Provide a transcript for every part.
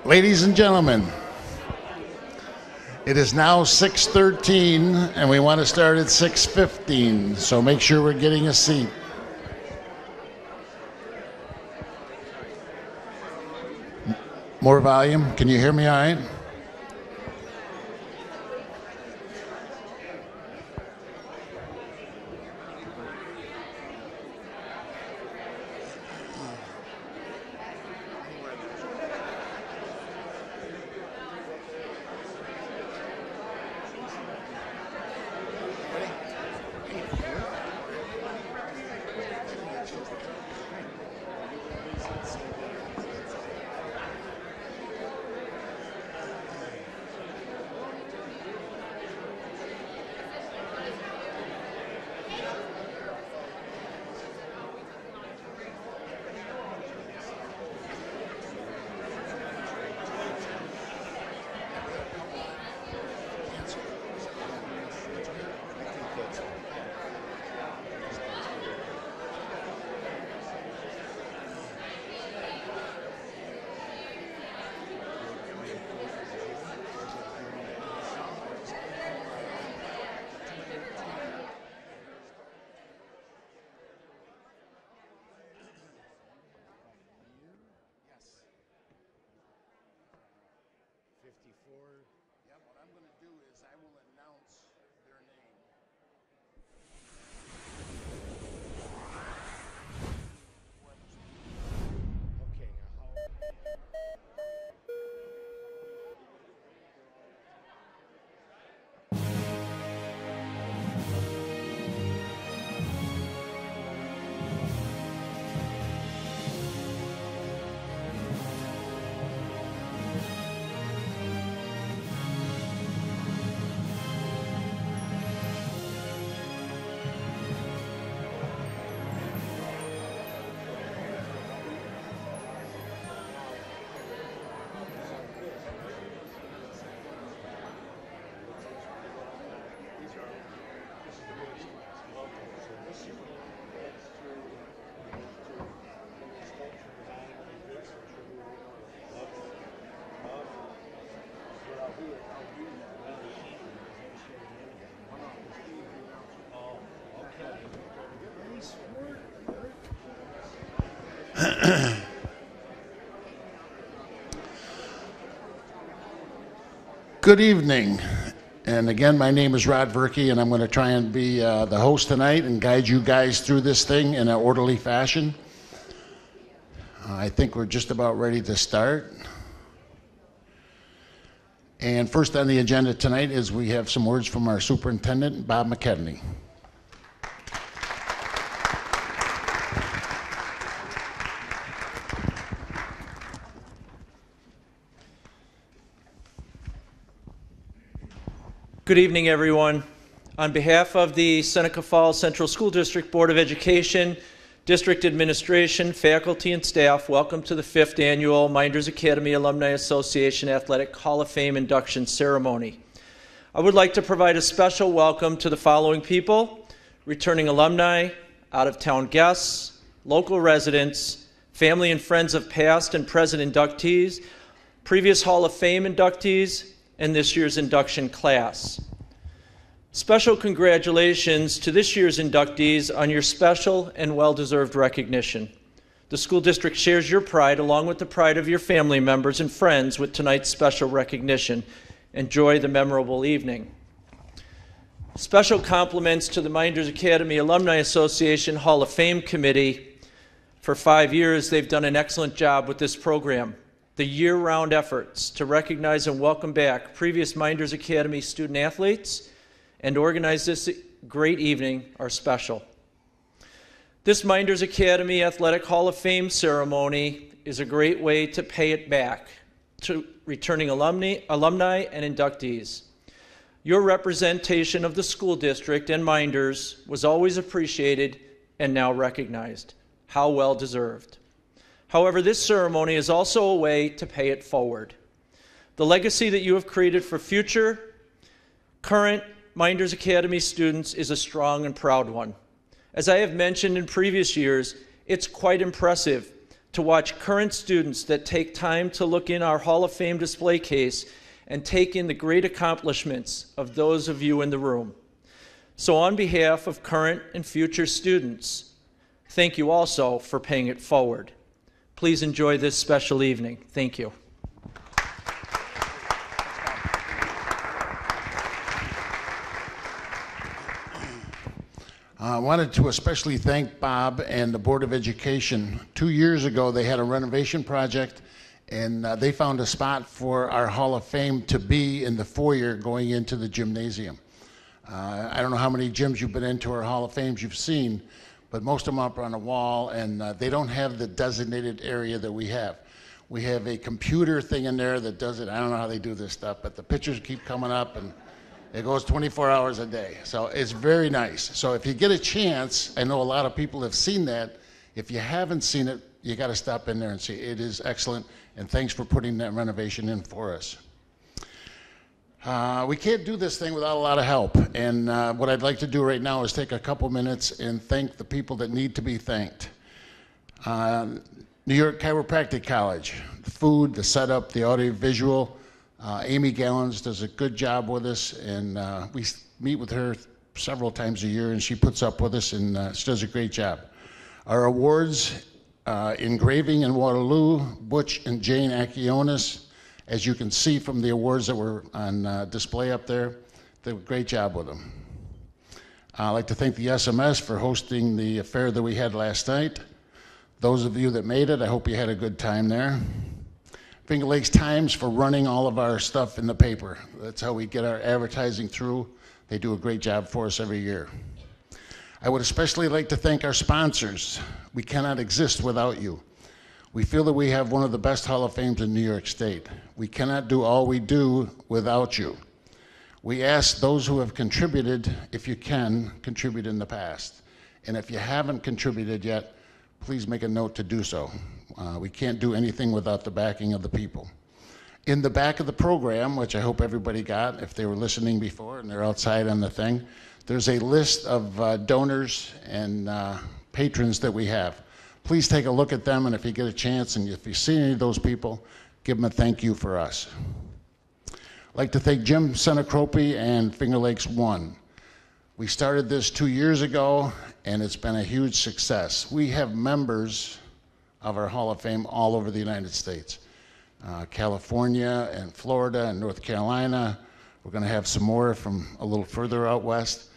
Ladies and gentlemen, it is now 6:13 and we want to start at 6:15, so make sure we're getting a seat. More volume? Can you hear me all right? Good evening, and again, my name is Verkey, and I'm going to try and be the host tonight and guide you guys through this thing in an orderly fashion. I think we're just about ready to start. And first on the agenda tonight is we have some words from our Superintendent, Bob McKedney. Good evening, everyone. On behalf of the Seneca Falls Central School District Board of Education, District Administration, faculty, and staff, welcome to the 5th Annual Mynderse Academy Alumni Association Athletic Hall of Fame Induction Ceremony. I would like to provide a special welcome to the following people: returning alumni, out-of-town guests, local residents, family and friends of past and present inductees, previous Hall of Fame inductees, and this year's induction class. Special congratulations to this year's inductees on your special and well-deserved recognition. The school district shares your pride along with the pride of your family members and friends with tonight's special recognition. Enjoy the memorable evening. Special compliments to the Mynderse Academy Alumni Association Hall of Fame Committee. For 5 years, they've done an excellent job with this program. The year-round efforts to recognize and welcome back previous Mynderse Academy student athletes and organize this great evening are special. This Mynderse Academy Athletic Hall of Fame ceremony is a great way to pay it back to returning alumni and inductees. Your representation of the school district and Mynderse was always appreciated and now recognized. How well deserved. However, this ceremony is also a way to pay it forward. The legacy that you have created for future, current Mynderse Academy students is a strong and proud one. As I have mentioned in previous years, it's quite impressive to watch current students that take time to look in our Hall of Fame display case and take in the great accomplishments of those of you in the room. So on behalf of current and future students, thank you also for paying it forward. Please enjoy this special evening. Thank you. I wanted to especially thank Bob and the Board of Education. 2 years ago, they had a renovation project, and they found a spot for our Hall of Fame to be in the foyer going into the gymnasium. I don't know how many gyms you've been into or Hall of Fames you've seen, but most of them are up on a wall, and they don't have the designated area that we have. We have a computer thing in there that does it. I don't know how they do this stuff, but the pictures keep coming up, and it goes 24 hours a day. So it's very nice. So if you get a chance, I know a lot of people have seen that. If you haven't seen it, you got to stop in there and see. It is excellent, and thanks for putting that renovation in for us. We can't do this thing without a lot of help, and what I'd like to do right now is take a couple minutes and thank the people that need to be thanked. New York Chiropractic College, the food, the setup, the audio visual. Amy Gallons does a good job with us, and we meet with her several times a year, and she puts up with us, and she does a great job. Our awards, engraving in Waterloo, Butch and Jane Akionis. As you can see from the awards that were on display up there, they did a great job with them. I'd like to thank the SMS for hosting the affair that we had last night. Those of you that made it, I hope you had a good time there. Finger Lakes Times for running all of our stuff in the paper. That's how we get our advertising through. They do a great job for us every year. I would especially like to thank our sponsors. We cannot exist without you. We feel that we have one of the best Hall of Fames in New York State. We cannot do all we do without you. We ask those who have contributed, if you can, contribute in the past. And if you haven't contributed yet, please make a note to do so. We can't do anything without the backing of the people. In the back of the program, which I hope everybody got if they were listening before and they're outside on the thing, there's a list of donors and patrons that we have. Please take a look at them, and if you get a chance and if you see any of those people, give them a thank you for us. I'd like to thank Jim Seneca and Finger Lakes One. We started this 2 years ago, and it's been a huge success. We have members of our Hall of Fame all over the United States. California and Florida and North Carolina. We're going to have some more from a little further out west.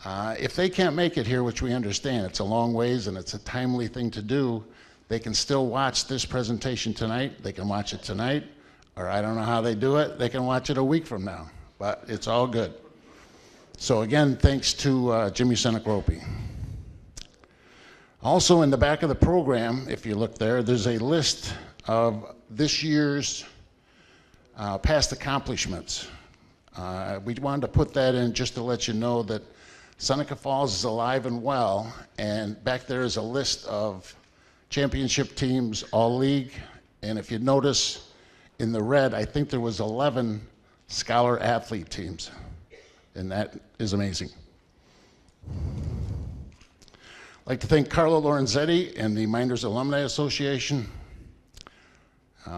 If they can't make it here, which we understand, it's a long ways and it's a timely thing to do, they can still watch this presentation tonight. They can watch it tonight, or I don't know how they do it. They can watch it a week from now, but it's all good. So again, thanks to Jimmy Seneca. Also in the back of the program, if you look there, there's a list of this year's past accomplishments. We wanted to put that in just to let you know that Seneca Falls is alive and well, and back there is a list of championship teams, all league, and if you notice in the red, I think there was 11 scholar athlete teams, and that is amazing. I'd like to thank Carlo Lorenzetti and the Mynderse Alumni Association.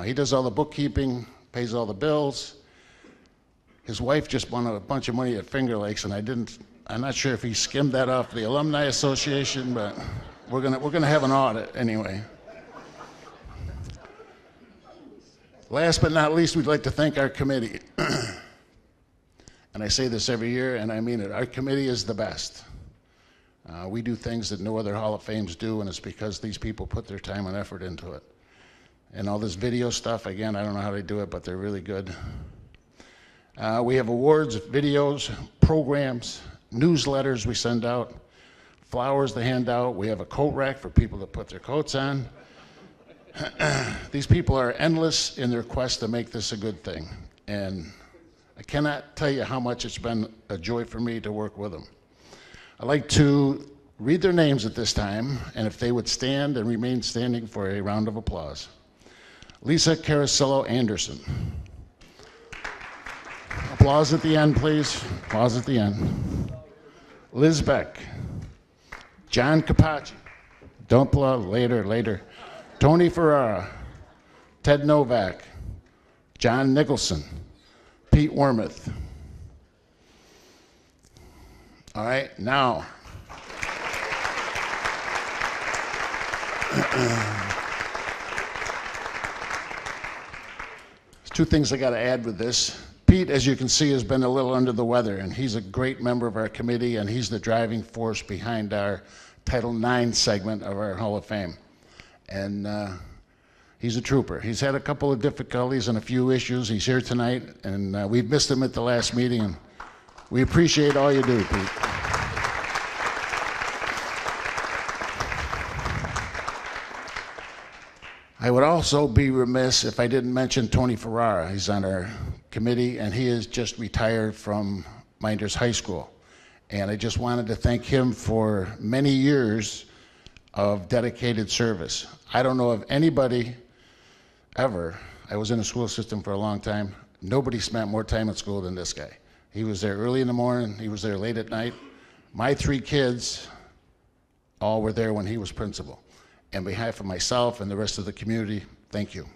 He does all the bookkeeping, pays all the bills. His wife just won a bunch of money at Finger Lakes, and I'm not sure if he skimmed that off the Alumni Association, but we're gonna have an audit anyway. Last but not least, we'd like to thank our committee. And I say this every year, and I mean it. Our committee is the best. We do things that no other Hall of Fames do, and it's because these people put their time and effort into it. And all this video stuff, again, I don't know how they do it, but they're really good. We have awards, videos, programs, newsletters we send out, flowers to hand out. We have a coat rack for people to put their coats on. These people are endless in their quest to make this a good thing. And I cannot tell you how much it's been a joy for me to work with them. I'd like to read their names at this time, and if they would stand and remain standing for a round of applause. Lisa Carello Anderson. Applause at the end, please. Applause at the end. Liz Beck. John Capacci. Don't applaud, later. Tony Ferrara, Ted Novak, John Nicholson, Pete Wormuth. All right, now. There's two things I got to add with this. Pete, as you can see, has been a little under the weather, and he's a great member of our committee, and he's the driving force behind our Title IX segment of our Hall of Fame. And he's a trooper. He's had a couple of difficulties and a few issues. He's here tonight, and we've missed him at the last meeting, and we appreciate all you do, Pete. I would also be remiss if I didn't mention Tony Ferrara. He's on our committee, and he has just retired from Mynderse High School. And I just wanted to thank him for many years of dedicated service. I don't know of anybody ever, I was in the school system for a long time, nobody spent more time at school than this guy. He was there early in the morning, he was there late at night. My 3 kids all were there when he was principal. On behalf of myself and the rest of the community, thank you.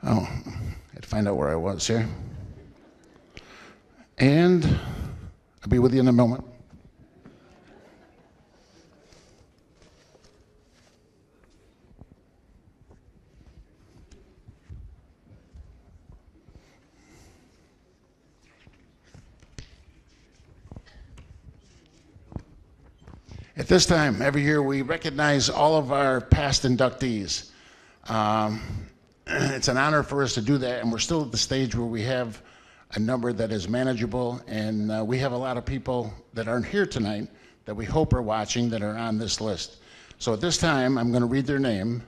Oh, I had to find out where I was here. And I'll be with you in a moment. At this time, every year, we recognize all of our past inductees. It's an honor for us to do that, and we're still at the stage where we have a number that is manageable, and we have a lot of people that aren't here tonight that we hope are watching that are on this list. So at this time, I'm going to read their name.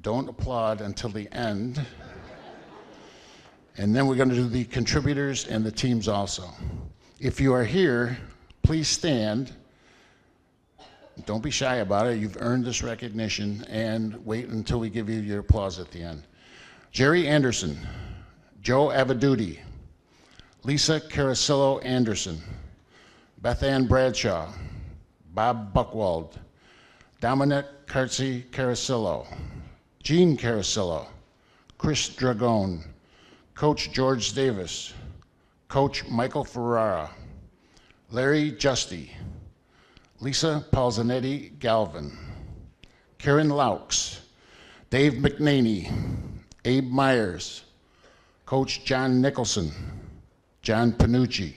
Don't applaud until the end. And then we're going to do the contributors and the teams also. If you are here, please stand. Don't be shy about it. You've earned this recognition, and wait until we give you your applause at the end. Jerry Anderson, Joe Avaduti, Lisa Caricillo Anderson, Beth Ann Bradshaw, Bob Buckwald, Dominic Cartzi Caricillo, Jean Caricillo, Chris Dragone, Coach George Davis, Coach Michael Ferrara, Larry Justy, Lisa Palzanetti Galvin, Karen Laux, Dave McNaney, Abe Myers, Coach John Nicholson, John Panucci,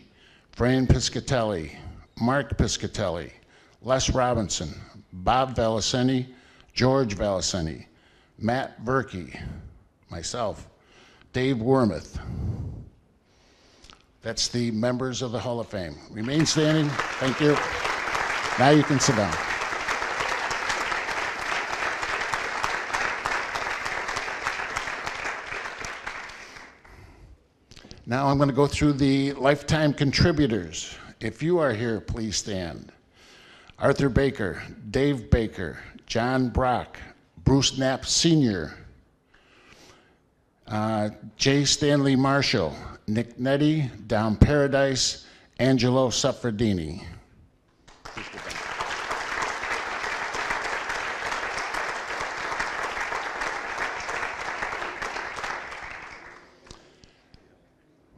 Fran Piscatelli, Mark Piscatelli, Les Robinson, Bob Valiceni, George Valiceni, Matt Verkey, myself, Dave Wormuth. That's the members of the Hall of Fame. Remain standing. Thank you. Now you can sit down. Now I'm going to go through the lifetime contributors. If you are here, please stand. Arthur Baker, Dave Baker, John Brock, Bruce Knapp Sr., J. Stanley Marshall, Nick Nettie, Dom Paradise, Angelo Suffredini.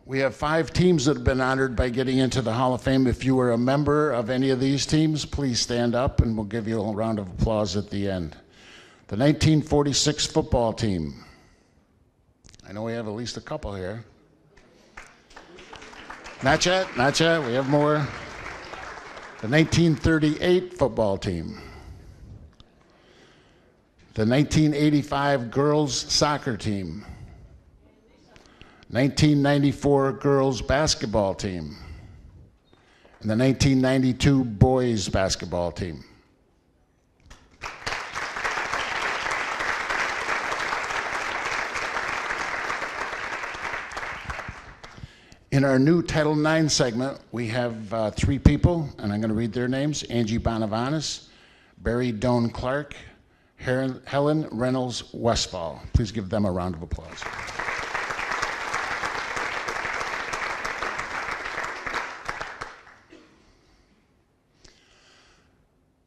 We have 5 teams that have been honored by getting into the Hall of Fame. If you were a member of any of these teams, please stand up and we'll give you a round of applause at the end. The 1946 football team. I know we have at least a couple here. Not yet, not yet, we have more. The 1938 football team. The 1985 girls soccer team. 1994 girls basketball team, and the 1992 boys basketball team. In our new Title IX segment, we have 3 people, and I'm going to read their names: Angie Bonavanis, Barry Doan Clark, Helen Reynolds Westfall. Please give them a round of applause.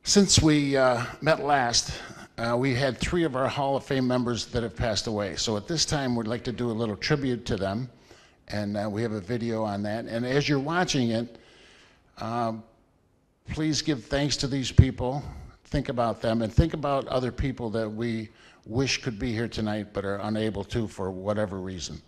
Since we met last, we had 3 of our Hall of Fame members that have passed away. So at this time, we'd like to do a little tribute to them, and we have a video on that. And as you're watching it, please give thanks to these people, think about them, and think about other people that we wish could be here tonight but are unable to for whatever reason.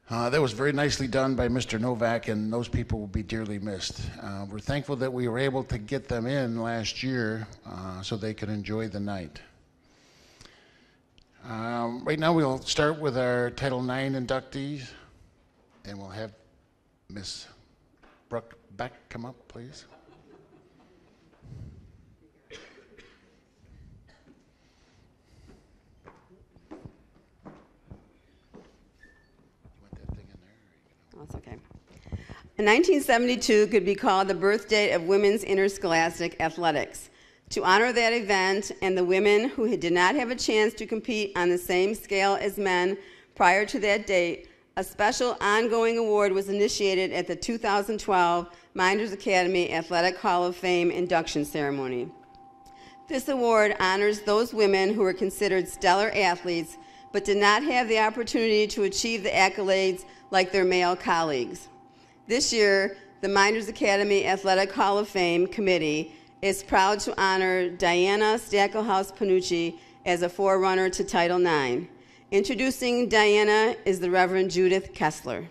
That was very nicely done by Mr. Novak, and those people will be dearly missed. We're thankful that we were able to get them in last year so they could enjoy the night. Right now we'll start with our Title IX inductees, and we'll have Miss Beck come up, please. That's okay. 1972 could be called the birthday of women's interscholastic athletics. To honor that event and the women who did not have a chance to compete on the same scale as men prior to that date, a special ongoing award was initiated at the 2012 Mynderse Academy Athletic Hall of Fame induction ceremony. This award honors those women who were considered stellar athletes but did not have the opportunity to achieve the accolades like their male colleagues. This year, the Mynderse Academy Athletic Hall of Fame Committee is proud to honor Diana Stackelhaus-Panucci as a forerunner to Title IX. Introducing Diana is the Reverend Judith Kessler.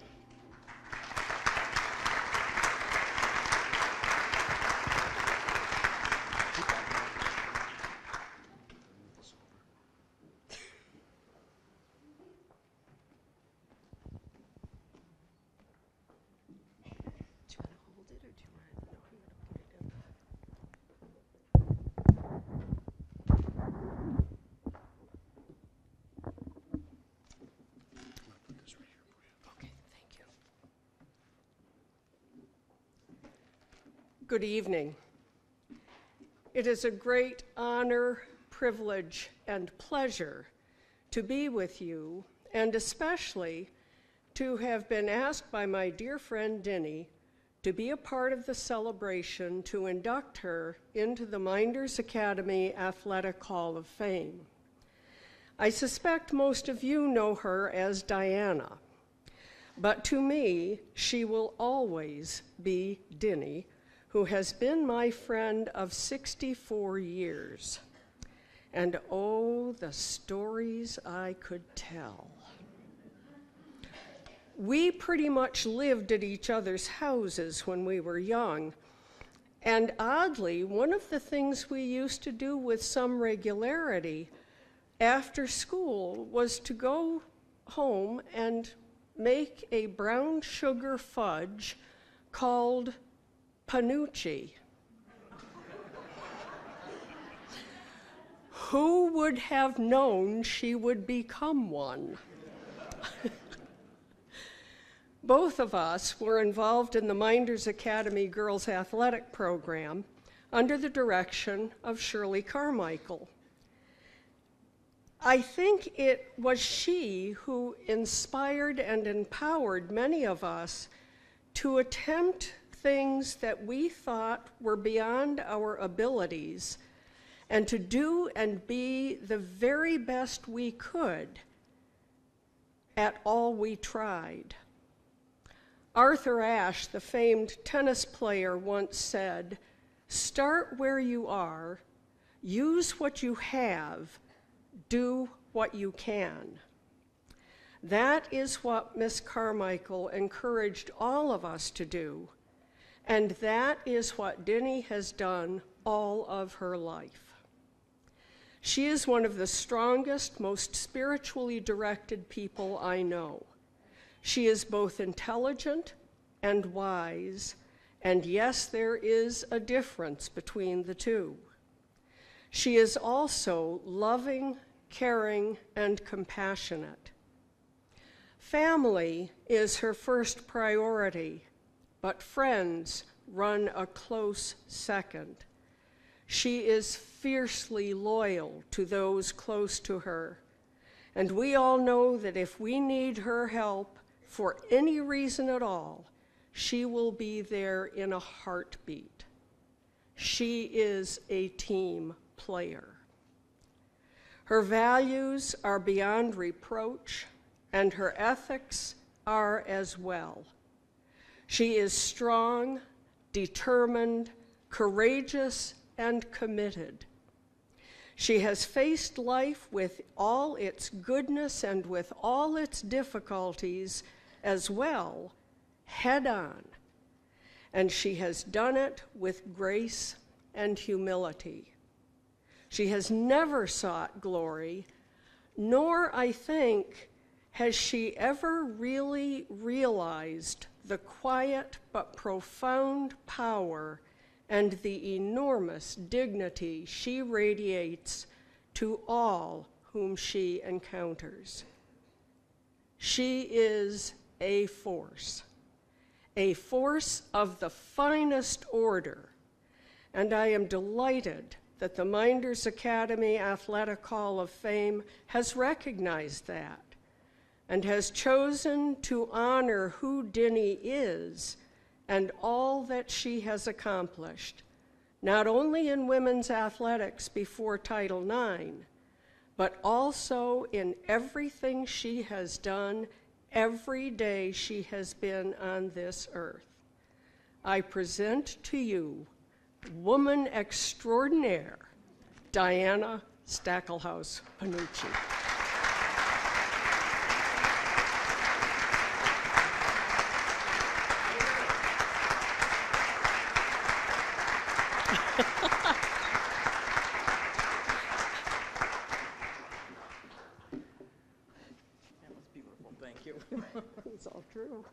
Good evening. It is a great honor, privilege, and pleasure to be with you, and especially to have been asked by my dear friend Denny to be a part of the celebration to induct her into the Mynderse Academy Athletic Hall of Fame. I suspect most of you know her as Diana, but to me, she will always be Denny, who has been my friend of 64 years. And oh, the stories I could tell. We pretty much lived at each other's houses when we were young. And oddly, one of the things we used to do with some regularity after school was to go home and make a brown sugar fudge called Panucci. Who would have known she would become one? Both of us were involved in the Mynderse Academy Girls Athletic Program under the direction of Shirley Carmichael. I think it was she who inspired and empowered many of us to attempt things that we thought were beyond our abilities and to do and be the very best we could at all we tried. Arthur Ashe, the famed tennis player, once said, "Start where you are, use what you have, do what you can." That is what Miss Carmichael encouraged all of us to do. And that is what Denny has done all of her life. She is one of the strongest, most spiritually directed people I know. She is both intelligent and wise, and yes, there is a difference between the two. She is also loving, caring, and compassionate. Family is her first priority, but friends run a close second. She is fiercely loyal to those close to her, and we all know that if we need her help for any reason at all, she will be there in a heartbeat. She is a team player. Her values are beyond reproach, and her ethics are as well. She is strong, determined, courageous, and committed. She has faced life with all its goodness and with all its difficulties as well, head on. And she has done it with grace and humility. She has never sought glory, nor, I think, has she ever really realized the quiet but profound power and the enormous dignity she radiates to all whom she encounters. She is a force of the finest order, and I am delighted that the Mynderse Academy Athletic Hall of Fame has recognized that and has chosen to honor who Dinny is and all that she has accomplished, not only in women's athletics before Title IX, but also in everything she has done every day she has been on this earth. I present to you woman extraordinaire, Diana Stackelhaus-Panucci. That was beautiful, thank you. It's all true.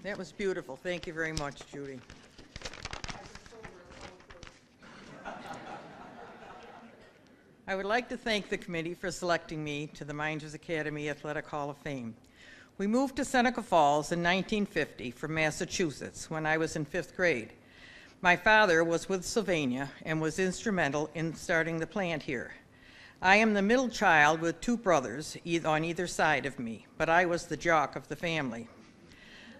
That was beautiful. Thank you very much, Judy. I would like to thank the committee for selecting me to the Mynderse Academy Athletic Hall of Fame. We moved to Seneca Falls in 1950 from Massachusetts when I was in 5th grade. My father was with Sylvania and was instrumental in starting the plant here. I am the middle child with 2 brothers on either side of me, but I was the jock of the family.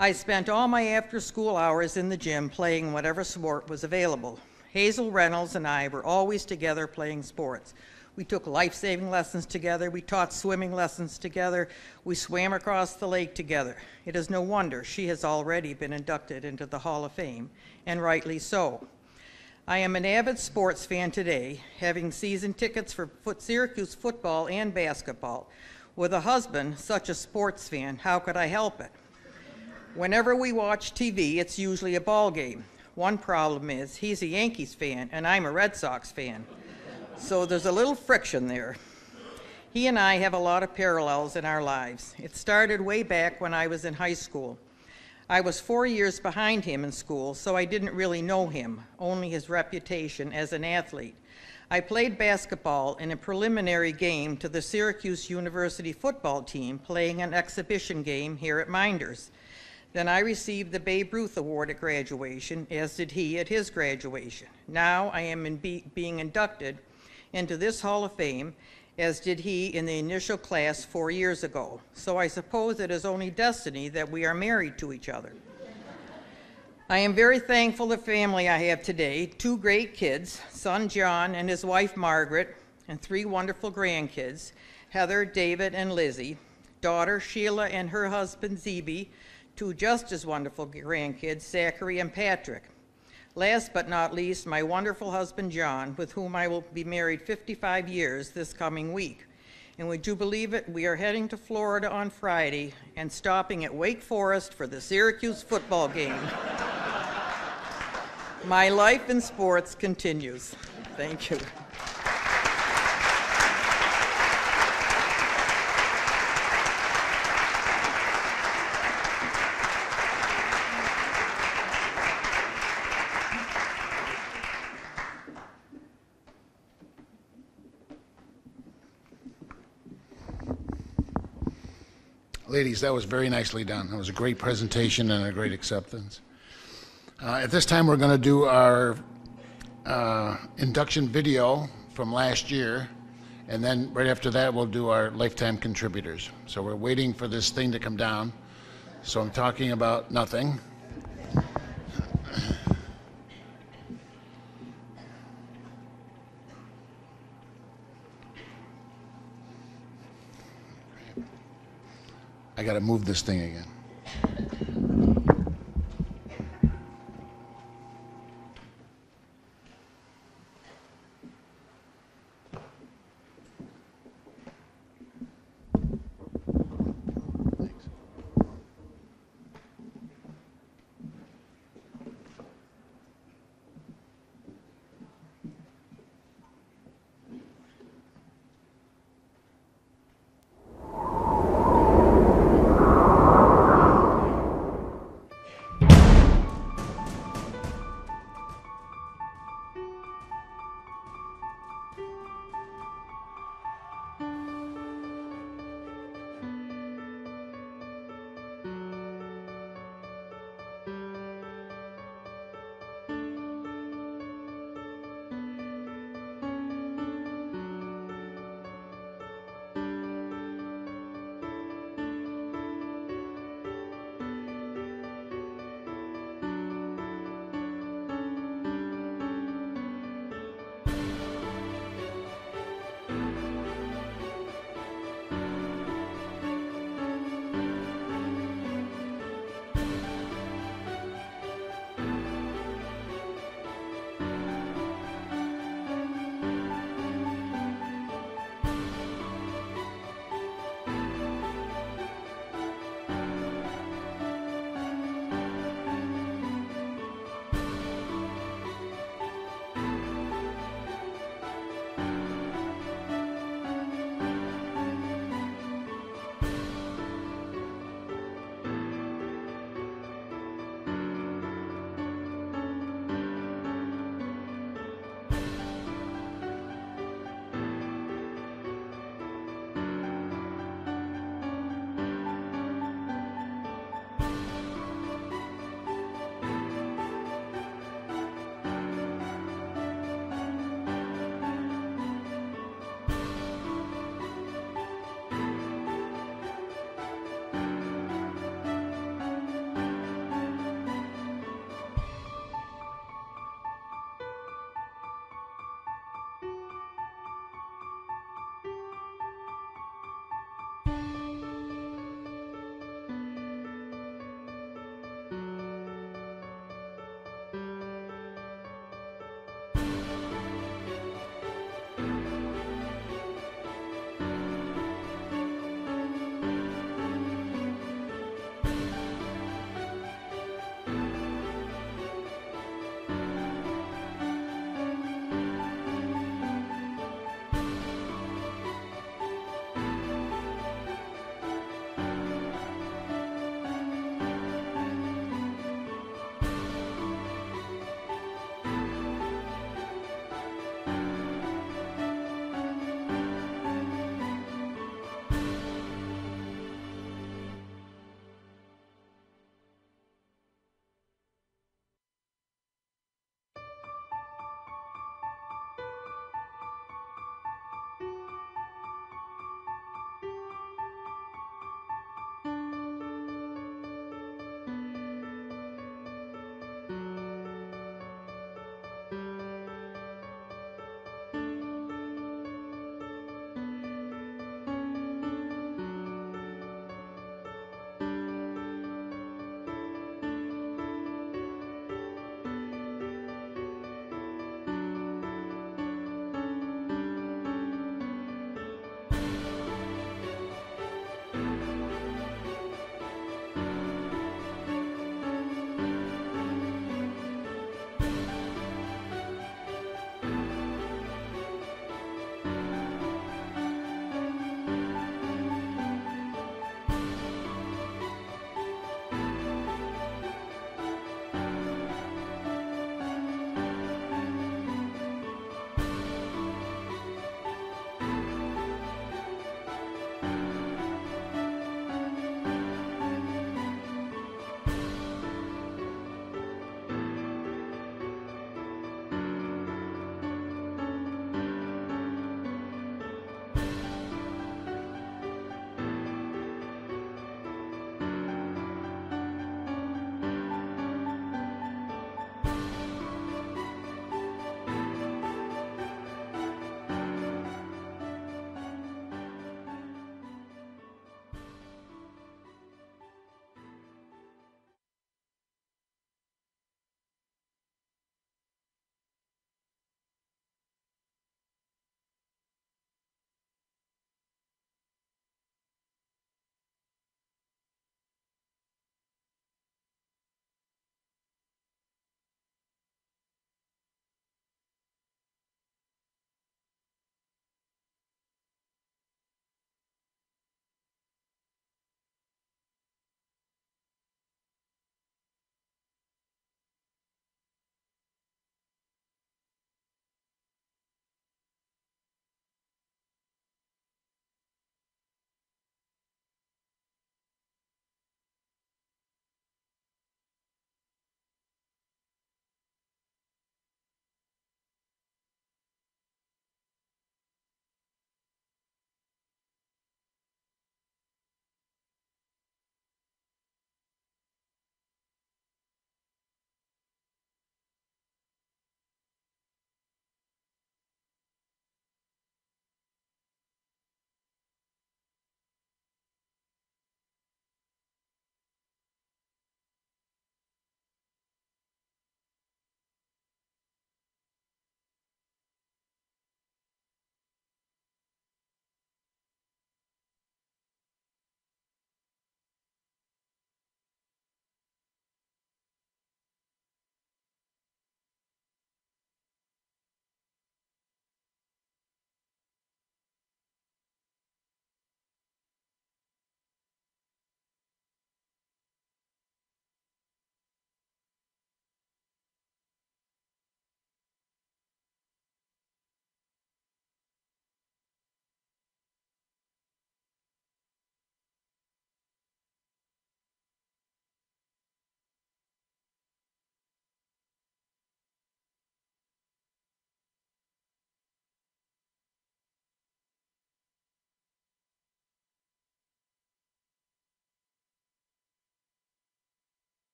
I spent all my after-school hours in the gym playing whatever sport was available. Hazel Reynolds and I were always together playing sports. We took life-saving lessons together. We taught swimming lessons together. We swam across the lake together. It is no wonder she has already been inducted into the Hall of Fame, and rightly so. I am an avid sports fan today, having season tickets for Syracuse football and basketball. With a husband such a sports fan, how could I help it? Whenever we watch TV, it's usually a ball game. One problem is he's a Yankees fan and I'm a Red Sox fan. So there's a little friction there. He and I have a lot of parallels in our lives. It started way back when I was in high school. I was 4 years behind him in school, so I didn't really know him, only his reputation as an athlete. I played basketball in a preliminary game to the Syracuse University football team playing an exhibition game here at Mynderse. Then I received the Babe Ruth Award at graduation, as did he at his graduation. Now I am being inducted into this Hall of Fame, as did he in the initial class 4 years ago. So I suppose it is only destiny that we are married to each other. I am very thankful for the family I have today, 2 great kids, son John and his wife Margaret, and 3 wonderful grandkids, Heather, David, and Lizzie, daughter Sheila and her husband Zebe, 2 just as wonderful grandkids, Zachary and Patrick. Last but not least, my wonderful husband John, with whom I will be married 55 years this coming week. And would you believe it, we are heading to Florida on Friday and stopping at Wake Forest for the Syracuse football game. My life in sports continues. Thank you. Ladies, that was very nicely done. That was a great presentation and a great acceptance. At this time, we're going to do our induction video from last year, and then right after that, we'll do our lifetime contributors. So we're waiting for this thing to come down. So I'm talking about nothing. I got to move this thing again.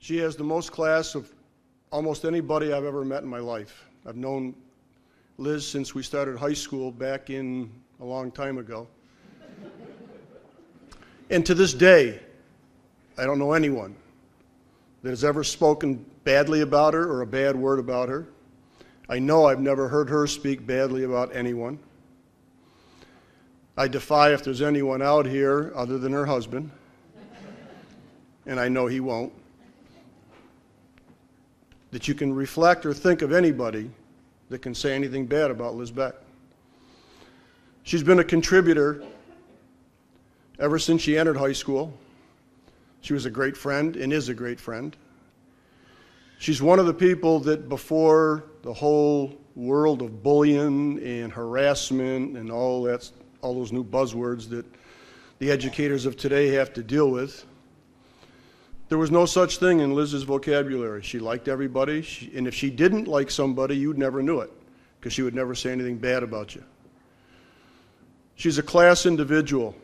She has the most class of almost anybody I've ever met in my life. I've known Liz since we started high school back in a long time ago. And to this day, I don't know anyone that has ever spoken badly about her or a bad word about her. I know I've never heard her speak badly about anyone. I defy if there's anyone out here other than her husband, and I know he won't, that you can reflect or think of anybody that can say anything bad about Liz Beck. She's been a contributor ever since she entered high school. She was a great friend and is a great friend. She's one of the people that before the whole world of bullying and harassment and all those new buzzwords that the educators of today have to deal with, there was no such thing in Liz's vocabulary. She liked everybody, and if she didn't like somebody, you'd never knew it, because she would never say anything bad about you. She's a class individual.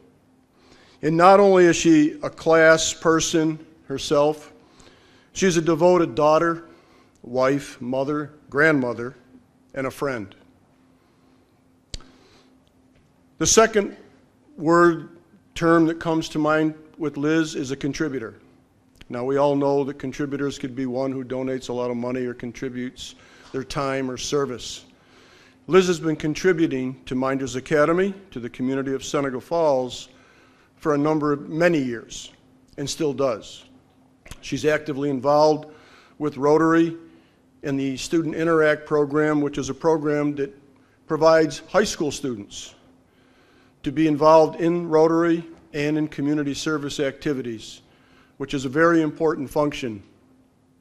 And not only is she a class person herself, she's a devoted daughter, wife, mother, grandmother, and a friend. The second term that comes to mind with Liz is a contributor. Now, we all know that contributors could be one who donates a lot of money or contributes their time or service. Liz has been contributing to Mynderse Academy, to the community of Seneca Falls, for many years, and still does. She's actively involved with Rotary and the Student Interact program, which is a program that provides high school students to be involved in Rotary and in community service activities, which is a very important function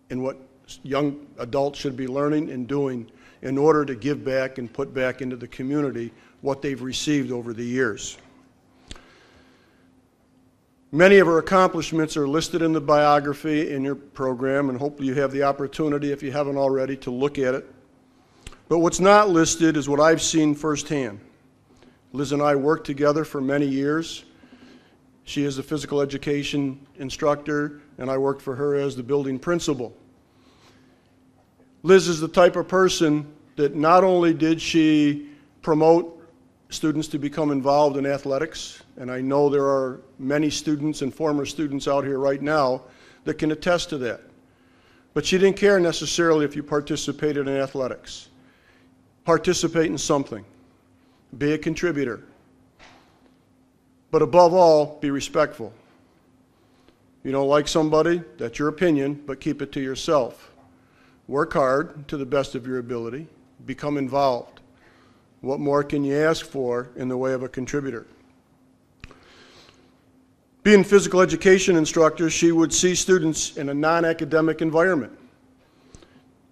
in what young adults should be learning and doing in order to give back and put back into the community what they've received over the years. Many of her accomplishments are listed in the biography in your program, and hopefully you have the opportunity, if you haven't already, to look at it. But what's not listed is what I've seen firsthand. Liz and I worked together for many years. She is a physical education instructor, and I worked for her as the building principal. Liz is the type of person that not only did she promote students to become involved in athletics, and I know there are many students and former students out here right now that can attest to that, but she didn't care necessarily if you participated in athletics. Participate in something. Be a contributor. But above all, be respectful. You don't like somebody, that's your opinion, but keep it to yourself. Work hard to the best of your ability. Become involved. What more can you ask for in the way of a contributor? Being a physical education instructor, she would see students in a non-academic environment.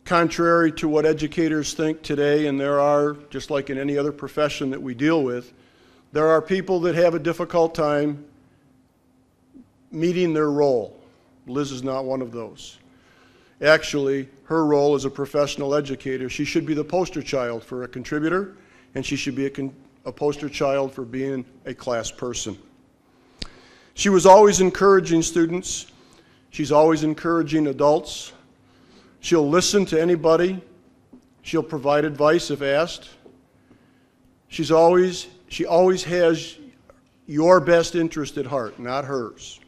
Contrary to what educators think today, and there are, just like in any other profession that we deal with, there are people that have a difficult time meeting their role. Liz is not one of those. Actually, her role as a professional educator, she should be the poster child for a contributor, and she should be a poster child for being a class person. She was always encouraging students. She's always encouraging adults. She'll listen to anybody. She'll provide advice if asked. She always has your best interest at heart, not hers.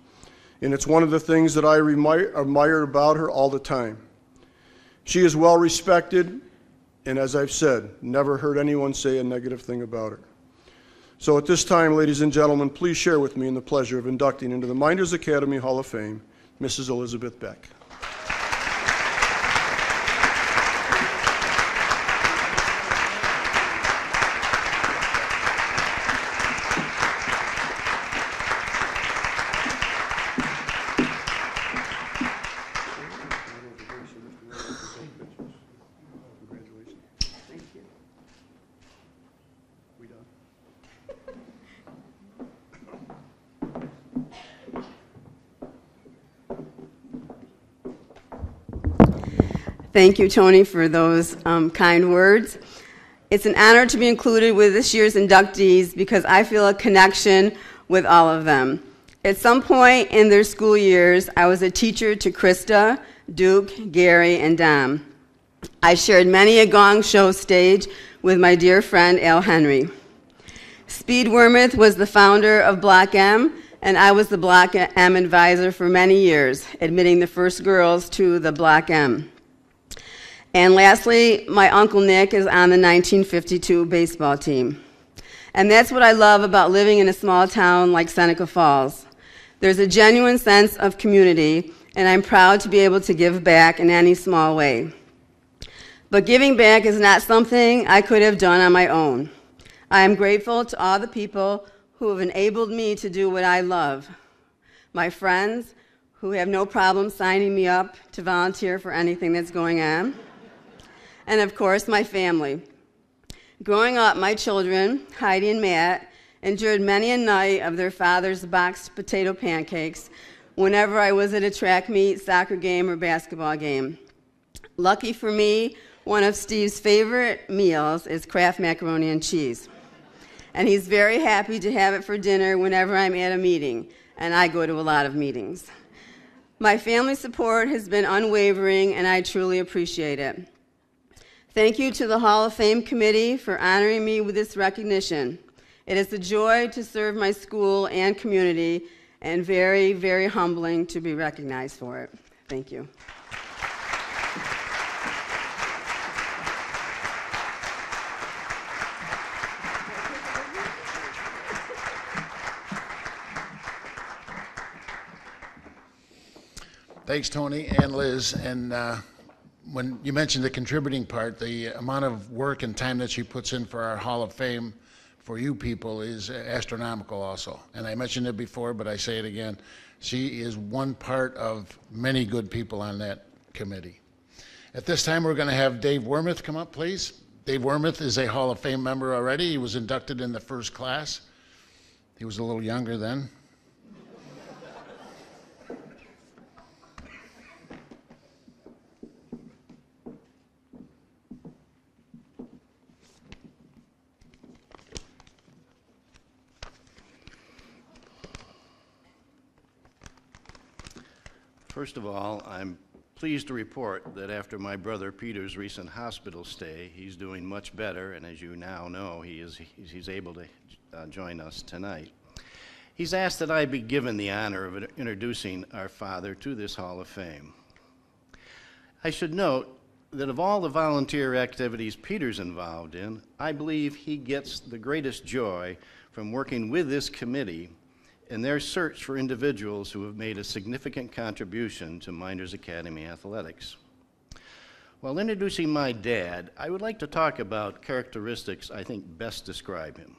And it's one of the things that I admire about her all the time. She is well respected, and as I've said, never heard anyone say a negative thing about her. So at this time, ladies and gentlemen, please share with me in the pleasure of inducting into the Mynderse Academy Hall of Fame, Mrs. Elizabeth Beck. Thank you, Tony, for those kind words. It's an honor to be included with this year's inductees because I feel a connection with all of them. At some point in their school years, I was a teacher to Christa, Duke, Gary, and Dom. I shared many a gong show stage with my dear friend Al Henry. Speed Wormuth was the founder of Block M, and I was the Block M advisor for many years, admitting the first girls to the Block M. And lastly, my Uncle Nick is on the 1952 baseball team. And that's what I love about living in a small town like Seneca Falls. There's a genuine sense of community, and I'm proud to be able to give back in any small way. But giving back is not something I could have done on my own. I am grateful to all the people who have enabled me to do what I love. My friends, who have no problem signing me up to volunteer for anything that's going on. And of course, my family. Growing up, my children, Heidi and Matt, endured many a night of their father's boxed potato pancakes whenever I was at a track meet, soccer game, or basketball game. Lucky for me, one of Steve's favorite meals is Kraft macaroni and cheese. And he's very happy to have it for dinner whenever I'm at a meeting, and I go to a lot of meetings. My family support has been unwavering, and I truly appreciate it. Thank you to the Hall of Fame Committee for honoring me with this recognition. It is a joy to serve my school and community, and very, very humbling to be recognized for it. Thank you. Thanks, Tony and Liz. And when you mentioned the contributing part, the amount of work and time that she puts in for our Hall of Fame for you people is astronomical also. And I mentioned it before, but I say it again. She is one part of many good people on that committee. At this time, we're going to have Dave Wormuth come up, please. Dave Wormuth is a Hall of Fame member already. He was inducted in the first class. He was a little younger then. First of all, I'm pleased to report that after my brother Peter's recent hospital stay, he's doing much better, and as you now know, he's able to join us tonight. He's asked that I be given the honor of introducing our father to this Hall of Fame. I should note that of all the volunteer activities Peter's involved in, I believe he gets the greatest joy from working with this committee in their search for individuals who have made a significant contribution to Mynderse Academy athletics. While introducing my dad, I would like to talk about characteristics I think best describe him: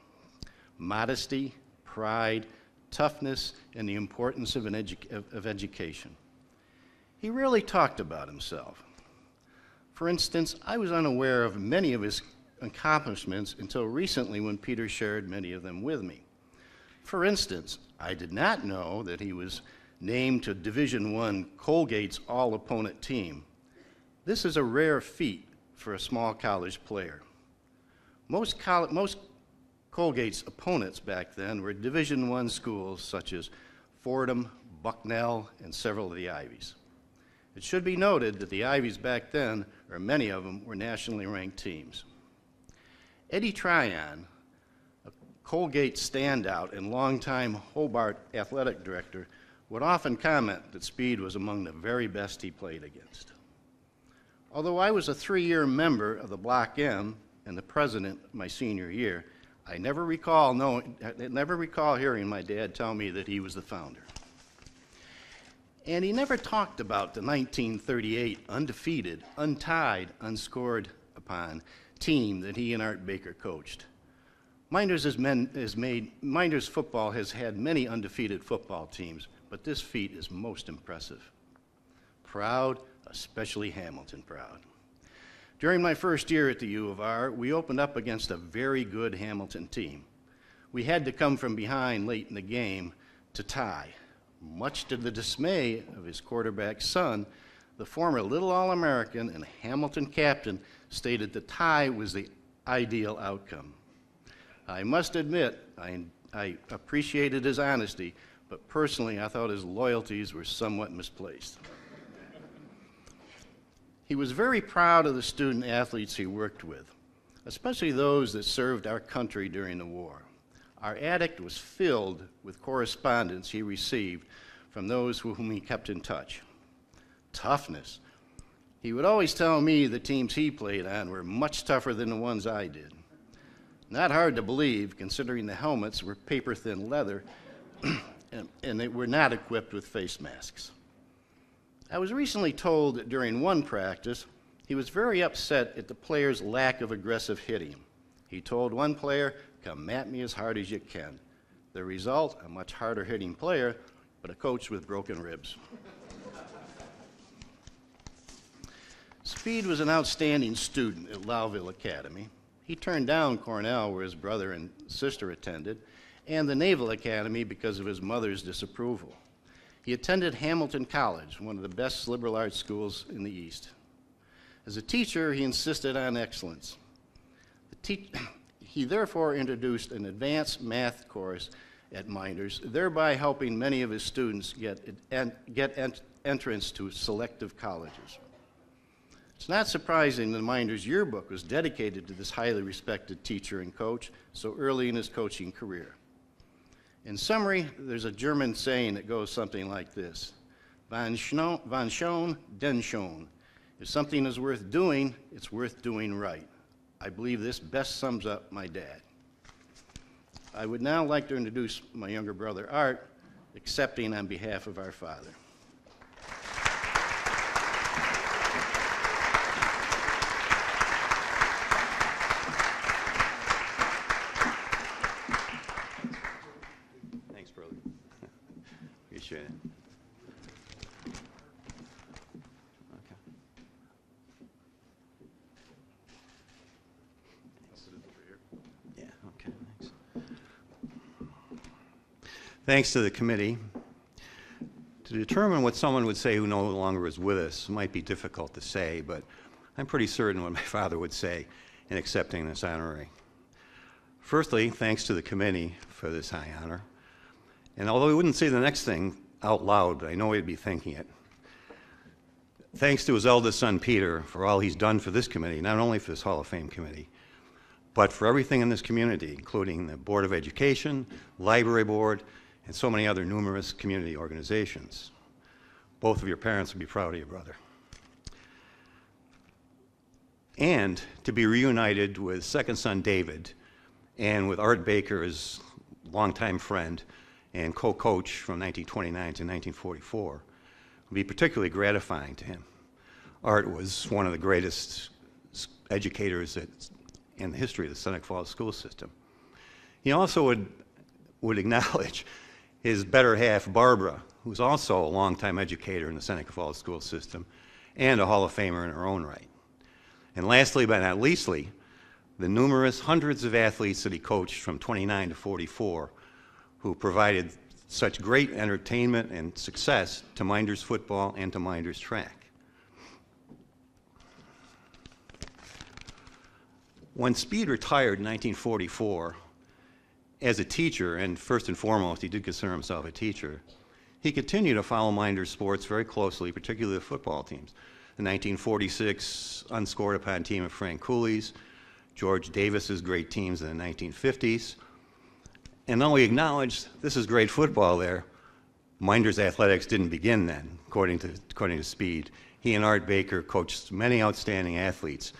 modesty, pride, toughness, and the importance of education. He rarely talked about himself. For instance, I was unaware of many of his accomplishments until recently when Peter shared many of them with me. For instance, I did not know that he was named to Division I Colgate's all-opponent team. This is a rare feat for a small college player. Most Colgate's opponents back then were Division I schools such as Fordham, Bucknell, and several of the Ivies. It should be noted that the Ivies back then, or many of them, were nationally ranked teams. Eddie Tryon, Colgate standout and longtime Hobart athletic director, would often comment that Speed was among the very best he played against. Although I was a 3-year member of the Block M and the president my senior year, I never recall hearing my dad tell me that he was the founder. And he never talked about the 1938 undefeated, untied, unscored upon team that he and Art Baker coached. Mynderse football has had many undefeated football teams, but this feat is most impressive. Proud, especially Hamilton proud. During my first year at the U of R, we opened up against a very good Hamilton team. We had to come from behind late in the game to tie. Much to the dismay of his quarterback's son, the former Little All-American and Hamilton captain stated the tie was the ideal outcome. I must admit, I appreciated his honesty, but personally I thought his loyalties were somewhat misplaced. He was very proud of the student athletes he worked with, especially those that served our country during the war. Our attic was filled with correspondence he received from those with whom he kept in touch. Toughness. He would always tell me the teams he played on were much tougher than the ones I did. Not hard to believe, considering the helmets were paper-thin leather and they were not equipped with face masks. I was recently told that during one practice, he was very upset at the players' lack of aggressive hitting. He told one player, "Come at me as hard as you can." The result, a much harder hitting player, but a coach with broken ribs. Speed was an outstanding student at Lowville Academy. He turned down Cornell, where his brother and sister attended, and the Naval Academy because of his mother's disapproval. He attended Hamilton College, one of the best liberal arts schools in the East. As a teacher, he insisted on excellence. He therefore introduced an advanced math course at Mynderse, thereby helping many of his students get entrance to selective colleges. It's not surprising that Mynderse yearbook was dedicated to this highly respected teacher and coach so early in his coaching career. In summary, there's a German saying that goes something like this: Wann schon, denn schon. If something is worth doing, it's worth doing right. I believe this best sums up my dad. I would now like to introduce my younger brother, Art, accepting on behalf of our father. Thanks, brother. Appreciate it. Okay. Yeah, okay, thanks. Thanks to the committee. To determine what someone would say who no longer is with us might be difficult to say, but I'm pretty certain what my father would say in accepting this honorary. Firstly, thanks to the committee for this high honor. And although he wouldn't say the next thing out loud, I know he'd be thinking it. Thanks to his eldest son, Peter, for all he's done for this committee, not only for this Hall of Fame committee, but for everything in this community, including the Board of Education, Library Board, and so many other numerous community organizations. Both of your parents would be proud of you, brother. And to be reunited with second son David and with Art Baker, his longtime friend and co-coach from 1929 to 1944, would be particularly gratifying to him. Art was one of the greatest educators in the history of the Seneca Falls school system. He also would acknowledge his better half, Barbara, who's also a longtime educator in the Seneca Falls school system and a Hall of Famer in her own right. And lastly, but not leastly, the numerous hundreds of athletes that he coached from 29 to 44 who provided such great entertainment and success to Mynderse football and to Mynderse track. When Speed retired in 1944, as a teacher, and first and foremost, he did consider himself a teacher, he continued to follow Mynderse sports very closely, particularly the football teams. The 1946 unscored upon team of Frank Cooley's, George Davis's great teams in the 1950s. And though he acknowledged this is great football there, Mynderse athletics didn't begin then, according to Speed. He and Art Baker coached many outstanding athletes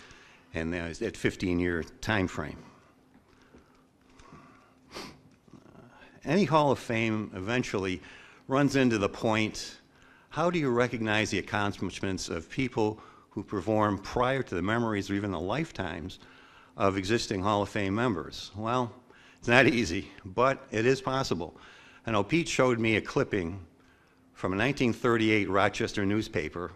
in that 15-year time frame. Any Hall of Fame eventually runs into the point, how do you recognize the accomplishments of people who performed prior to the memories or even the lifetimes of existing Hall of Fame members? Well, it's not easy, but it is possible. I know Pete showed me a clipping from a 1938 Rochester newspaper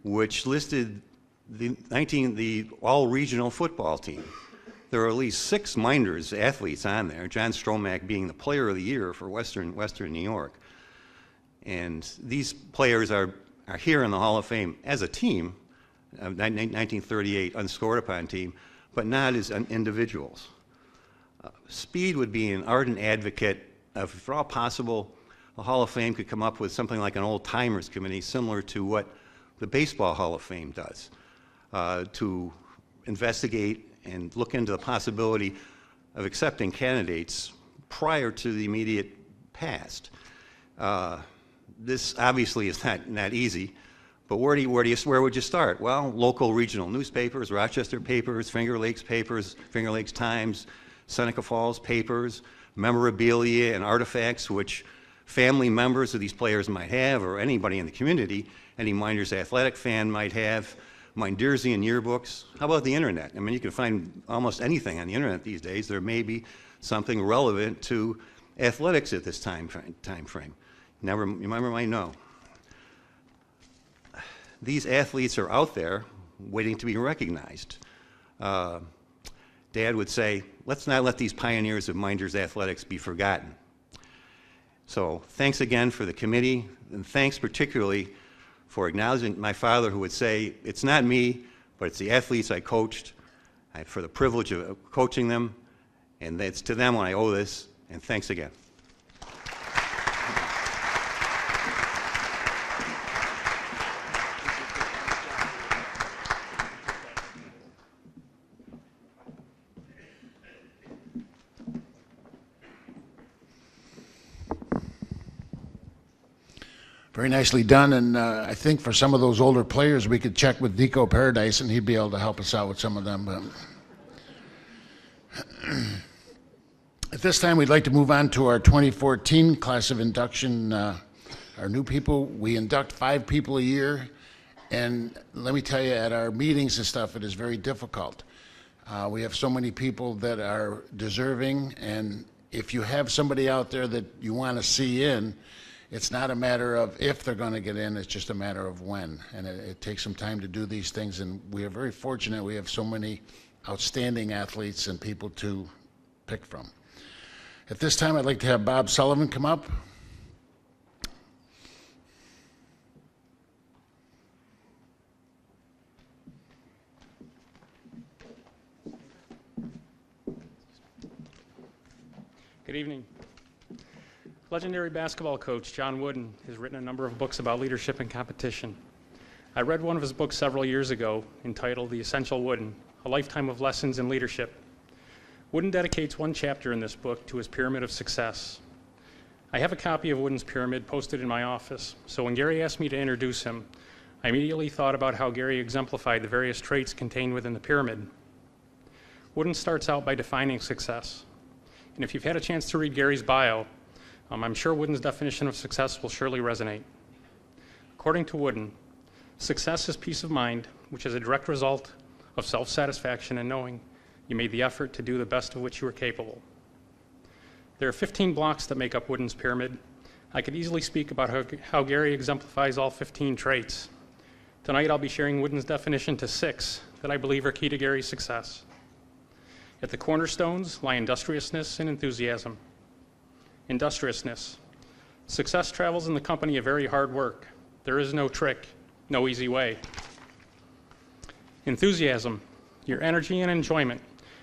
which listed the all-regional football team. There are at least 6 Mynderse athletes on there, John Stromack being the player of the year for Western New York. And these players are here in the Hall of Fame as a team, 1938 unscored upon team, but not as individuals. Speed would be an ardent advocate of, if at all possible, a Hall of Fame could come up with something like an old-timers committee similar to what the Baseball Hall of Fame does, to investigate and look into the possibility of accepting candidates prior to the immediate past. This obviously is not easy, but where would you start? Well, local regional newspapers, Rochester papers, Finger Lakes papers, Finger Lakes Times, Seneca Falls papers, memorabilia and artifacts which family members of these players might have, or anybody in the community, any Mynderse athletic fan might have, Mynderse yearbooks. How about the internet? I mean, you can find almost anything on the internet these days. There may be something relevant to athletics at this time frame. You never might know. These athletes are out there waiting to be recognized. Dad would say, let's not let these pioneers of Mynderse athletics be forgotten. So thanks again for the committee, and thanks particularly for acknowledging my father, who would say, it's not me, but it's the athletes I coached, for the privilege of coaching them, and it's to them when I owe this, and thanks again. Very nicely done, and I think for some of those older players, we could check with Deco Paradise, and he'd be able to help us out with some of them. But at this time, we'd like to move on to our 2014 class of induction. Our new people, we induct 5 people a year, and let me tell you, at our meetings and stuff, it is very difficult. We have so many people that are deserving, and if you have somebody out there that you want to see in, it's not a matter of if they're going to get in, it's just a matter of when. And it takes some time to do these things, and we are very fortunate we have so many outstanding athletes and people to pick from. At this time, I'd like to have Bob Sullivan come up. Good evening. Legendary basketball coach John Wooden has written a number of books about leadership and competition. I read one of his books several years ago entitled The Essential Wooden, A Lifetime of Lessons in Leadership. Wooden dedicates one chapter in this book to his pyramid of success. I have a copy of Wooden's pyramid posted in my office, so when Gary asked me to introduce him, I immediately thought about how Gary exemplified the various traits contained within the pyramid. Wooden starts out by defining success. And if you've had a chance to read Gary's bio, I'm sure Wooden's definition of success will surely resonate. According to Wooden, success is peace of mind, which is a direct result of self-satisfaction and knowing you made the effort to do the best of which you were capable. There are 15 blocks that make up Wooden's pyramid. I could easily speak about how Gary exemplifies all 15 traits. Tonight I'll be sharing Wooden's definition to 6 that I believe are key to Gary's success. At the cornerstones lie industriousness and enthusiasm. Industriousness. Success travels in the company of very hard work. There is no trick, no easy way. Enthusiasm. Your energy and enjoyment,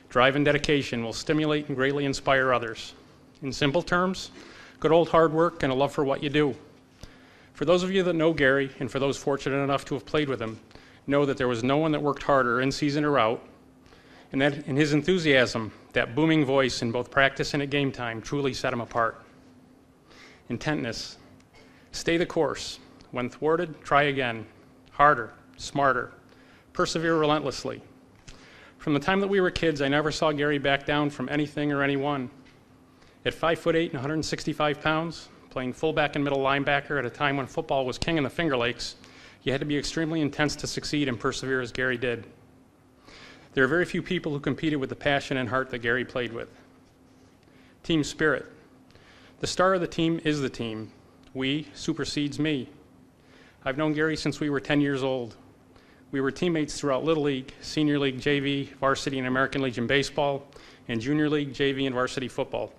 drive and dedication will stimulate and greatly inspire others. In simple terms, good old hard work and a love for what you do. For those of you that know Gary, and for those fortunate enough to have played with him, know that there was no one that worked harder in season or out, and that in his enthusiasm, that booming voice in both practice and at game time truly set him apart. Intentness. Stay the course. When thwarted, try again. Harder, smarter. Persevere relentlessly. From the time that we were kids, I never saw Gary back down from anything or anyone. At 5'8" and 165 pounds, playing fullback and middle linebacker at a time when football was king in the Finger Lakes, you had to be extremely intense to succeed and persevere as Gary did. There are very few people who competed with the passion and heart that Gary played with. Team spirit. The star of the team is the team. We supersedes me. I've known Gary since we were 10 years old. We were teammates throughout Little League, Senior League, JV, Varsity and American Legion Baseball, and Junior League, JV, and Varsity Football.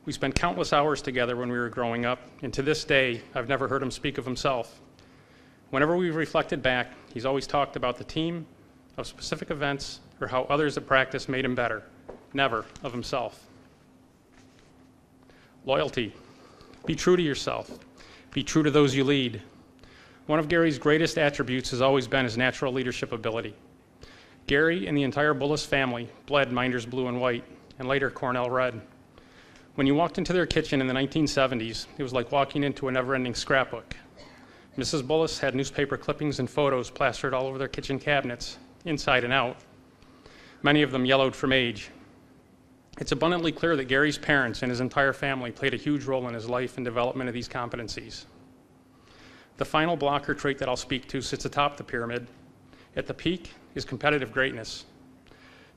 We spent countless hours together when we were growing up, and to this day, I've never heard him speak of himself. Whenever we've reflected back, he's always talked about the team, of specific events, or how others at practice made him better, never of himself. Loyalty. Be true to yourself. Be true to those you lead. One of Gary's greatest attributes has always been his natural leadership ability. Gary and the entire Bullis family bled Mynderse blue and white, and later Cornell red. When you walked into their kitchen in the 1970s, it was like walking into a never-ending scrapbook. Mrs. Bullis had newspaper clippings and photos plastered all over their kitchen cabinets, inside and out. Many of them yellowed from age. It's abundantly clear that Gary's parents and his entire family played a huge role in his life and development of these competencies. The final blocker trait that I'll speak to sits atop the pyramid. At the peak is competitive greatness.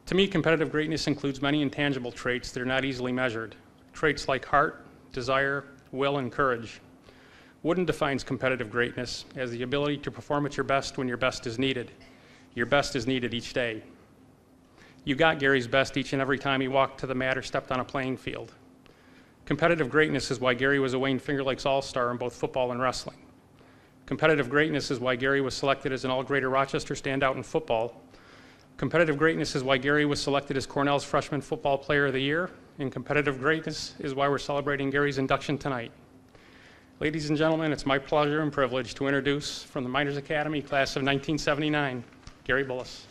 To me, competitive greatness includes many intangible traits that are not easily measured. Traits like heart, desire, will, and courage. Wooden defines competitive greatness as the ability to perform at your best when your best is needed. Your best is needed each day. You got Gary's best each and every time he walked to the mat or stepped on a playing field. Competitive greatness is why Gary was a Wayne Finger Lakes All-Star in both football and wrestling. Competitive greatness is why Gary was selected as an All-Greater Rochester standout in football. Competitive greatness is why Gary was selected as Cornell's Freshman Football Player of the Year. And competitive greatness is why we're celebrating Gary's induction tonight. Ladies and gentlemen, it's my pleasure and privilege to introduce from the Mynderse Academy class of 1979, Gary Bullis.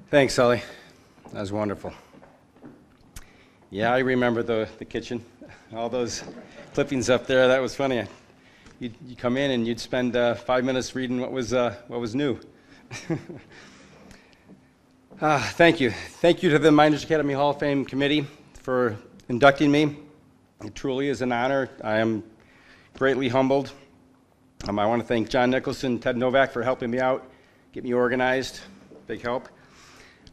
Thanks, Sully. That was wonderful. Yeah, I remember the kitchen. All those clippings up there, that was funny. You'd come in and you'd spend 5 minutes reading what was new. Thank you. Thank you to the Mynderse Academy Hall of Fame Committee for inducting me. It truly is an honor. I am greatly humbled. I want to thank John Nicholson and Ted Novak for helping me out, get me organized. Big help.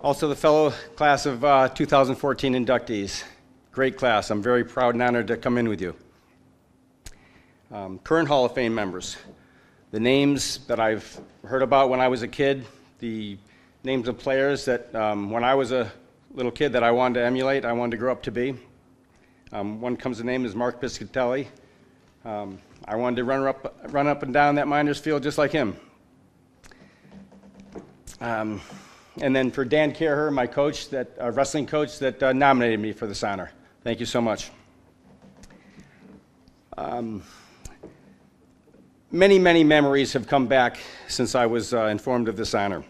Also, the fellow class of 2014 inductees. Great class. I'm very proud and honored to come in with you. Current Hall of Fame members. The names that I've heard about when I was a kid, the names of players that when I was a little kid that I wanted to emulate, I wanted to grow up to be. One comes to name is Mark Piscatelli. I wanted to run up and down that Mynderse field just like him. And then for Dan Careher, my coach, wrestling coach that nominated me for this honor. Thank you so much. Many, many memories have come back since I was informed of this honor.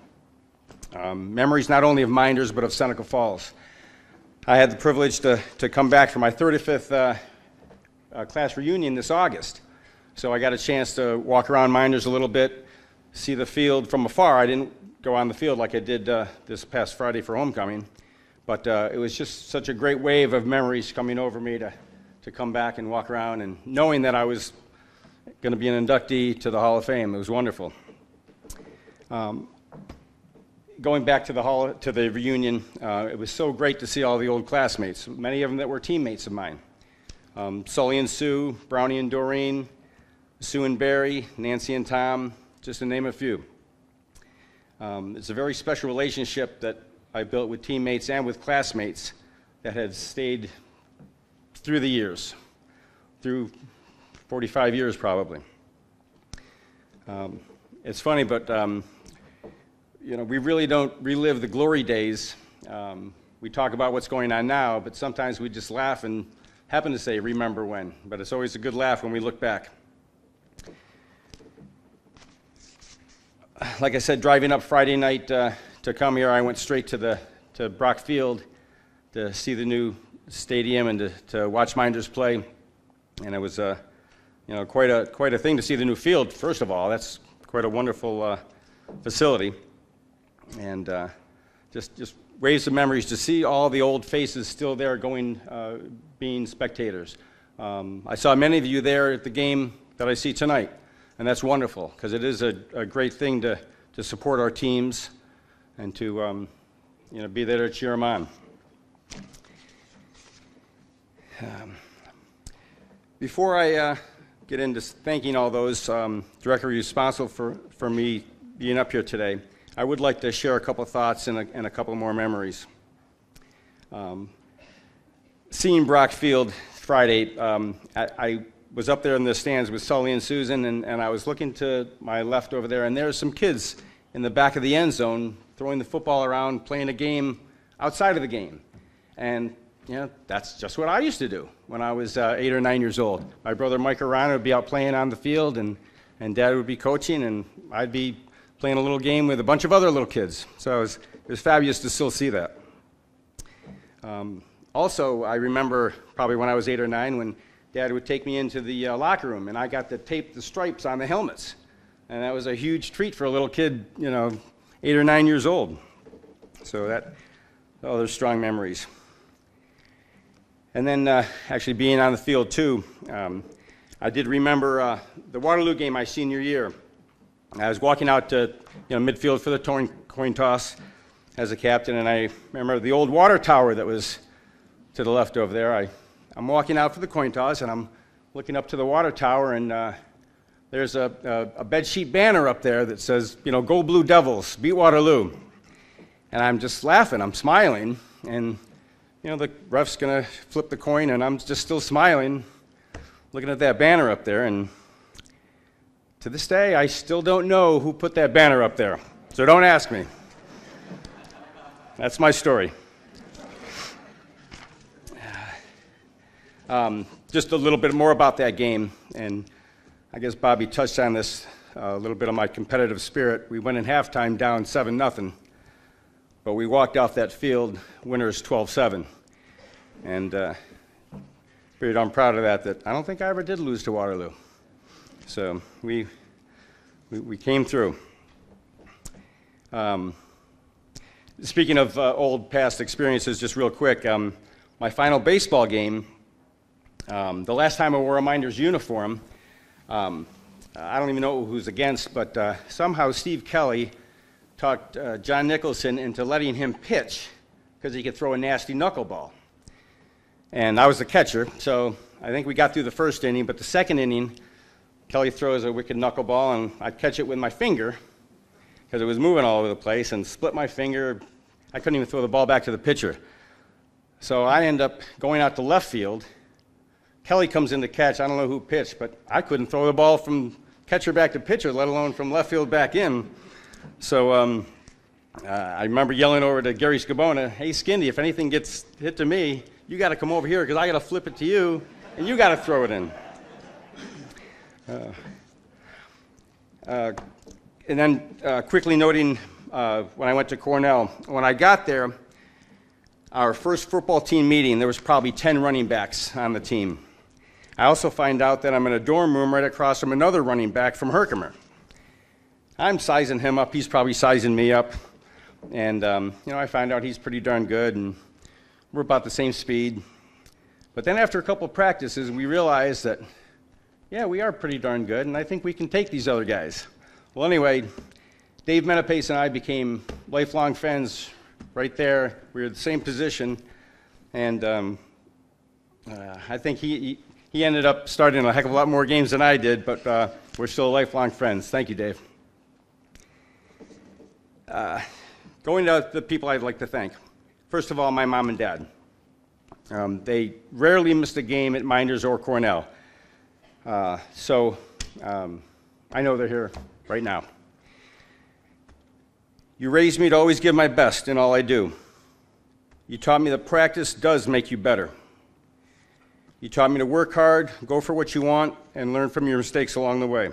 Memories not only of Mynderse, but of Seneca Falls. I had the privilege to come back for my 35th class reunion this August. So I got a chance to walk around Mynderse a little bit, see the field from afar. I didn't go on the field like I did this past Friday for homecoming, but it was just such a great wave of memories coming over me to come back and walk around, and knowing that I was going to be an inductee to the Hall of Fame. It was wonderful. Going back to the reunion, it was so great to see all the old classmates, many of them that were teammates of mine. Sully and Sue, Brownie and Doreen, Sue and Barry, Nancy and Tom, just to name a few. It's a very special relationship that I built with teammates and with classmates that had stayed through the years, through 45 years probably. It's funny, but we really don't relive the glory days. We talk about what's going on now, but sometimes we just laugh and happen to say, remember when. But it's always a good laugh when we look back. Like I said, driving up Friday night to come here, I went straight to Brock Field to see the new stadium and to watch Mynderse play. And it was quite a thing to see the new field. First of all, that's quite a wonderful facility, and just raised some memories to see all the old faces still there, being spectators. I saw many of you there at the game that I see tonight. And that's wonderful, because it is a great thing to support our teams and to be there to cheer them on. Before I get into thanking all those directly responsible for me being up here today, I would like to share a couple thoughts and a couple more memories. Seeing Brock Field Friday, I was up there in the stands with Sully and Susan, and I was looking to my left over there, and there were some kids in the back of the end zone throwing the football around, playing a game outside of the game. And, you know, that's just what I used to do when I was 8 or 9 years old. My brother Mike Arana would be out playing on the field, and Dad would be coaching, and I'd be playing a little game with a bunch of other little kids. So it was fabulous to still see that. Also, I remember probably when I was 8 or 9 when Dad would take me into the locker room, and I got to tape the stripes on the helmets. And that was a huge treat for a little kid, you know, 8 or 9 years old. So there's strong memories. And then actually being on the field too, I did remember the Waterloo game my senior year. I was walking out to midfield for the coin toss as a captain, and I remember the old water tower that was to the left over there. I'm walking out for the coin toss, and I'm looking up to the water tower, and there's a bedsheet banner up there that says, "Go Blue Devils, beat Waterloo." And I'm just laughing, I'm smiling, and the ref's gonna flip the coin, and I'm just still smiling, looking at that banner up there. And to this day, I still don't know who put that banner up there, so don't ask me. That's my story. Just a little bit more about that game, and I guess Bobby touched on this, a little bit of my competitive spirit. We went in halftime down 7-0, but we walked off that field winners 12-7, and pretty darn proud of that I don't think I ever did lose to Waterloo. So we came through. Speaking of old past experiences, just real quick, my final baseball game, the last time I wore a Mynderse uniform, I don't even know who's against, but somehow Steve Kelly talked John Nicholson into letting him pitch because he could throw a nasty knuckleball. And I was the catcher, so I think we got through the first inning, but the second inning, Kelly throws a wicked knuckleball, and I catch it with my finger because it was moving all over the place, and split my finger. I couldn't even throw the ball back to the pitcher. So I end up going out to left field. Kelly comes in to catch. I don't know who pitched, but I couldn't throw the ball from catcher back to pitcher, let alone from left field back in. So I remember yelling over to Gary Scabona, "Hey, Skindy, if anything gets hit to me, you got to come over here because I got to flip it to you, and you got to throw it in." And then quickly noting when I went to Cornell, when I got there, our first football team meeting, there was probably 10 running backs on the team. I also find out that I'm in a dorm room right across from another running back from Herkimer. I'm sizing him up, he's probably sizing me up, and I find out he's pretty darn good, and we're about the same speed. But then after a couple of practices, we realized that, yeah, we are pretty darn good, and I think we can take these other guys. Well, anyway, Dave Menapace and I became lifelong friends right there. We were in the same position, and I think he ended up starting a heck of a lot more games than I did, but we're still lifelong friends. Thank you, Dave. Going to the people I'd like to thank. First of all, my mom and dad. They rarely missed a game at Mynderse or Cornell. So I know they're here right now. You raised me to always give my best in all I do. You taught me that practice does make you better. You taught me to work hard, go for what you want, and learn from your mistakes along the way.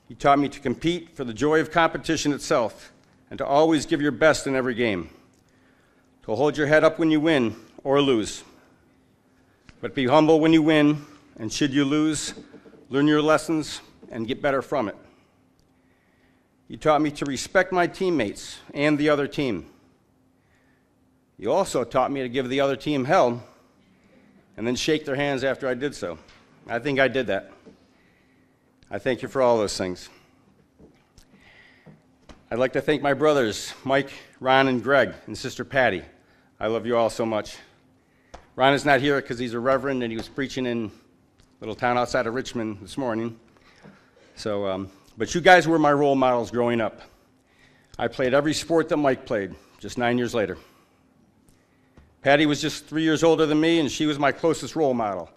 You taught me to compete for the joy of competition itself, and to always give your best in every game. To hold your head up when you win or lose. But be humble when you win, and should you lose, learn your lessons and get better from it. You taught me to respect my teammates and the other team. You also taught me to give the other team hell and then shake their hands after I did so. I think I did that. I thank you for all those things. I'd like to thank my brothers, Mike, Ron, and Greg, and sister Patty. I love you all so much. Ron is not here because he's a reverend and he was preaching in a little town outside of Richmond this morning. So, but you guys were my role models growing up. I played every sport that Mike played, just 9 years later. Patty was just 3 years older than me, and she was my closest role model.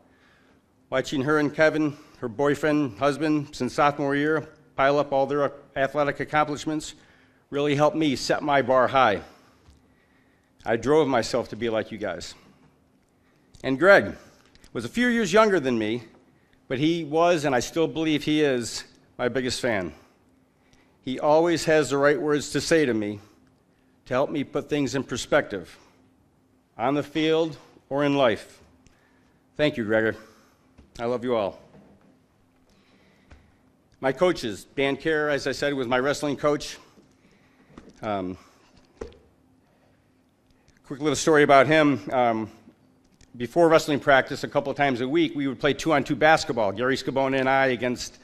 Watching her and Kevin, her boyfriend, husband, since sophomore year, pile up all their athletic accomplishments really helped me set my bar high. I drove myself to be like you guys. And Greg was a few years younger than me, but he was, and I still believe he is, my biggest fan. He always has the right words to say to me to help me put things in perspective, on the field or in life. Thank you, Gregor. I love you all. My coaches, Dan Kerr, as I said, was my wrestling coach. Quick little story about him. Before wrestling practice, a couple of times a week, we would play 2-on-2 basketball. Gary Scabona and I against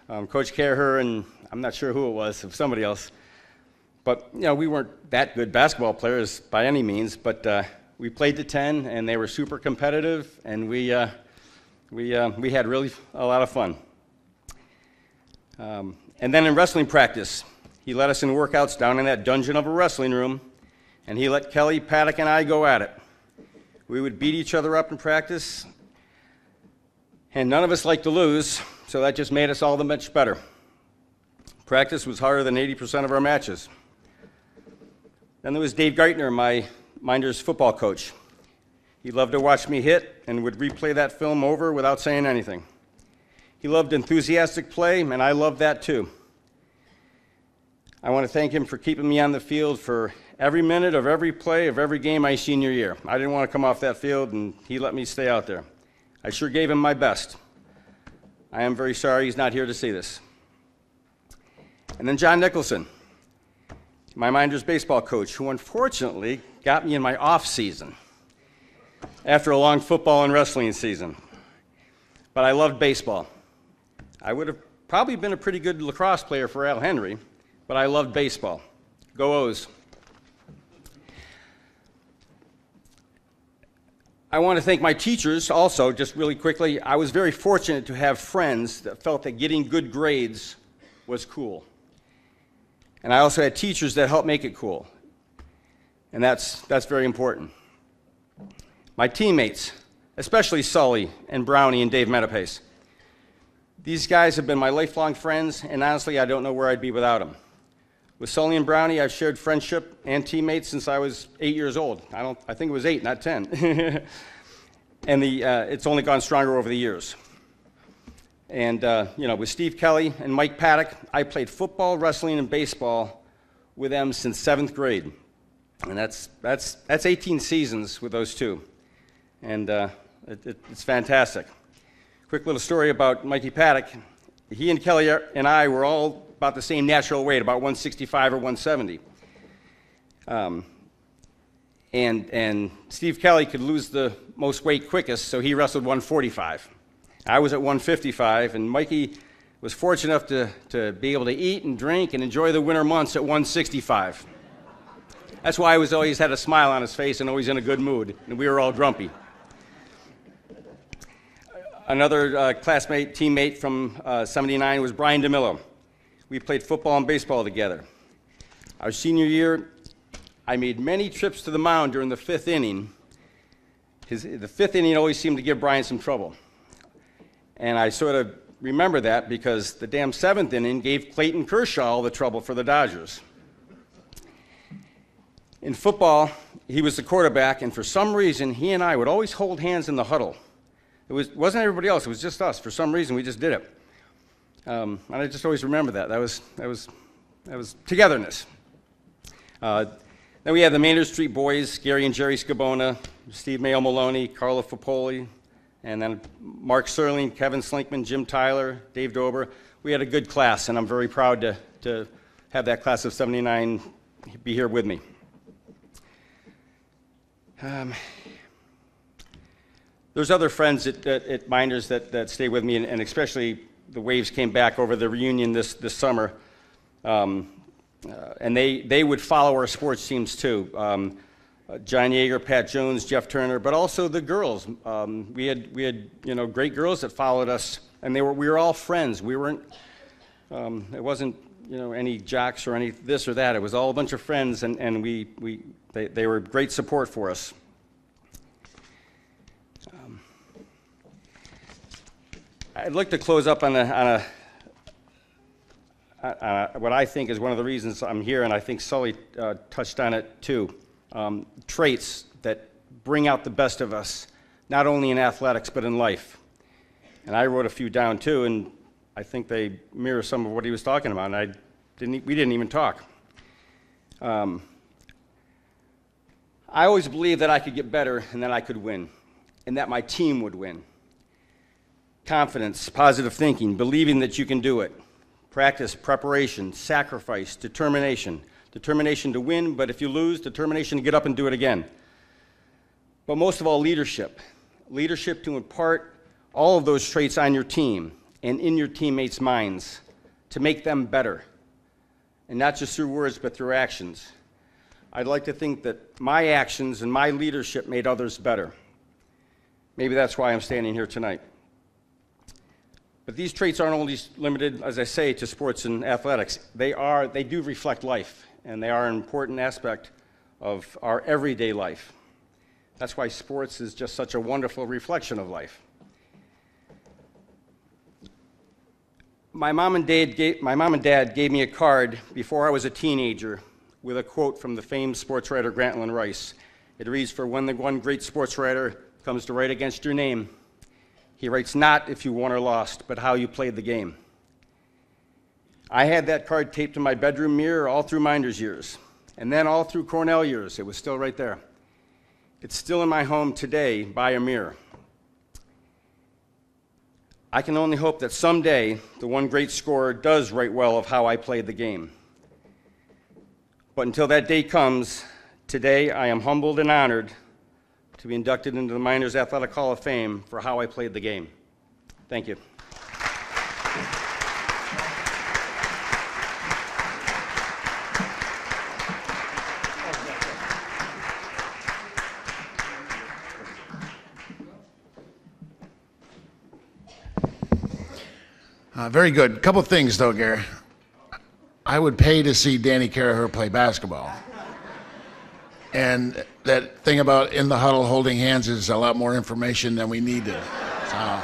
Coach Kerr and I'm not sure who it was, if somebody else. But, you know, we weren't that good basketball players by any means, but we played to 10, and they were super competitive, and we had really a lot of fun. And then in wrestling practice, he let us in workouts down in that dungeon of a wrestling room, and he let Kelly, Paddock, and I go at it. We would beat each other up in practice, and none of us liked to lose, so that just made us all the much better. Practice was harder than 80% of our matches. Then there was Dave Geithner, my Mynderse football coach. He loved to watch me hit and would replay that film over without saying anything. He loved enthusiastic play, and I loved that too. I want to thank him for keeping me on the field for every minute of every play of every game my senior year. I didn't want to come off that field, and he let me stay out there. I sure gave him my best. I am very sorry he's not here to see this. And then John Nicholson, my Mynderse baseball coach, who unfortunately got me in my off season after a long football and wrestling season. But I loved baseball. I would have probably been a pretty good lacrosse player for Al Henry, but I loved baseball. Go O's. I want to thank my teachers also, just really quickly. I was very fortunate to have friends that felt that getting good grades was cool. And I also had teachers that helped make it cool. And that's very important. My teammates, especially Sully and Brownie and Dave Metapace. These guys have been my lifelong friends, and honestly, I don't know where I'd be without them. With Sully and Brownie, I've shared friendship and teammates since I was 8 years old. I think it was 8, not 10. And it's only gone stronger over the years. And, with Steve Kelly and Mike Paddock, I played football, wrestling, and baseball with them since 7th grade. And that's 18 seasons with those two. And it's fantastic. Quick little story about Mikey Paddock. He and Kelly and I were all about the same natural weight, about 165 or 170. And Steve Kelly could lose the most weight quickest, so he wrestled 145. I was at 155, and Mikey was fortunate enough to be able to eat and drink and enjoy the winter months at 165. That's why he always had a smile on his face and always in a good mood, and we were all grumpy. Another classmate, teammate from 79 was Brian DeMillo. We played football and baseball together. Our senior year, I made many trips to the mound during the 5th inning. The 5th inning always seemed to give Brian some trouble. And I sort of remember that because the damn 7th inning gave Clayton Kershaw all the trouble for the Dodgers. In football, he was the quarterback, and for some reason, he and I would always hold hands in the huddle. It wasn't everybody else, it was just us. For some reason, we just did it. And I just always remember that. That was togetherness. Then we had the Maynard Street boys, Gary and Jerry Scabona, Steve Mayo Maloney, Carlo Fapoli, and then Mark Serling, Kevin Slinkman, Jim Tyler, Dave Dober. We had a good class, and I'm very proud to have that class of 79 be here with me. There's other friends at Mynderse that stay with me, and especially the Waves came back over the reunion this summer. And they would follow our sports teams too. John Yeager, Pat Jones, Jeff Turner, but also the girls. We had great girls that followed us, and we were all friends. We weren't. It wasn't any jocks or any this or that. It was all a bunch of friends, and they were great support for us. I'd like to close up on what I think is one of the reasons I'm here, and I think Sully touched on it too. Traits that bring out the best of us, not only in athletics but in life. And I wrote a few down too, and I think they mirror some of what he was talking about. And we didn't even talk. I always believed that I could get better and that I could win, and that my team would win. Confidence, positive thinking, believing that you can do it. Practice, preparation, sacrifice, determination. Determination to win, but if you lose, determination to get up and do it again. But most of all, leadership. Leadership to impart all of those traits on your team and in your teammates' minds to make them better. And not just through words, but through actions. I'd like to think that my actions and my leadership made others better. Maybe that's why I'm standing here tonight. But these traits aren't only limited, as I say, to sports and athletics. They do reflect life, and they are an important aspect of our everyday life. That's why sports is just such a wonderful reflection of life. My mom and dad gave me a card before I was a teenager with a quote from the famed sports writer Grantland Rice. It reads, "For when the one great sports writer comes to write against your name, he writes not if you won or lost, but how you played the game." I had that card taped to my bedroom mirror all through Mynderse years, and then all through Cornell years. It was still right there. It's still in my home today by a mirror. I can only hope that someday the one great scorer does write well of how I played the game. But until that day comes, today I am humbled and honored to be inducted into the Mynderse Athletic Hall of Fame for how I played the game. Thank you. Very good. Couple things though, Gary. I would pay to see Danny Carello play basketball. And that thing about in the huddle holding hands is a lot more information than we needed. So,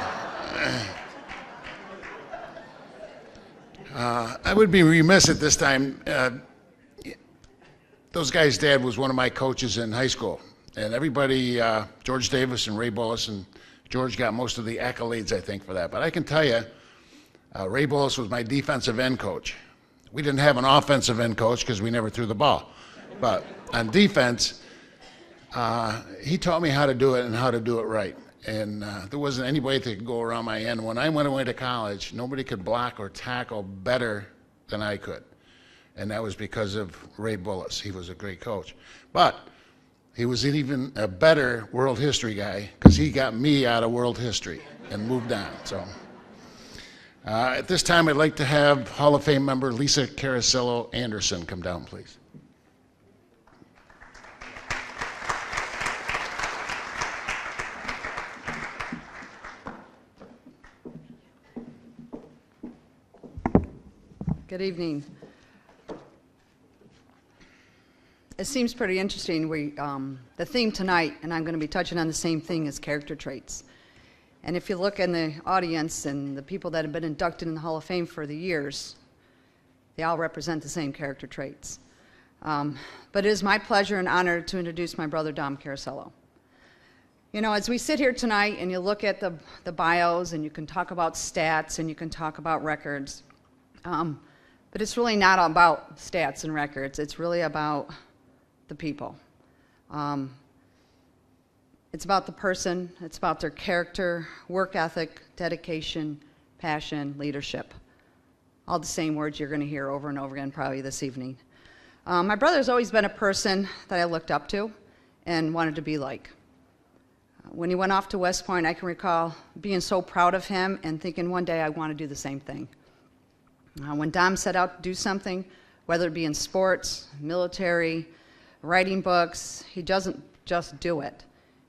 I would be remiss at this time. Those guys' dad was one of my coaches in high school. And everybody, George Davis and Ray Bullis, and George got most of the accolades, I think, for that. But I can tell you, Ray Bullis was my defensive end coach. We didn't have an offensive end coach because we never threw the ball. But on defense, he taught me how to do it and how to do it right. And there wasn't anybody that could go around my end. When I went away to college, nobody could block or tackle better than I could. And that was because of Ray Bullis. He was a great coach. But he was even a better world history guy because he got me out of world history and moved on. So at this time, I'd like to have Hall of Fame member Lisa Carello Anderson come down, please. Good evening. It seems pretty interesting. The theme tonight, and I'm going to be touching on the same thing as character traits. And if you look in the audience and the people that have been inducted in the Hall of Fame for the years, they all represent the same character traits. But it is my pleasure and honor to introduce my brother, Dom Carello. You know, as we sit here tonight and you look at the bios and you can talk about stats and you can talk about records, but it's really not about stats and records. It's really about the people. It's about the person. It's about their character, work ethic, dedication, passion, leadership. All the same words you're going to hear over and over again probably this evening. My brother's always been a person that I looked up to and wanted to be like. When he went off to West Point, I can recall being so proud of him and thinking one day I want to do the same thing. When Dom set out to do something, whether it be in sports, military, writing books. He doesn't just do it.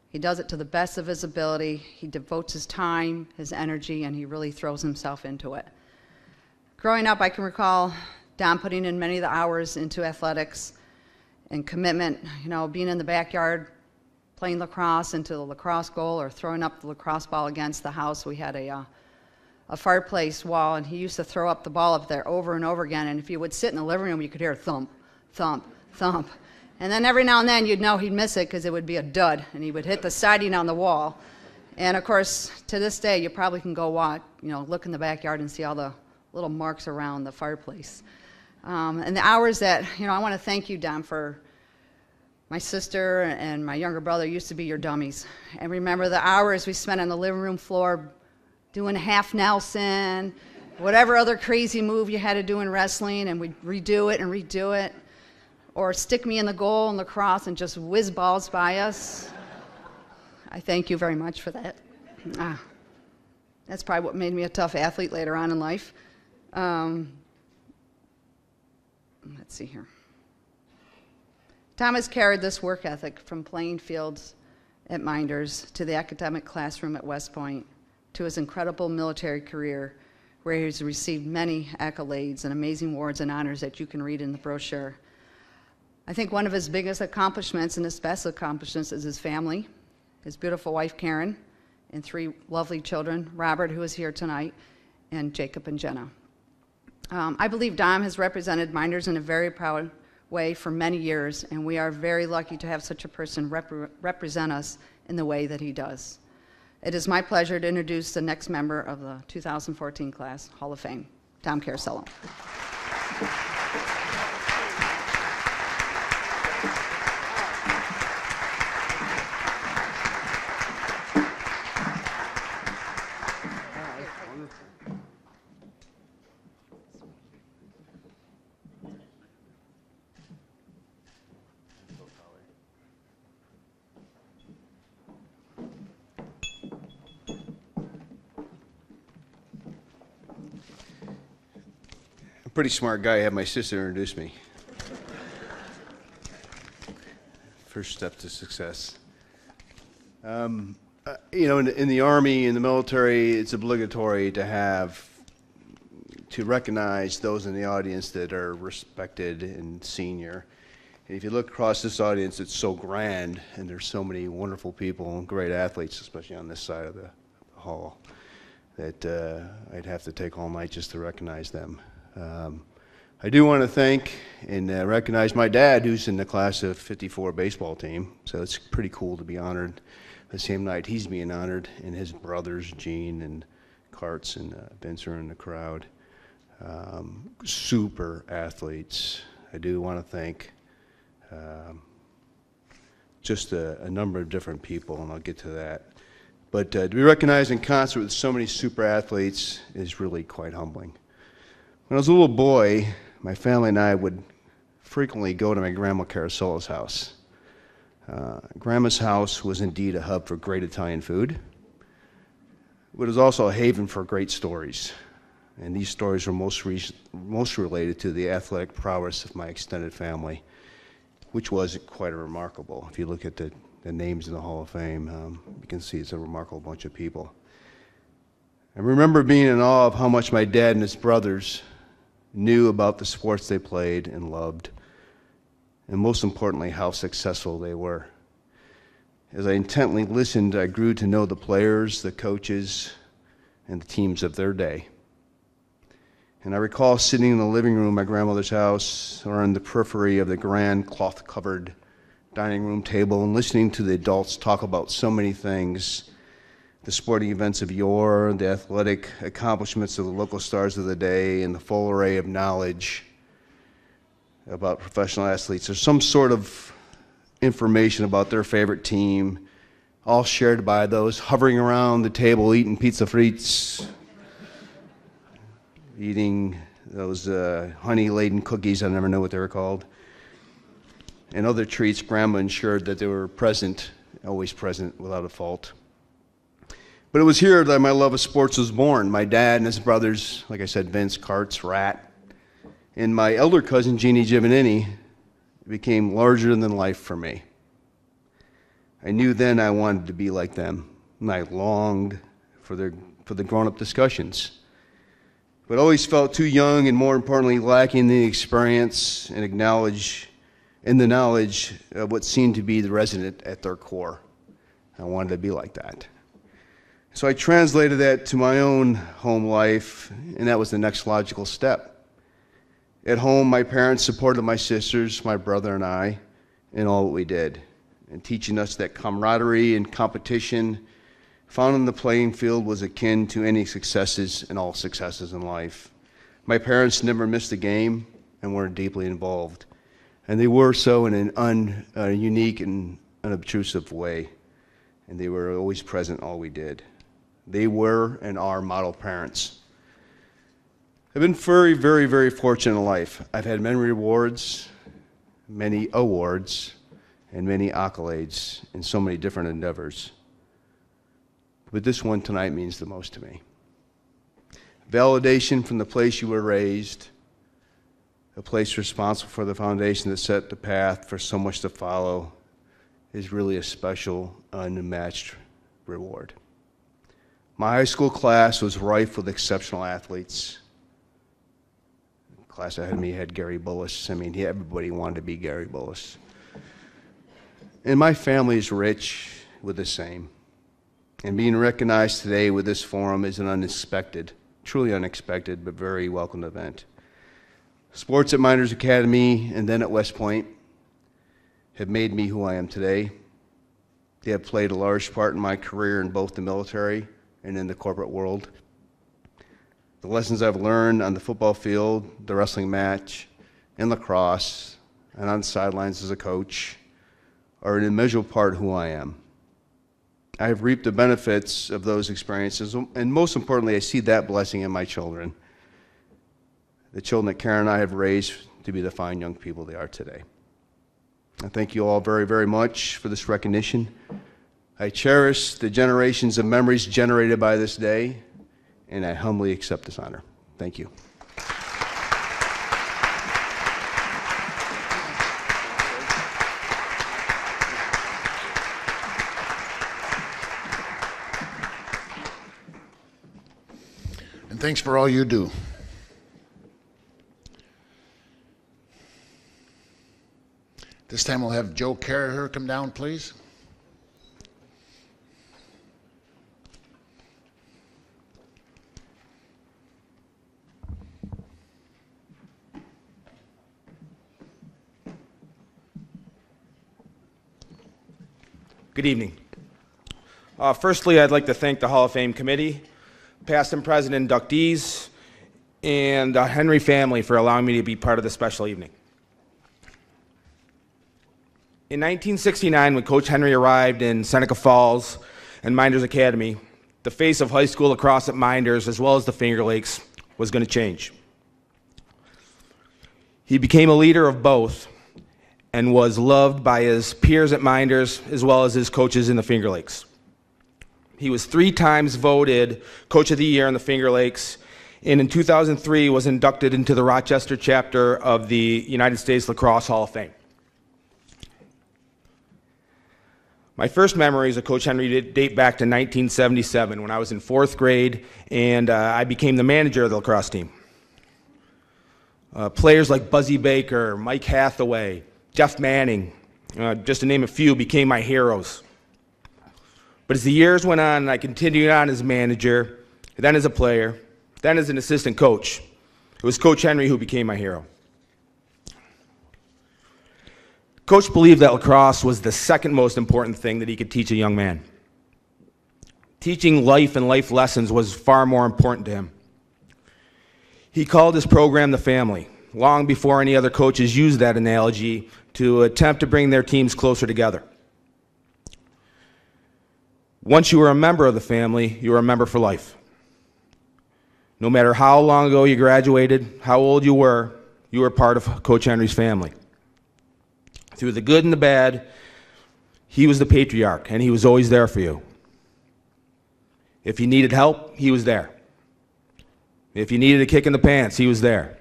He does it to the best of his ability. He devotes his time, his energy, and he really throws himself into it. Growing up, I can recall Don putting in many of the hours into athletics and commitment, being in the backyard, playing lacrosse into the lacrosse goal or throwing up the lacrosse ball against the house. We had a fireplace wall, and he used to throw up the ball up there over and over again, and if you would sit in the living room, you could hear thump, thump, thump. And then every now and then you'd know he'd miss it because it would be a dud, and he would hit the siding on the wall. And of course, to this day, you probably can go watch, look in the backyard and see all the little marks around the fireplace. And the hours that, I want to thank you, Don, for my sister and my younger brother used to be your dummies. And remember the hours we spent on the living room floor doing half Nelson, whatever other crazy move you had to do in wrestling, and we'd redo it. Or stick me in the goal in lacrosse and just whiz balls by us. I thank you very much for that. That's probably what made me a tough athlete later on in life. Let's see here. Tom has carried this work ethic from playing fields at Mynderse to the academic classroom at West Point to his incredible military career, where he's received many accolades and amazing awards and honors that you can read in the brochure. I think one of his biggest accomplishments and his best accomplishments is his family, his beautiful wife Karen, and 3 lovely children, Robert, who is here tonight, and Jacob and Jenna. I believe Dom has represented Mynderse in a very proud way for many years, and we are very lucky to have such a person represent us in the way that he does. It is my pleasure to introduce the next member of the 2014 class Hall of Fame, Tom Carello. Pretty smart guy. I had my sister introduce me. First step to success. In the Army, in the military, it's obligatory to recognize those in the audience that are respected and senior. And if you look across this audience, it's so grand, and there's so many wonderful people and great athletes, especially on this side of the hall, that I'd have to take all night just to recognize them. I do want to thank and recognize my dad, who's in the class of '54 baseball team. So it's pretty cool to be honored the same night he's being honored, and his brothers, Gene and Karts and Vince are in the crowd. Super athletes. I do want to thank just a number of different people, and I'll get to that. But to be recognized in concert with so many super athletes is really quite humbling. When I was a little boy, my family and I would frequently go to my grandma Carello's house. Grandma's house was indeed a hub for great Italian food, but it was also a haven for great stories. And these stories were most related to the athletic prowess of my extended family, which was quite remarkable. If you look at the names in the Hall of Fame, you can see it's a remarkable bunch of people. I remember being in awe of how much my dad and his brothers knew about the sports they played and loved, and most importantly, how successful they were. As I intently listened, I grew to know the players, the coaches, and the teams of their day. And I recall sitting in the living room at my grandmother's house, or on the periphery of the grand cloth-covered dining room table, and listening to the adults talk about so many things: the sporting events of yore, the athletic accomplishments of the local stars of the day, and the full array of knowledge about professional athletes. There's some sort of information about their favorite team, all shared by those hovering around the table eating pizza frites, eating those honey-laden cookies, I never know what they were called, and other treats. Grandma ensured that they were present, always present, without a fault. But it was here that my love of sports was born. My dad and his brothers, like I said, Vince, Karts, Rat, and my elder cousin, Jeannie Giovannini, It became larger than life for me. I knew then I wanted to be like them, and I longed for the grown-up discussions, but always felt too young and, more importantly, lacking the experience and the knowledge of what seemed to be the resident at their core. I wanted to be like that. So I translated that to my own home life, and that was the next logical step. At home, my parents supported my sisters, my brother, and I in all that we did, and teaching us that camaraderie and competition found on the playing field was akin to any successes and all successes in life. My parents never missed a game and were deeply involved, and they were so in an unique and unobtrusive way, and they were always present in all we did. They were and are model parents. I've been very, very, very fortunate in life. I've had many rewards, many awards, and many accolades in so many different endeavors. But this one tonight means the most to me. Validation from the place you were raised, a place responsible for the foundation that set the path for so much to follow, is really a special, unmatched reward. My high school class was rife with exceptional athletes. The class ahead of me had Gary Bullis. I mean, everybody wanted to be Gary Bullis. And my family is rich with the same. And being recognized today with this forum is an unexpected, truly unexpected, but very welcome event. Sports at Mynderse Academy and then at West Point have made me who I am today. They have played a large part in my career in both the military and in the corporate world. The lessons I've learned on the football field, the wrestling match, in lacrosse, and on the sidelines as a coach are an immeasurable part of who I am. I have reaped the benefits of those experiences, and most importantly, I see that blessing in my children, the children that Karen and I have raised to be the fine young people they are today. I thank you all very, very much for this recognition. I cherish the generations of memories generated by this day, and I humbly accept this honor. Thank you. And thanks for all you do. This time we'll have Joe Carello come down, please. Good evening. Firstly, I'd like to thank the Hall of Fame Committee, past and present inductees, and the Henry family for allowing me to be part of this special evening. In 1969, when Coach Henry arrived in Seneca Falls and Mynderse Academy, the face of high school lacrosse at Mynderse, as well as the Finger Lakes, was going to change. He became a leader of both and was loved by his peers at Mynderse as well as his coaches in the Finger Lakes. He was 3 times voted Coach of the Year in the Finger Lakes, and in 2003 was inducted into the Rochester chapter of the United States Lacrosse Hall of Fame. My first memories of Coach Henry date back to 1977 when I was in 4th grade and I became the manager of the lacrosse team. Players like Buzzy Baker, Mike Hathaway, Jeff Manning, just to name a few, became my heroes. But as the years went on, I continued on as manager, then as a player, then as an assistant coach. It was Coach Henry who became my hero. Coach believed that lacrosse was the second most important thing that he could teach a young man. Teaching life and life lessons was far more important to him. He called his program the family, long before any other coaches used that analogy to attempt to bring their teams closer together. Once you were a member of the family, you were a member for life. No matter how long ago you graduated, how old you were part of Coach Henry's family. Through the good and the bad, he was the patriarch, and he was always there for you. If you needed help, he was there. If you needed a kick in the pants, he was there.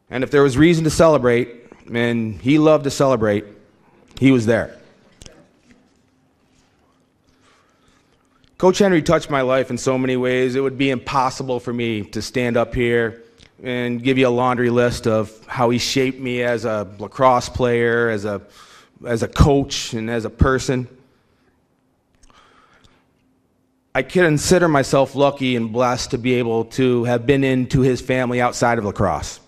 And if there was reason to celebrate, and he loved to celebrate. He was there. Coach Henry touched my life in so many ways. It would be impossible for me to stand up here and give you a laundry list of how he shaped me as a lacrosse player, as a coach, and as a person. I consider myself lucky and blessed to be able to have been into his family outside of lacrosse.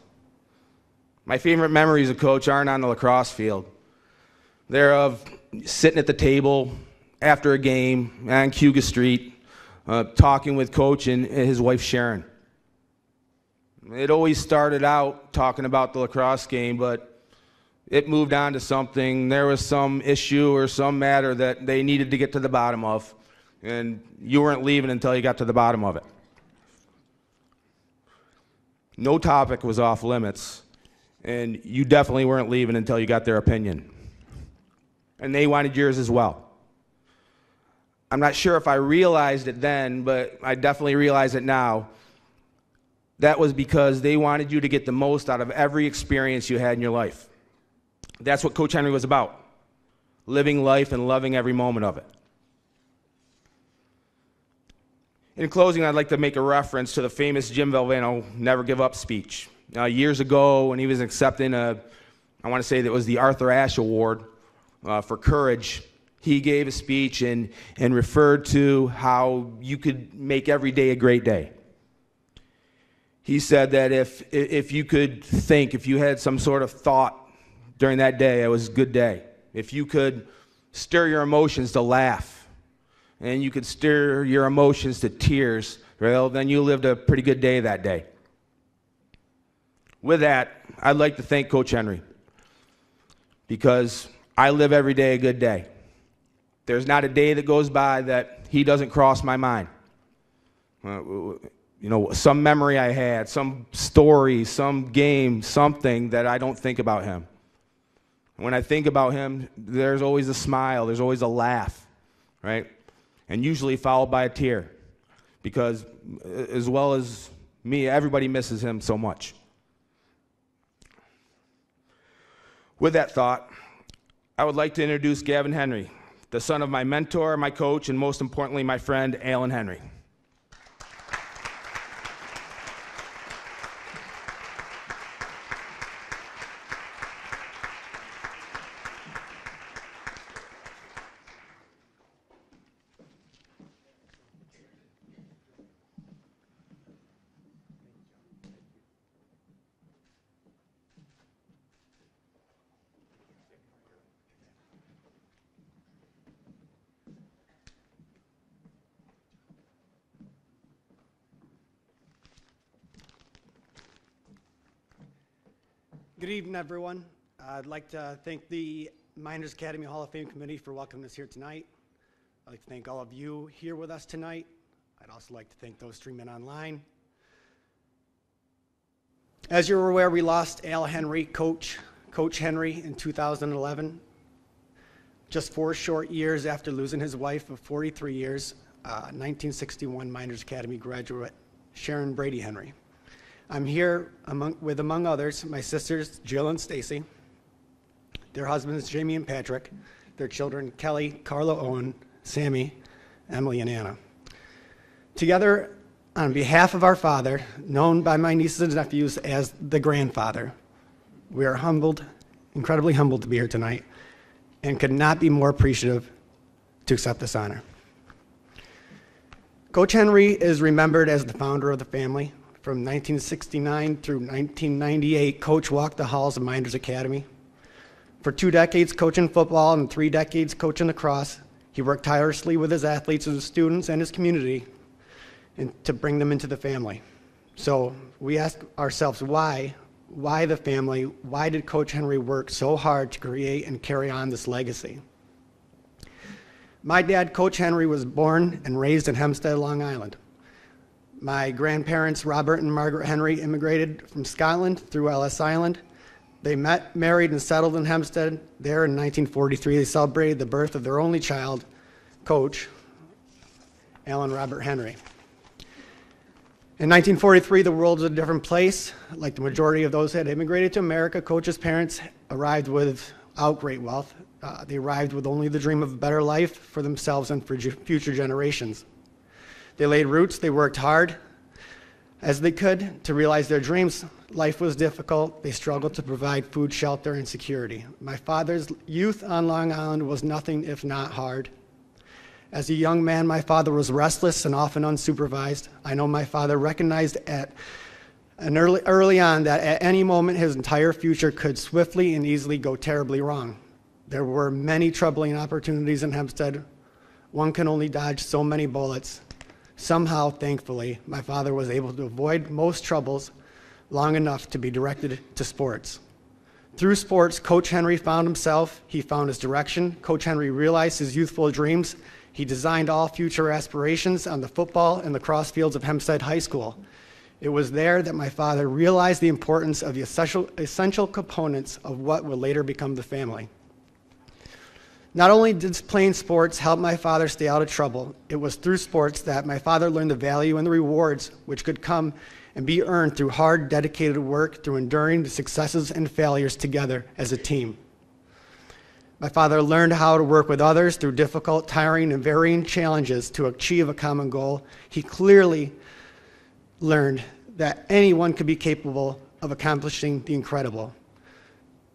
My favorite memories of Coach aren't on the lacrosse field. They're of sitting at the table after a game on Cuga Street, talking with Coach and his wife Sharon. It always started out talking about the lacrosse game, but it moved on to something. There was some issue or some matter that they needed to get to the bottom of, and you weren't leaving until you got to the bottom of it. No topic was off limits, and you definitely weren't leaving until you got their opinion. And they wanted yours as well. I'm not sure if I realized it then, but I definitely realize it now. That was because they wanted you to get the most out of every experience you had in your life. That's what Coach Henry was about, living life and loving every moment of it. In closing, I'd like to make a reference to the famous Jim Valvano Never Give Up speech. Years ago, when he was accepting I want to say that was the Arthur Ashe Award for courage, he gave a speech and referred to how you could make every day a great day. He said that if you could think, if you had some sort of thought during that day, it was a good day. If you could stir your emotions to laugh, and you could stir your emotions to tears, well, then you lived a pretty good day that day. With that, I'd like to thank Coach Henry, because I live every day a good day. There's not a day that goes by that he doesn't cross my mind. Some memory I had, some story, some game, something that I don't think about him. When I think about him, there's always a smile, there's always a laugh, right? And usually followed by a tear, because as well as me, everybody misses him so much. With that thought, I would like to introduce Gavin Henry, the son of my mentor, my coach, and most importantly, my friend, Alan Henry. Good evening, everyone. I'd like to thank the Mynderse Academy Hall of Fame Committee for welcoming us here tonight. I'd like to thank all of you here with us tonight. I'd also like to thank those streaming online. As you're aware, we lost Al Henry, Coach Henry, in 2011. Just 4 short years after losing his wife of 43 years, 1961 Mynderse Academy graduate Sharon Brady Henry. I'm here with, among others, my sisters Jill and Stacy, their husbands Jamie and Patrick, their children Kelly, Carlo, Owen, Sammy, Emily, and Anna. Together, on behalf of our father, known by my nieces and nephews as the grandfather, we are humbled, incredibly humbled to be here tonight, and could not be more appreciative to accept this honor. Coach Henry is remembered as the founder of the family. From 1969 through 1998, Coach walked the halls of Mynderse Academy. For 2 decades coaching football and 3 decades coaching lacrosse, he worked tirelessly with his athletes and his students and his community and to bring them into the family. So we ask ourselves, why the family? Why did Coach Henry work so hard to create and carry on this legacy? My dad, Coach Henry, was born and raised in Hempstead, Long Island. My grandparents, Robert and Margaret Henry, immigrated from Scotland through Ellis Island. They met, married, and settled in Hempstead. There in 1943, they celebrated the birth of their only child, Coach Alan Robert Henry. In 1943, the world was a different place. Like the majority of those who had immigrated to America, Coach's parents arrived without great wealth. They arrived with only the dream of a better life for themselves and for future generations. They laid roots, they worked hard as they could to realize their dreams. Life was difficult. They struggled to provide food, shelter, and security. My father's youth on Long Island was nothing if not hard. As a young man, my father was restless and often unsupervised. I know my father recognized early on that at any moment his entire future could swiftly and easily go terribly wrong. There were many troubling opportunities in Hempstead. One can only dodge so many bullets. Somehow, thankfully, my father was able to avoid most troubles long enough to be directed to sports. Through sports, Coach Henry found himself. He found his direction. Coach Henry realized his youthful dreams. He designed all future aspirations on the football and lacrosse fields of Hempstead High School. It was there that my father realized the importance of the essential components of what would later become the family. Not only did playing sports help my father stay out of trouble, it was through sports that my father learned the value and the rewards which could come and be earned through hard, dedicated work, through enduring the successes and failures together as a team. My father learned how to work with others through difficult, tiring, and varying challenges to achieve a common goal. He clearly learned that anyone could be capable of accomplishing the incredible.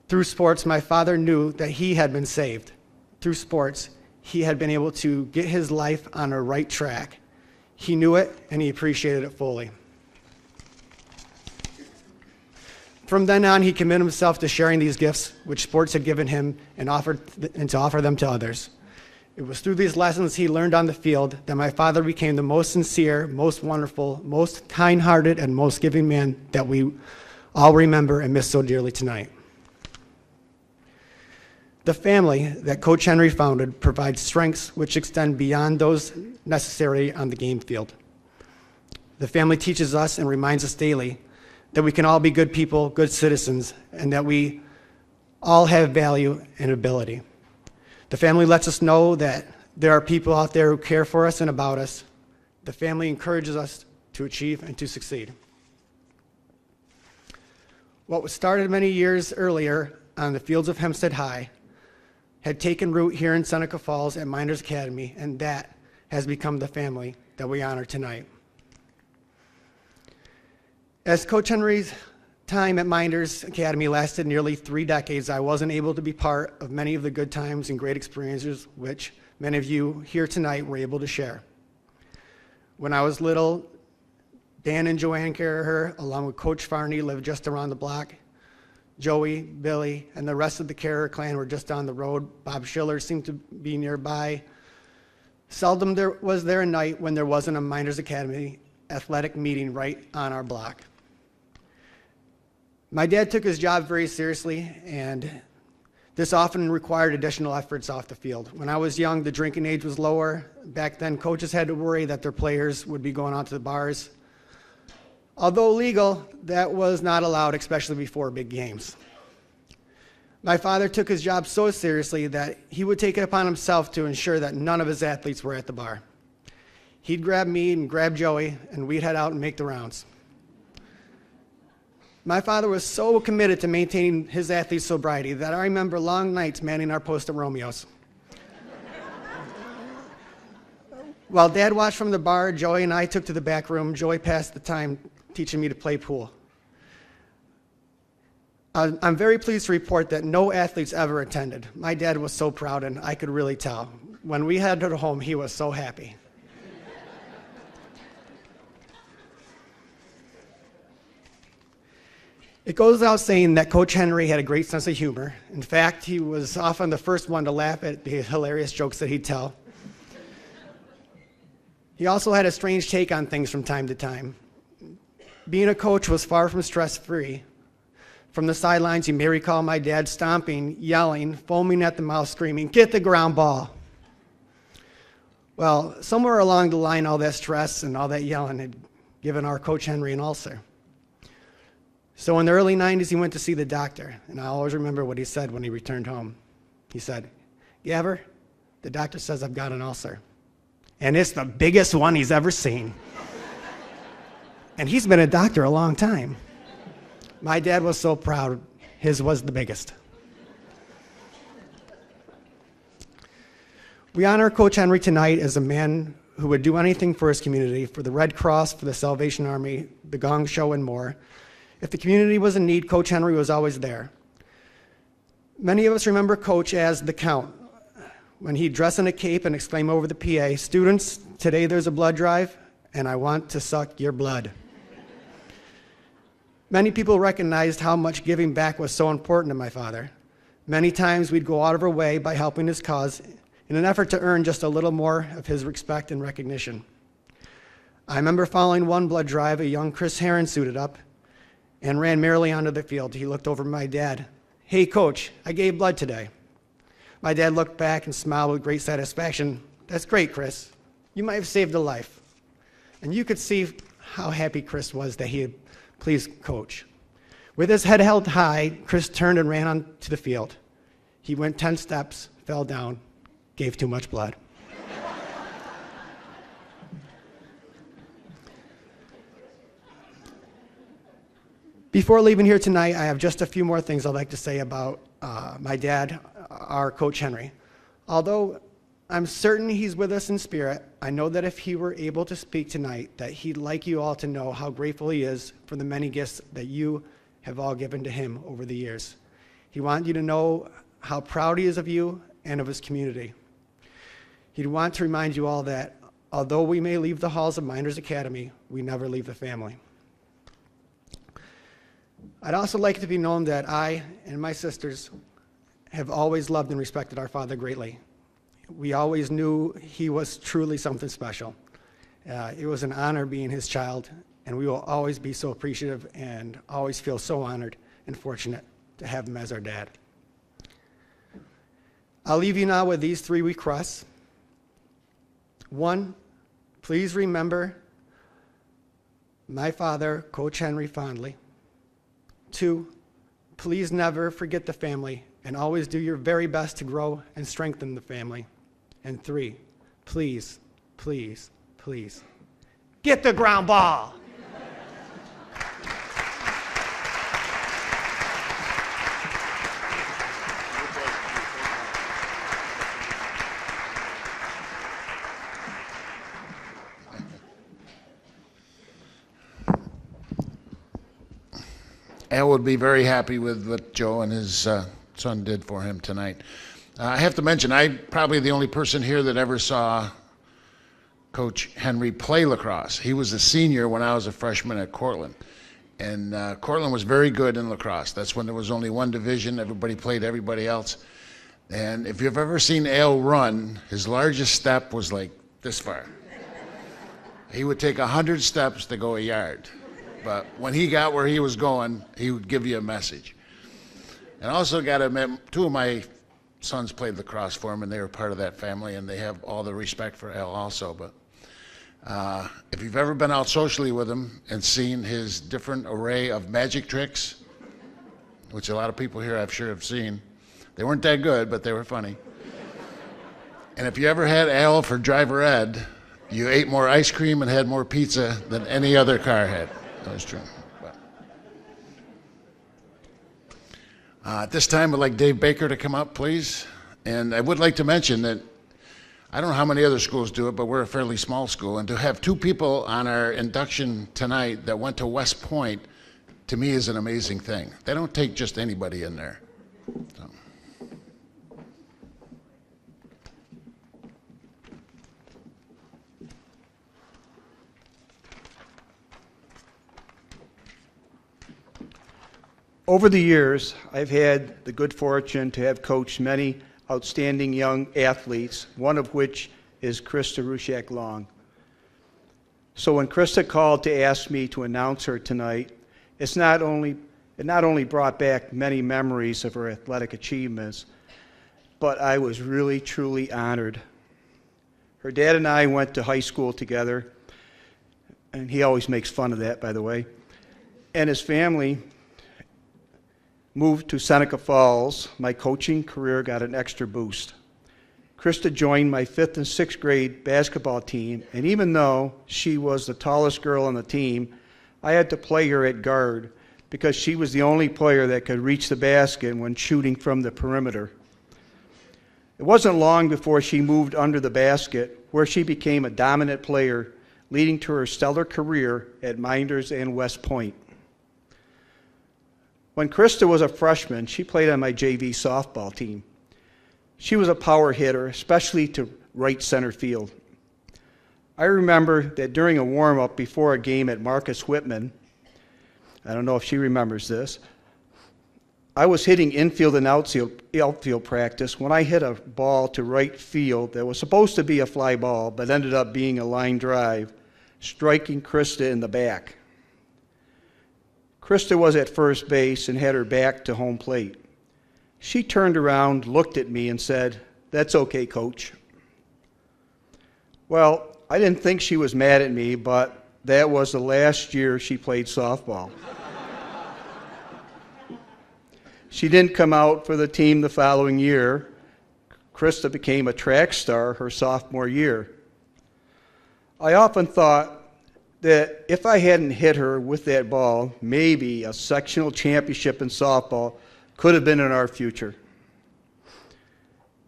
Through sports, my father knew that he had been saved. Through sports, he had been able to get his life on a right track. He knew it, and he appreciated it fully. From then on, he committed himself to sharing these gifts which sports had given him and to offer them to others. It was through these lessons he learned on the field that my father became the most sincere, most wonderful, most kind-hearted, and most giving man that we all remember and miss so dearly tonight. The family that Coach Henry founded provides strengths which extend beyond those necessary on the game field. The family teaches us and reminds us daily that we can all be good people, good citizens, and that we all have value and ability. The family lets us know that there are people out there who care for us and about us. The family encourages us to achieve and to succeed. What was started many years earlier on the fields of Hempstead High had taken root here in Seneca Falls at Mynderse Academy, and that has become the family that we honor tonight. As Coach Henry's time at Mynderse Academy lasted nearly 3 decades, I wasn't able to be part of many of the good times and great experiences which many of you here tonight were able to share. When I was little, Dan and Joanne Carello, along with Coach Farney, lived just around the block. Joey, Billy, and the rest of the Carello clan were just down the road. Bob Schiller seemed to be nearby. Seldom was there a night when there wasn't a Mynderse Academy athletic meeting right on our block. My dad took his job very seriously, and this often required additional efforts off the field. When I was young, the drinking age was lower. Back then, coaches had to worry that their players would be going out to the bars. Although legal, that was not allowed, especially before big games. My father took his job so seriously that he would take it upon himself to ensure that none of his athletes were at the bar. He'd grab me and grab Joey, and we'd head out and make the rounds. My father was so committed to maintaining his athlete's sobriety that I remember long nights manning our post at Romeo's. While Dad watched from the bar, Joey and I took to the back room. Joey passed the time teaching me to play pool. I'm very pleased to report that no athletes ever attended. My dad was so proud, and I could really tell. When we headed home, he was so happy. It goes without saying that Coach Henry had a great sense of humor. In fact, he was often the first one to laugh at the hilarious jokes that he'd tell. He also had a strange take on things from time to time. Being a coach was far from stress-free. From the sidelines, you may recall my dad stomping, yelling, foaming at the mouth, screaming, "Get the ground ball." Well, somewhere along the line, all that stress and all that yelling had given our Coach Henry an ulcer. So in the early 90s, he went to see the doctor, and I always remember what he said when he returned home. He said, "Gaver, the doctor says I've got an ulcer, and it's the biggest one he's ever seen." And he's been a doctor a long time. My dad was so proud. His was the biggest. We honor Coach Henry tonight as a man who would do anything for his community, for the Red Cross, for the Salvation Army, the Gong Show, and more. If the community was in need, Coach Henry was always there. Many of us remember Coach as the Count, when he'd dress in a cape and exclaim over the PA, "Students, today there's a blood drive, and I want to suck your blood." Many people recognized how much giving back was so important to my father. Many times we'd go out of our way by helping his cause in an effort to earn just a little more of his respect and recognition. I remember following one blood drive, a young Chris Heron suited up and ran merrily onto the field. He looked over at my dad. "Hey, Coach, I gave blood today." My dad looked back and smiled with great satisfaction. "That's great, Chris. You might have saved a life." And you could see how happy Chris was that he had pleased Coach. With his head held high, Chris turned and ran onto the field. He went 10 steps, fell down, gave too much blood. Before leaving here tonight, I have just a few more things I'd like to say about my dad, our Coach Henry. Although I'm certain he's with us in spirit, I know that if he were able to speak tonight, that he'd like you all to know how grateful he is for the many gifts that you have all given to him over the years. He wants you to know how proud he is of you and of his community. He'd want to remind you all that although we may leave the halls of Mynderse Academy, we never leave the family. I'd also like it to be known that I and my sisters have always loved and respected our father greatly. We always knew he was truly something special. It was an honor being his child, and we will always be so appreciative and always feel so honored and fortunate to have him as our dad. I'll leave you now with these 3 requests. 1, please remember my father, Coach Henry, fondly. 2, please never forget the family and always do your very best to grow and strengthen the family. And 3, please, please, please, get the ground ball. Al would be very happy with what Joe and his son did for him tonight. I have to mention, I'm probably the only person here that ever saw Coach Henry play lacrosse. He was a senior when I was a freshman at Cortland. And Cortland was very good in lacrosse. That's when there was only one division. Everybody played everybody else. And if you've ever seen Al run, his largest step was like this far. He would take 100 steps to go a yard. But when he got where he was going, he would give you a message. And also got to admit, 2 of my sons played lacrosse for him, and they were part of that family, and they have all the respect for Al also. But if you've ever been out socially with him and seen his different array of magic tricks, which a lot of people here I'm sure have seen, they weren't that good, but they were funny. And if you ever had Al for driver ed, you ate more ice cream and had more pizza than any other car had. That was true. At this time, I'd like Dave Baker to come up, please. And I would like to mention that I don't know how many other schools do it, but we're a fairly small school. And to have 2 people on our induction tonight that went to West Point, to me, is an amazing thing. They don't take just anybody in there. So. Over the years, I've had the good fortune to have coached many outstanding young athletes, one of which is Christa Rusek Long. So when Christa called to ask me to announce her tonight, it not only brought back many memories of her athletic achievements, but I was really, truly honored. Her dad and I went to high school together, and he always makes fun of that, by the way, and his family moved to Seneca Falls. My coaching career got an extra boost. Christa joined my 5th and 6th grade basketball team, and even though she was the tallest girl on the team, I had to play her at guard because she was the only player that could reach the basket when shooting from the perimeter. It wasn't long before she moved under the basket, where she became a dominant player, leading to her stellar career at Mynderse and West Point. When Christa was a freshman, she played on my JV softball team. She was a power hitter, especially to right center field. I remember that during a warm-up before a game at Marcus Whitman, I don't know if she remembers this, I was hitting infield and outfield practice when I hit a ball to right field that was supposed to be a fly ball, but ended up being a line drive, striking Christa in the back. Christa was at first base and had her back to home plate. She turned around, looked at me, and said, "That's okay, Coach." Well, I didn't think she was mad at me, but that was the last year she played softball. She didn't come out for the team the following year. Christa became a track star her sophomore year. I often thought that if I hadn't hit her with that ball, maybe a sectional championship in softball could have been in our future.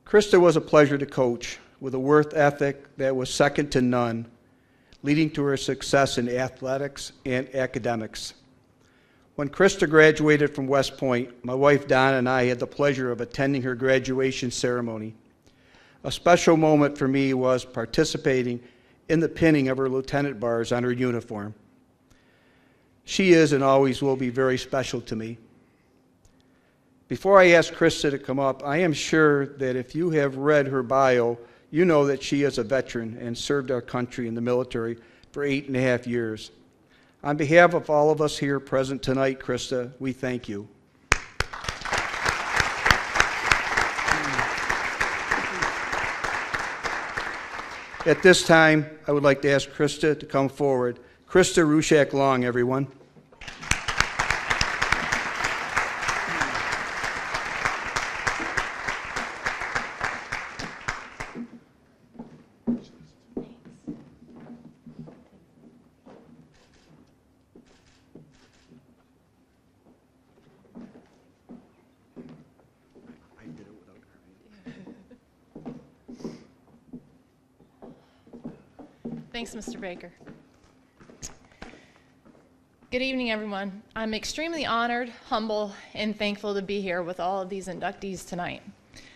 Christa was a pleasure to coach, with a work ethic that was second to none, leading to her success in athletics and academics. When Christa graduated from West Point, my wife Donna and I had the pleasure of attending her graduation ceremony. A special moment for me was participating in the pinning of her lieutenant bars on her uniform. She is and always will be very special to me. Before I ask Christa to come up, I am sure that if you have read her bio, you know that she is a veteran and served our country in the military for 8.5 years. On behalf of all of us here present tonight, Christa, we thank you. At this time, I would like to ask Christa to come forward. Christa Rusek Long, everyone. Thanks, Mr. Baker. Good evening, everyone. I'm extremely honored, humble, and thankful to be here with all of these inductees tonight.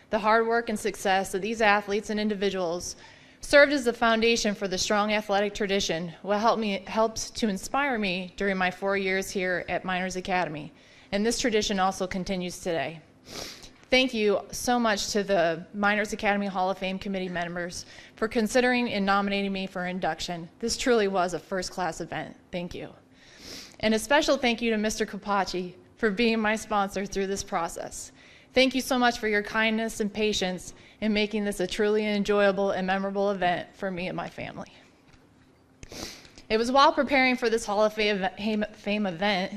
The hard work and success of these athletes and individuals served as the foundation for the strong athletic tradition what helped to inspire me during my 4 years here at Mynderse Academy, and this tradition also continues today. Thank you so much to the Mynderse Academy Hall of Fame committee members for considering and nominating me for induction. This truly was a first-class event. Thank you. And a special thank you to Mr. Capacci for being my sponsor through this process. Thank you so much for your kindness and patience in making this a truly enjoyable and memorable event for me and my family. It was while preparing for this Hall of Fame event,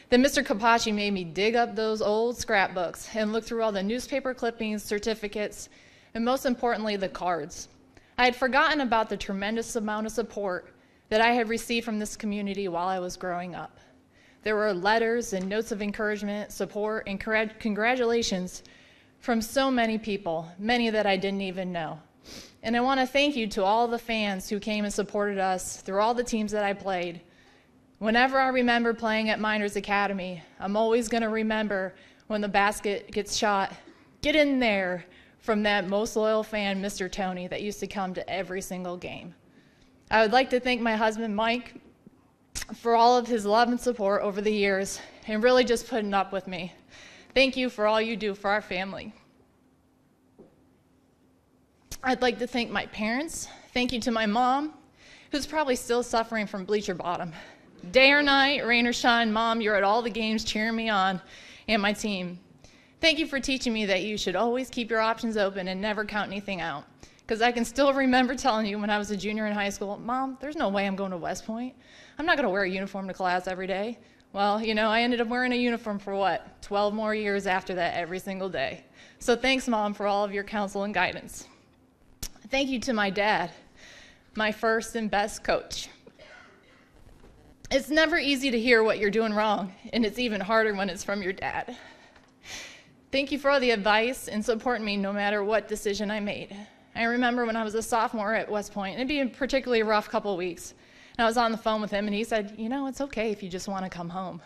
that Mr. Capacci made me dig up those old scrapbooks and look through all the newspaper clippings, certificates, and most importantly, the cards. I had forgotten about the tremendous amount of support that I had received from this community while I was growing up. There were letters and notes of encouragement, support, and congratulations from so many people, many that I didn't even know. And I want to thank you to all the fans who came and supported us through all the teams that I played. Whenever I remember playing at Mynderse Academy, I'm always going to remember when the basket gets shot, "Get in there," from that most loyal fan, Mr. Tony, that used to come to every single game. I would like to thank my husband, Mike, for all of his love and support over the years and really just putting up with me. Thank you for all you do for our family. I'd like to thank my parents. Thank you to my mom, who's probably still suffering from bleacher bottom. Day or night, rain or shine, Mom, you're at all the games cheering me on and my team. Thank you for teaching me that you should always keep your options open and never count anything out. Because I can still remember telling you when I was a junior in high school, "Mom, there's no way I'm going to West Point. I'm not going to wear a uniform to class every day." Well, you know, I ended up wearing a uniform for what, 12 more years after that every single day. So thanks, Mom, for all of your counsel and guidance. Thank you to my dad, my first and best coach. It's never easy to hear what you're doing wrong, and it's even harder when it's from your dad. Thank you for all the advice and supporting me no matter what decision I made. I remember when I was a sophomore at West Point, and it'd be a particularly rough couple of weeks, and I was on the phone with him, and he said, you know, it's okay if you just want to come home.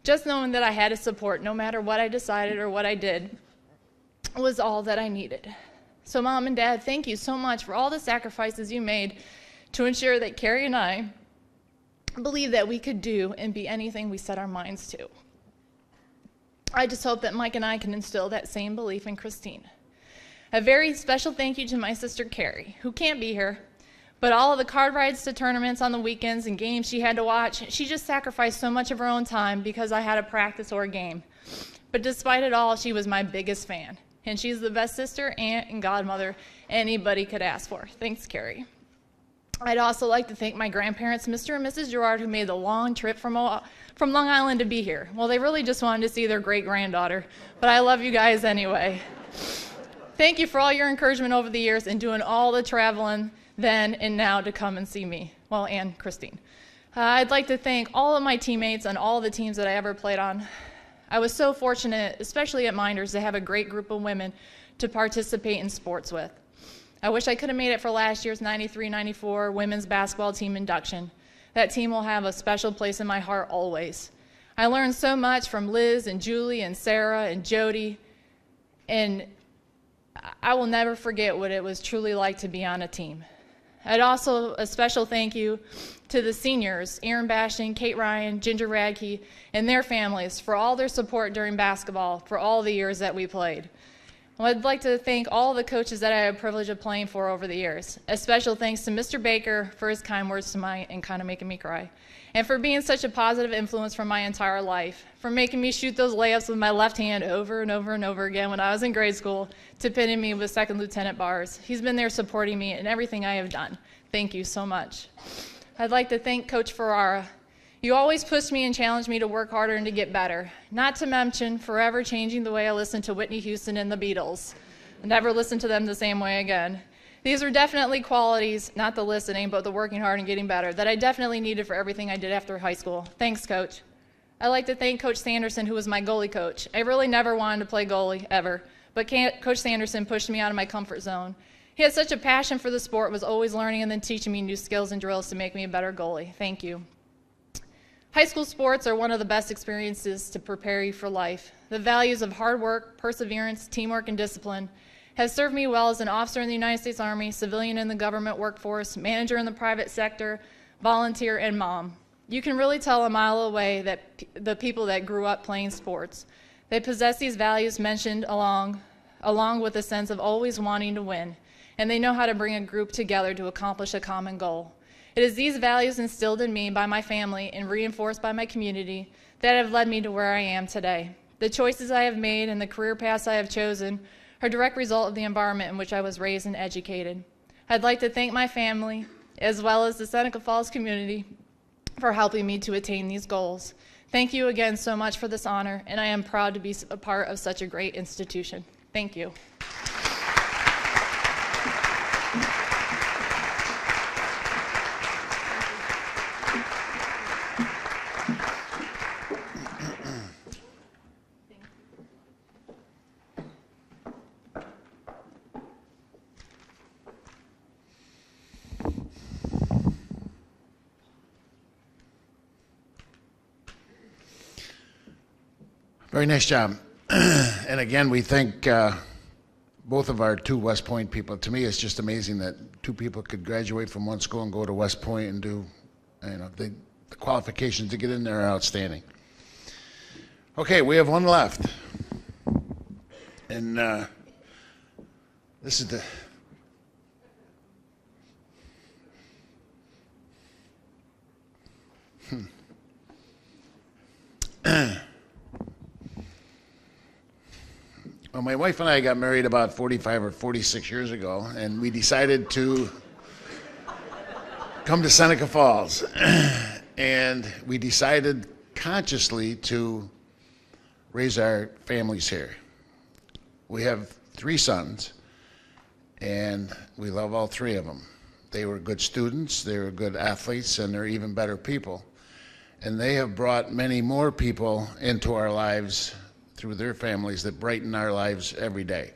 Just knowing that I had his support no matter what I decided or what I did was all that I needed. So Mom and Dad, thank you so much for all the sacrifices you made to ensure that Carrie and I believed that we could do and be anything we set our minds to. I just hope that Mike and I can instill that same belief in Christine. A very special thank you to my sister Carrie, who can't be here, but all of the card rides to tournaments on the weekends and games she had to watch, she just sacrificed so much of her own time because I had a practice or a game. But despite it all, she was my biggest fan, and she's the best sister, aunt, and godmother anybody could ask for. Thanks, Carrie. I'd also like to thank my grandparents, Mr. and Mrs. Gerard, who made the long trip from Long Island to be here. Well, they really just wanted to see their great-granddaughter, but I love you guys anyway. Thank you for all your encouragement over the years and doing all the traveling then and now to come and see me, well, and Christine. I'd like to thank all of my teammates on all the teams that I ever played on. I was so fortunate, especially at Mynderse, to have a great group of women to participate in sports with. I wish I could have made it for last year's 93-94 women's basketball team induction. That team will have a special place in my heart always. I learned so much from Liz and Julie and Sarah and Jody, and I will never forget what it was truly like to be on a team. I'd also a special thank you to the seniors, Aaron Bastian, Kate Ryan, Ginger Radke, and their families for all their support during basketball for all the years that we played. I'd like to thank all the coaches that I had the privilege of playing for over the years. A special thanks to Mr. Baker for his kind words to me and kind of making me cry, and for being such a positive influence for my entire life, for making me shoot those layups with my left hand over and over and over again when I was in grade school, to pinning me with second lieutenant bars. He's been there supporting me in everything I have done. Thank you so much. I'd like to thank Coach Ferrara. You always pushed me and challenged me to work harder and to get better. Not to mention forever changing the way I listened to Whitney Houston and the Beatles. I never listened to them the same way again. These were definitely qualities, not the listening, but the working hard and getting better, that I definitely needed for everything I did after high school. Thanks, Coach. I'd like to thank Coach Sanderson, who was my goalie coach. I really never wanted to play goalie, ever, but Coach Sanderson pushed me out of my comfort zone. He had such a passion for the sport, was always learning and then teaching me new skills and drills to make me a better goalie. Thank you. High school sports are one of the best experiences to prepare you for life. The values of hard work, perseverance, teamwork, and discipline have served me well as an officer in the United States Army, civilian in the government workforce, manager in the private sector, volunteer, and mom. You can really tell a mile away that the people that grew up playing sports. They possess these values mentioned along with a sense of always wanting to win, and they know how to bring a group together to accomplish a common goal. It is these values instilled in me by my family and reinforced by my community that have led me to where I am today. The choices I have made and the career paths I have chosen are a direct result of the environment in which I was raised and educated. I'd like to thank my family, as well as the Seneca Falls community, for helping me to attain these goals. Thank you again so much for this honor, and I am proud to be a part of such a great institution. Thank you. Very nice job. And again, we thank both of our two West Point people. To me, it's just amazing that two people could graduate from one school and go to West Point and do, the qualifications to get in there are outstanding. Okay, we have one left. And this is the... Well, my wife and I got married about 45 or 46 years ago, and we decided to come to Seneca Falls. And we decided consciously to raise our families here. We have 3 sons, and we love all 3 of them. They were good students, they were good athletes, and they're even better people. And they have brought many more people into our lives through their families that brighten our lives every day.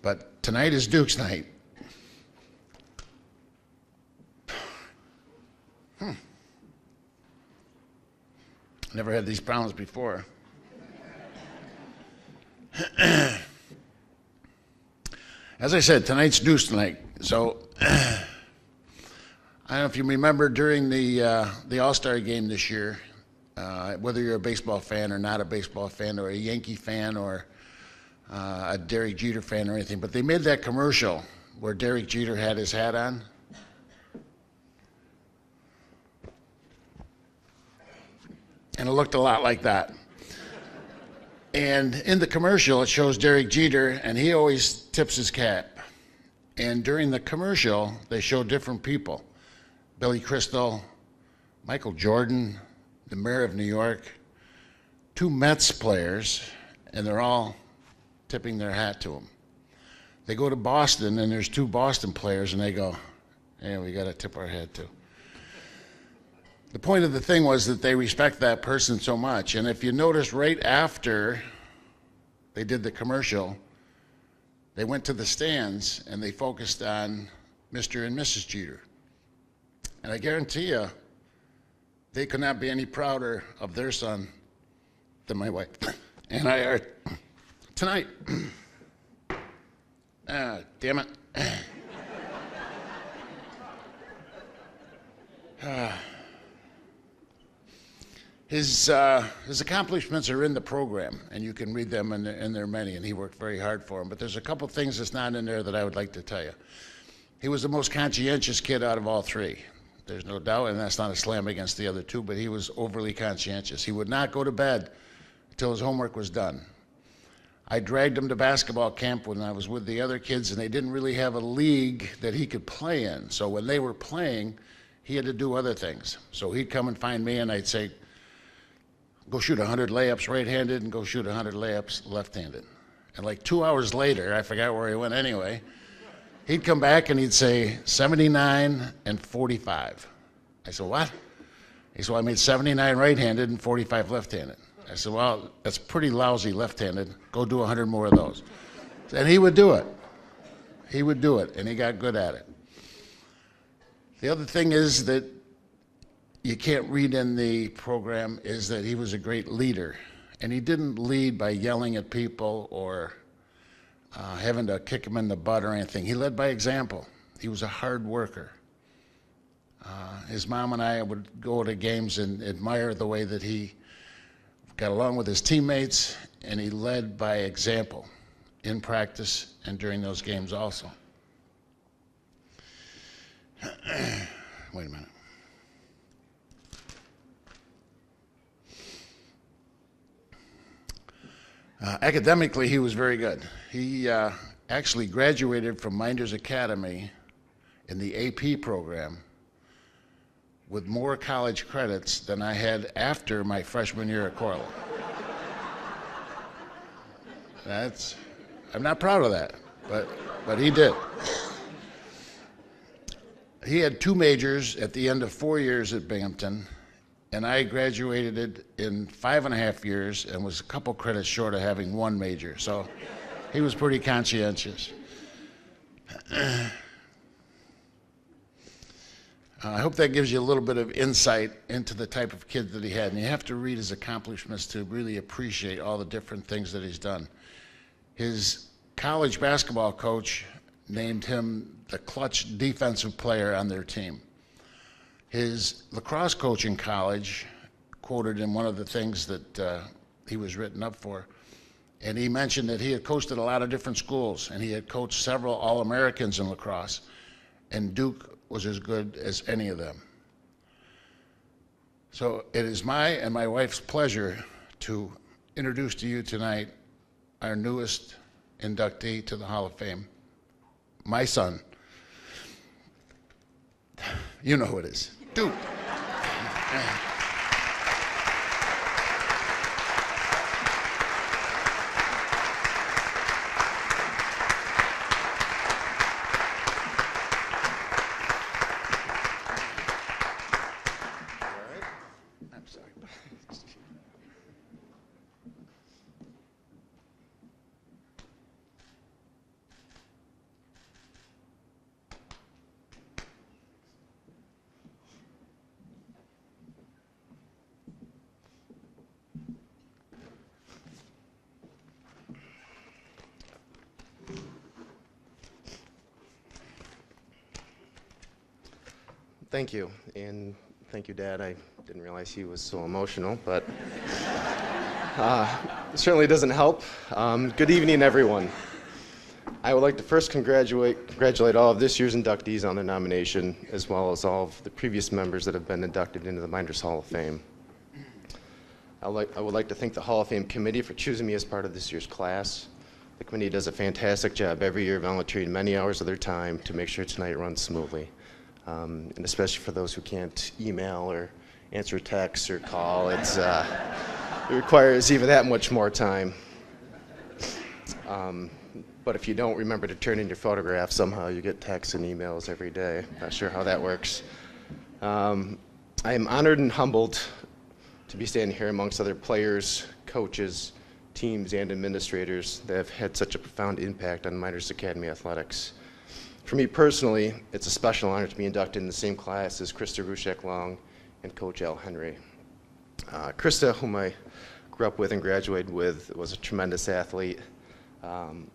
But tonight is Duke's night. Never had these problems before. As I said, tonight's Duke's night. So I don't know if you remember during the All-Star game this year, whether you're a baseball fan or not a baseball fan or a Yankee fan or a Derek Jeter fan or anything, but they made that commercial where Derek Jeter had his hat on. And it looked a lot like that. And in the commercial, it shows Derek Jeter, and he always tips his cap. And during the commercial, they show different people. Billy Crystal, Michael Jordan, the mayor of New York, 2 Mets players, and they're all tipping their hat to him. They go to Boston, and there's 2 Boston players, and they go, hey, we got to tip our hat too. The point of the thing was that they respect that person so much. And if you notice, right after they did the commercial, they went to the stands and they focused on Mr. and Mrs. Jeter. And I guarantee you, they could not be any prouder of their son than my wife and I are tonight. Damn it. His accomplishments are in the program, and you can read them, and there are many, and he worked very hard for them. But there's a couple things that's not in there that I would like to tell you. He was the most conscientious kid out of all 3. There's no doubt, and that's not a slam against the other 2, but he was overly conscientious. He would not go to bed until his homework was done. I dragged him to basketball camp when I was with the other kids, and they didn't really have a league that he could play in. So when they were playing, he had to do other things. So he'd come and find me, and I'd say, go shoot 100 layups right-handed and go shoot 100 layups left-handed. And like 2 hours later, I forgot where he went anyway, he'd come back and he'd say 79 and 45. I said, what? He said, well, I made 79 right-handed and 45 left-handed. I said, well, that's pretty lousy left-handed. Go do 100 more of those. And he would do it. He would do it, and he got good at it. The other thing is that you can't read in the program is that he was a great leader. And he didn't lead by yelling at people or having to kick them in the butt or anything. He led by example. He was a hard worker. His mom and I would go to games and admire the way that he got along with his teammates, and he led by example in practice and during those games also. Wait a minute. Academically, he was very good. He actually graduated from Mynderse Academy in the AP program with more college credits than I had after my freshman year at Carello. I'm not proud of that, but he did. He had 2 majors at the end of 4 years at Binghamton, and I graduated in 5.5 years and was a couple credits short of having 1 major. So he was pretty conscientious. I hope that gives you a little bit of insight into the type of kid that he had. And you have to read his accomplishments to really appreciate all the different things that he's done. His college basketball coach named him the clutch defensive player on their team. His lacrosse coach in college quoted in one of the things that he was written up for, and he mentioned that he had coached at a lot of different schools, and he had coached several All-Americans in lacrosse, and Duke was as good as any of them. So it is my and my wife's pleasure to introduce to you tonight our newest inductee to the Hall of Fame, my son. You know who it is. Duke. Thank you, and thank you, Dad. I didn't realize he was so emotional, but it certainly doesn't help. Good evening, everyone. I would like to first congratulate all of this year's inductees on their nomination, as well as all of the previous members that have been inducted into the Mynderse Hall of Fame. I would like to thank the Hall of Fame committee for choosing me as part of this year's class. The committee does a fantastic job every year, volunteering many hours of their time to make sure tonight runs smoothly. And especially for those who can't email or answer texts or call, it requires even that much more time. But if you don't remember to turn in your photograph, somehow you get texts and emails every day. Not sure how that works. I am honored and humbled to be standing here amongst other players, coaches, teams, and administrators that have had such a profound impact on Mynderse Academy athletics. For me personally, it's a special honor to be inducted in the same class as Christa Rusek and Coach Al Henry. Christa, whom I grew up with and graduated with, was a tremendous athlete. And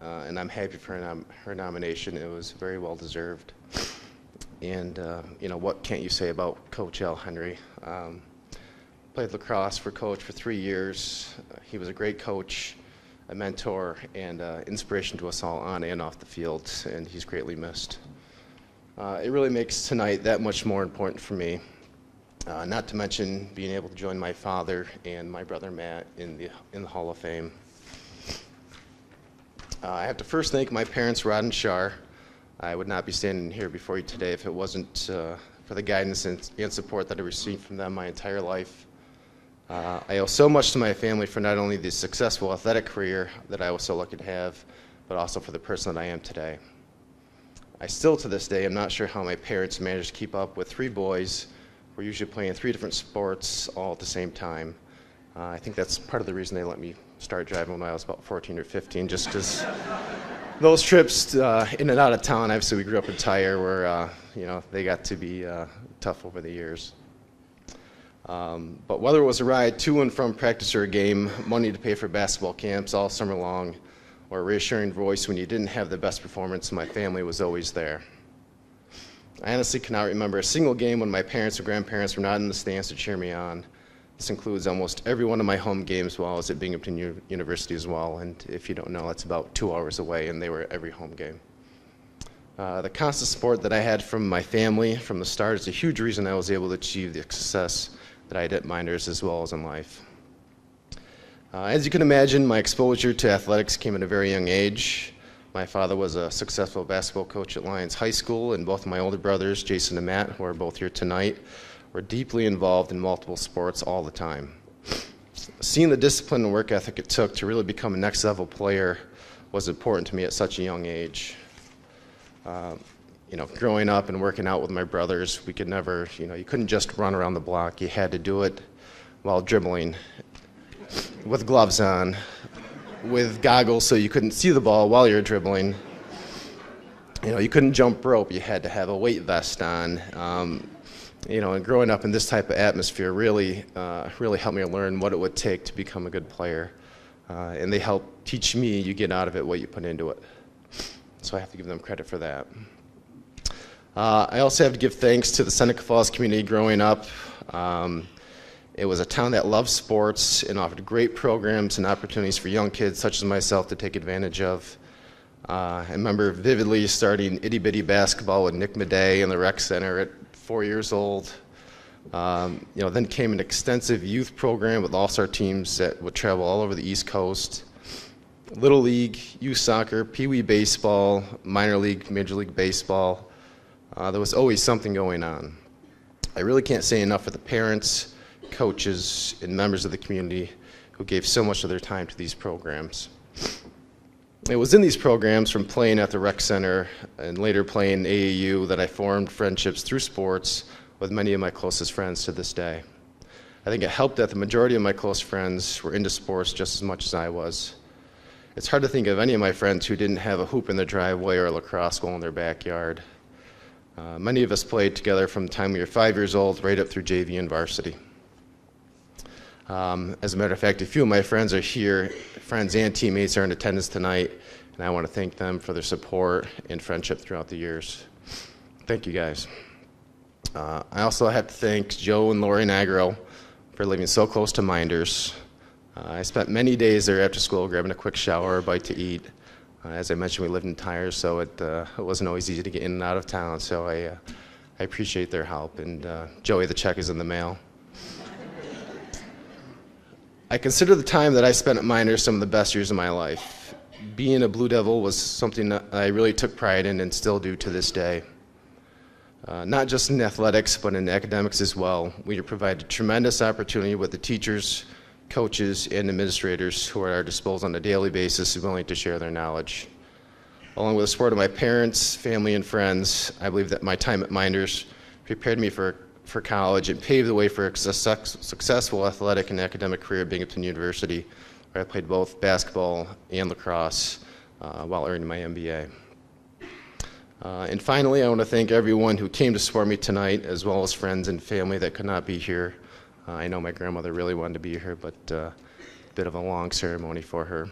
I'm happy for her nomination. It was very well deserved. And you know, what can't you say about Coach Al Henry? Played lacrosse for Coach for 3 years. He was a great coach, a mentor, and inspiration to us all on and off the field, and he's greatly missed. It really makes tonight that much more important for me, not to mention being able to join my father and my brother Matt in the Hall of Fame. I have to first thank my parents, Rod and Shar. I would not be standing here before you today if it wasn't for the guidance and support that I received from them my entire life. I owe so much to my family for not only the successful athletic career that I was so lucky to have, but also for the person that I am today. I still, to this day, am not sure how my parents managed to keep up with 3 boys who were usually playing 3 different sports all at the same time. I think that's part of the reason they let me start driving when I was about 14 or 15, just because those trips in and out of town, obviously we grew up in Tyre, where you know, they got to be tough over the years. But whether it was a ride to and from practice or a game, money to pay for basketball camps all summer long, or a reassuring voice when you didn't have the best performance, my family was always there. I honestly cannot remember a single game when my parents or grandparents were not in the stands to cheer me on. This includes almost every one of my home games while I was at Binghamton University as well, and if you don't know, that's about 2 hours away, and they were at every home game. The constant support that I had from my family from the start is a huge reason I was able to achieve the success that I did at Mynderse as well as in life. As you can imagine, my exposure to athletics came at a very young age. My father was a successful basketball coach at Lyons High School, and both of my older brothers, Jason and Matt, who are both here tonight, were deeply involved in multiple sports all the time. Seeing the discipline and work ethic it took to really become a next level player was important to me at such a young age. You know, growing up and working out with my brothers, we could never, you know, you couldn't just run around the block. You had to do it while dribbling, with gloves on, with goggles so you couldn't see the ball while you're dribbling. You know, you couldn't jump rope. You had to have a weight vest on. You know, and growing up in this type of atmosphere really helped me learn what it would take to become a good player. And they helped teach me you get out of it what you put into it. So I have to give them credit for that. I also have to give thanks to the Seneca Falls community growing up. It was a town that loved sports and offered great programs and opportunities for young kids such as myself to take advantage of. I remember vividly starting itty-bitty basketball with Nick Madey in the rec center at 4 years old. You know, then came an extensive youth program with all-star teams that would travel all over the East Coast. Little League, youth soccer, Pee Wee baseball, minor league, Major League Baseball. There was always something going on. I really can't say enough for the parents, coaches, and members of the community who gave so much of their time to these programs. It was in these programs, from playing at the rec center and later playing AAU, that I formed friendships through sports with many of my closest friends to this day. I think it helped that the majority of my close friends were into sports just as much as I was. It's hard to think of any of my friends who didn't have a hoop in their driveway or a lacrosse goal in their backyard. Many of us played together from the time we were 5 years old right up through JV and varsity. As a matter of fact, a few of my friends are here. Friends and teammates are in attendance tonight, and I want to thank them for their support and friendship throughout the years. Thank you, guys. I also have to thank Joe and Lori Nagro for living so close to Mynderse. I spent many days there after school grabbing a quick shower, a bite to eat. As I mentioned, we lived in Tyre, so it wasn't always easy to get in and out of town, so I appreciate their help. And Joey, the check is in the mail. I consider the time that I spent at Mynderse some of the best years of my life. Being a Blue Devil was something that I really took pride in and still do to this day. Not just in athletics, but in academics as well. We provide a tremendous opportunity with the teachers, coaches, and administrators who are at our disposal on a daily basis, willing to share their knowledge. Along with the support of my parents, family, and friends, I believe that my time at Mynderse prepared me for college and paved the way for a successful athletic and academic career at Binghamton University, where I played both basketball and lacrosse while earning my MBA. And finally, I want to thank everyone who came to support me tonight, as well as friends and family that could not be here. I know my grandmother really wanted to be here, but a bit of a long ceremony for her.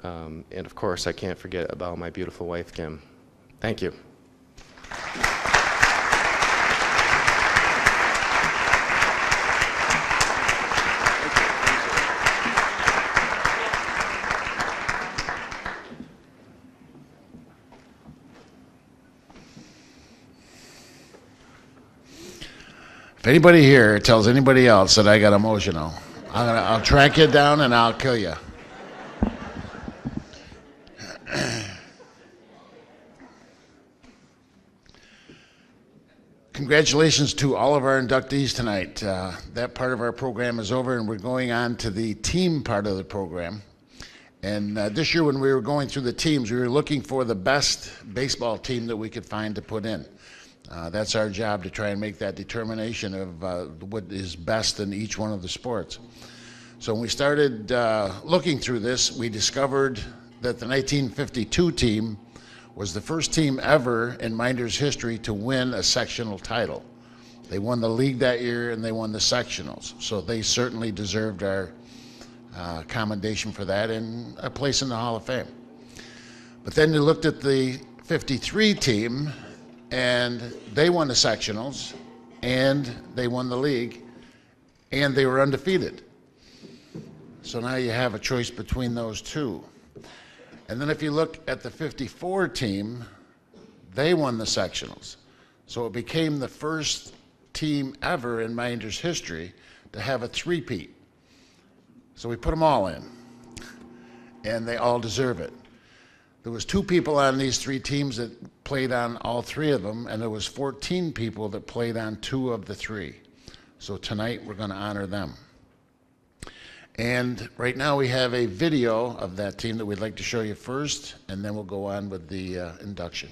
And of course, I can't forget about my beautiful wife, Kim. Thank you. If anybody here tells anybody else that I got emotional, I'll track you down and I'll kill you. Congratulations to all of our inductees tonight. That part of our program is over and we're going on to the team part of the program. And this year when we were going through the teams, we were looking for the best baseball team that we could find to put in. That's our job, to try and make that determination of what is best in each one of the sports. So when we started looking through this, we discovered that the 1952 team was the first team ever in Mynderse history to win a sectional title. They won the league that year and they won the sectionals. So they certainly deserved our commendation for that and a place in the Hall of Fame. But then you looked at the 53 team, and they won the sectionals, and they won the league, and they were undefeated. So now you have a choice between those two. And then if you look at the 54 team, they won the sectionals. So it became the first team ever in Mynderse history to have a three-peat. So we put them all in, and they all deserve it. There was 2 people on these 3 teams that played on all 3 of them, and there was 14 people that played on 2 of the 3. So tonight we're going to honor them. And right now we have a video of that team that we'd like to show you first, and then we'll go on with the induction.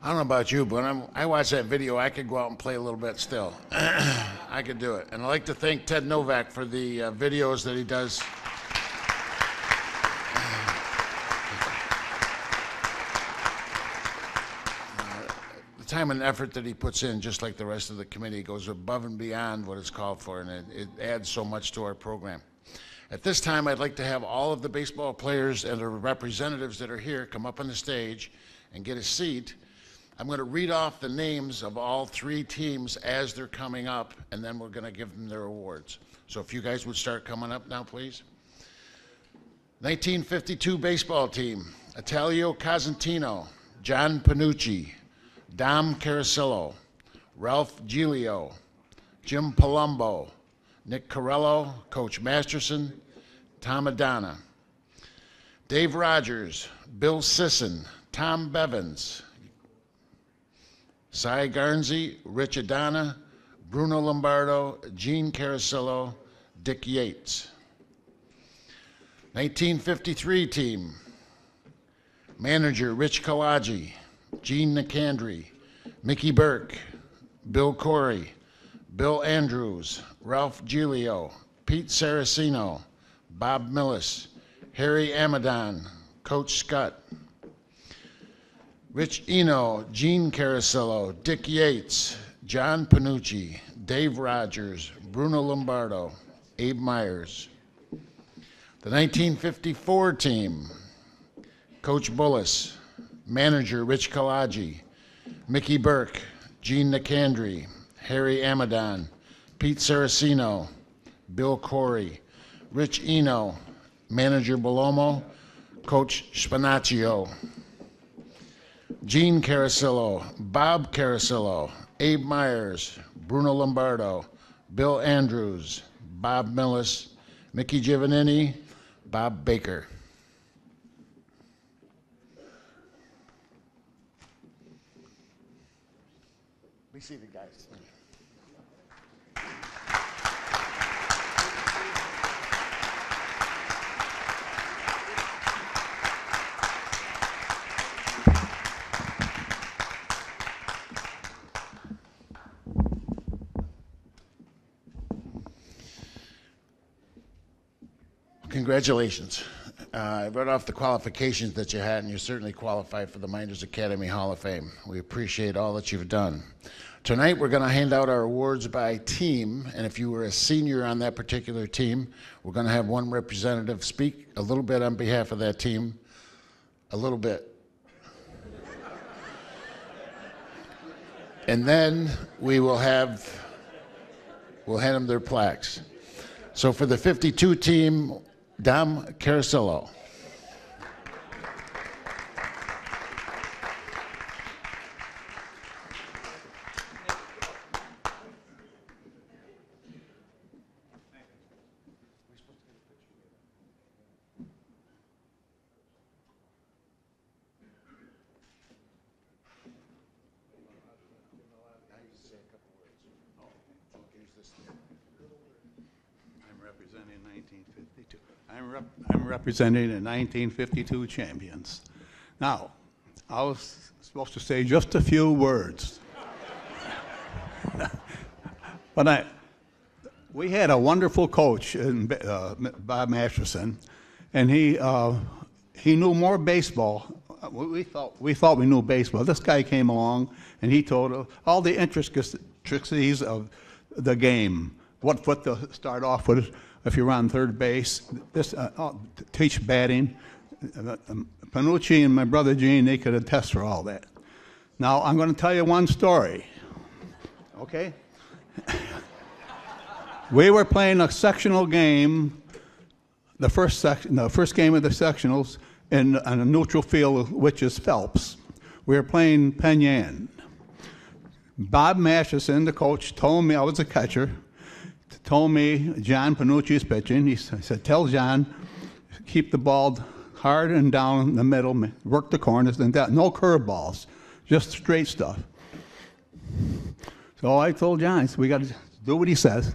I don't know about you, but I watch that video, I could go out and play a little bit still. I could do it. And I'd like to thank Ted Novak for the videos that he does. The time and effort that he puts in, just like the rest of the committee, goes above and beyond what is called for, and it adds so much to our program. At this time, I'd like to have all of the baseball players and the representatives that are here come up on the stage and get a seat. I'm going to read off the names of all three teams as they're coming up, and then we're going to give them their awards. So if you guys would start coming up now, please. 1952 baseball team: Italio Cosentino, John Panucci, Dom Carello, Ralph Giglio, Jim Palumbo, Nick Carello, Coach Masterson, Tom Adana. Dave Rogers, Bill Sisson, Tom Bevins, Cy Garnsey, Rich Adana, Bruno Lombardo, Gene Carello, Dick Yates. 1953 team: manager Rich Kalagi, Gene Nicandri, Mickey Burke, Bill Corey, Bill Andrews, Ralph Giglio, Pete Saraceno, Bob Millis, Harry Amadon, Coach Scott. Rich Eno, Gene Carello, Dick Yates, John Panucci, Dave Rogers, Bruno Lombardo, Abe Myers. The 1954 team: Coach Bullis, manager Rich Kalagi, Mickey Burke, Gene Nicandri, Harry Amadon, Pete Saraceno, Bill Corey, Rich Eno, manager Belomo, Coach Spinaccio. Gene Carello, Bob Carello, Abe Myers, Bruno Lombardo, Bill Andrews, Bob Millis, Mickey Giovannini, Bob Baker. Be seated, guys. Congratulations. I read off the qualifications that you had, and you certainly qualified for the Mynderse Academy Hall of Fame. We appreciate all that you've done. Tonight, we're going to hand out our awards by team, and if you were a senior on that particular team, we're going to have one representative speak a little bit on behalf of that team. A little bit. And then we'll hand them their plaques. So for the 52 team, Dom Carello. I'm representing the 1952 champions. Now, I was supposed to say just a few words. But we had a wonderful coach, Bob Masterson, and he knew more baseball. We thought we knew baseball. This guy came along, and he told all the intricacies of the game, what foot to start off with, if you're on third base, teach batting. Panucci and my brother Gene, they could attest for all that. Now, I'm going to tell you one story, okay? We were playing a sectional game, the first game of the sectionals, on a neutral field, which is Phelps. We were playing Penn. Bob Masterson, the coach, told me, I was a catcher, told me John Panucci is pitching. He said, tell John, keep the ball hard and down the middle, work the corners, and that, no curveballs, just straight stuff. So I told John, I said, we got to do what he says.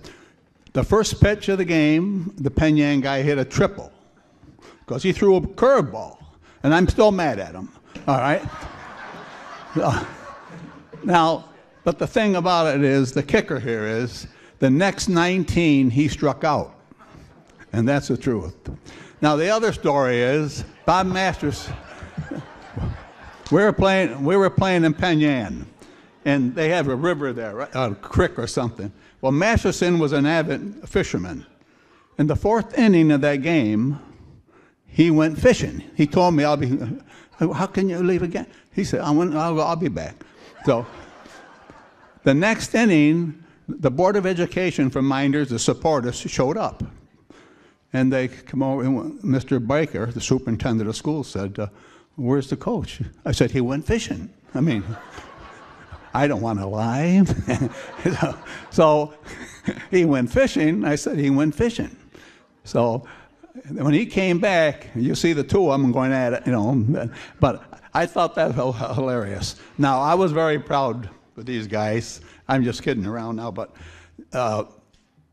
The first pitch of the game, the Penn guy hit a triple because he threw a curveball, and I'm still mad at him, all right? Now, but the thing about it is, the kicker here is, the next 19 he struck out. And that's the truth. Now, the other story is, Bob Masters, we were playing in Penn, and they have a river there, a creek or something. Well, Masterson was an avid fisherman. In the fourth inning of that game, he went fishing. He told me, how can you leave again? He said, I'll be back. So the next inning, the Board of Education from Mynderse, the supporters, showed up. And they come over, and Mr. Baker, the superintendent of schools, said, where's the coach? I said, he went fishing. I mean, I don't want to lie. So he went fishing. I said, he went fishing. So when he came back, you see the two of them going at it, you know. But I thought that was hilarious. Now, I was very proud of these guys. I'm just kidding around now. But, of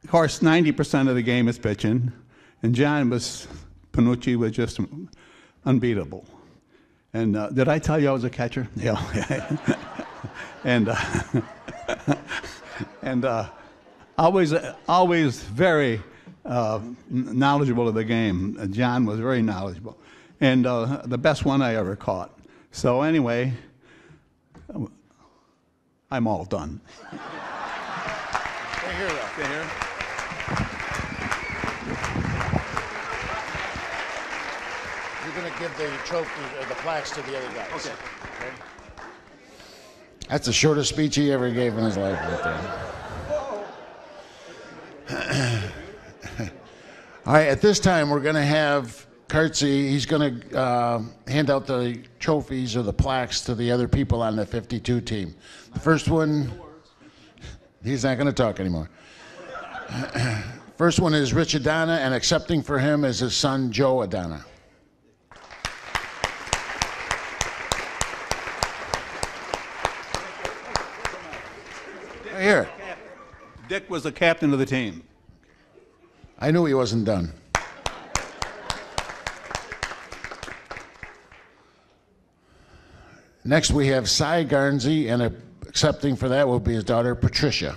course, 90% of the game is pitching. And Panucci was just unbeatable. And did I tell you I was a catcher? Yeah. And always very knowledgeable of the game. John was very knowledgeable. And the best one I ever caught. So anyway, I'm all done. Stay here, though. Stay here. You're going to give the trophy or the plaques to the other guys. Okay. That's the shortest speech he ever gave in his life right there. All right, at this time, we're going to have Kurtzy. He's going to hand out the trophies or the plaques to the other people on the 52 team. The first one, he's not going to talk anymore. First one is Rich Adana, and accepting for him is his son, Joe Adana. Here. Dick was the captain of the team. I knew he wasn't done. Next we have Cy Garnsey, and accepting for that will be his daughter, Patricia.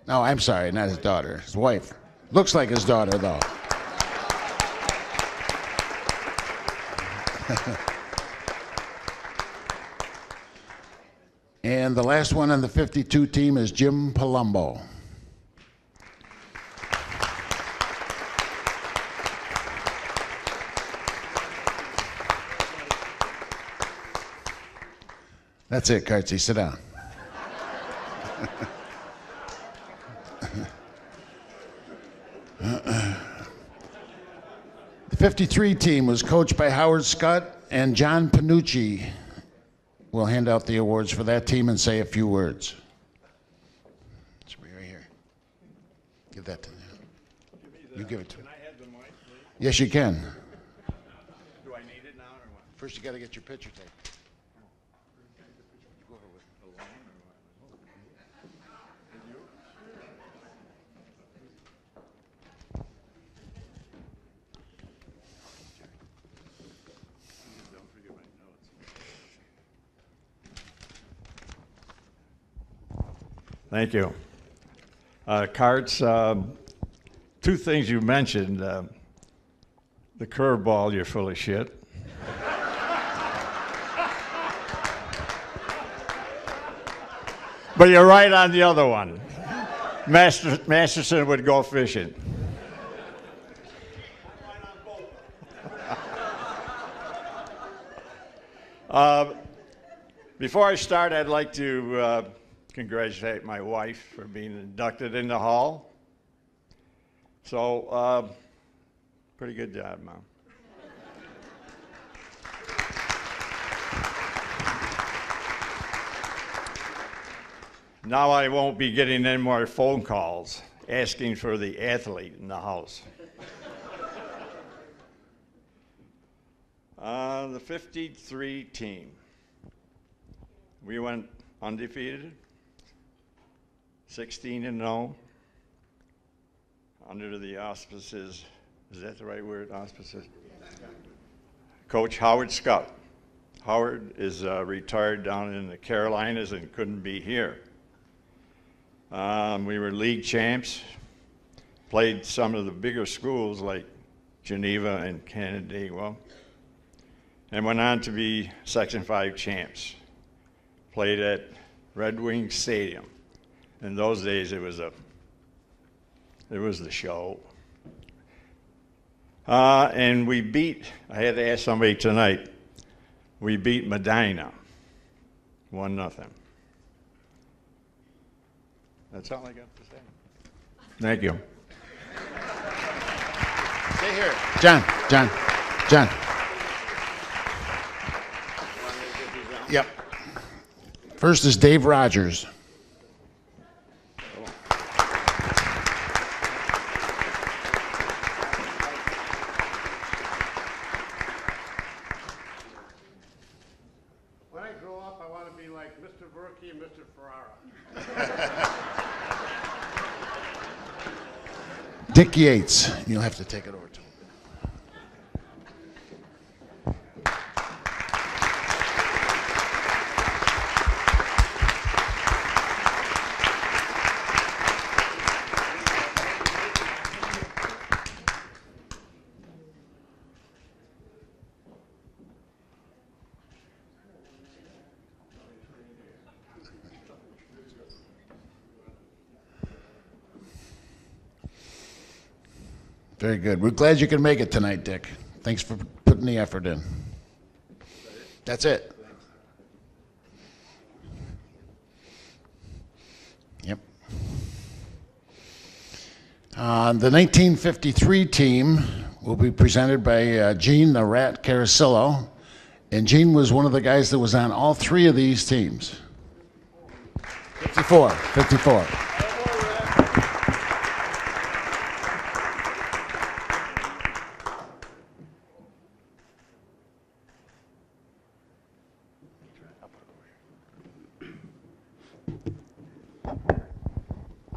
No, I'm sorry, not his daughter, his wife. Looks like his daughter, though. And the last one on the 52 team is Jim Palumbo. That's it, Kurtzy. Sit down. The 53 team was coached by Howard Scott, and John Panucci will hand out the awards for that team and say a few words. It should be right here. Give that to me. You give it to him. Can I have the mic, please? Yes, you can. Do I need it now or what? First, you got to get your picture taken. Thank you. Carts, two things you mentioned. The curveball, you're full of shit. But you're right on the other one. Masterson would go fishing. Before I start, I'd like to congratulate my wife for being inducted in the hall. So, pretty good job, Mom. Now I won't be getting any more phone calls asking for the athlete in the house. The 53 team. We went undefeated. 16-0, under the auspices, is that the right word, auspices? Coach Howard Scott. Howard is retired down in the Carolinas and couldn't be here. We were league champs, played some of the bigger schools like Geneva and Canandaigua, and went on to be Section 5 champs. Played at Red Wing Stadium. In those days, it was the show. And we beat, I had to ask somebody tonight, we beat Medina, 1-0. That's all I got to say. Thank you. Stay here. John. Yep. First is Dave Rogers. When I grow up, I want to be like Mr. Verkey and Mr. Ferrara. Dick Yates. You'll have to take it over to him. Very good. We're glad you could make it tonight, Dick. Thanks for putting the effort in. That's it. Yep. The 1953 team will be presented by Gene the Rat Carello. And Gene was one of the guys that was on all three of these teams. 54.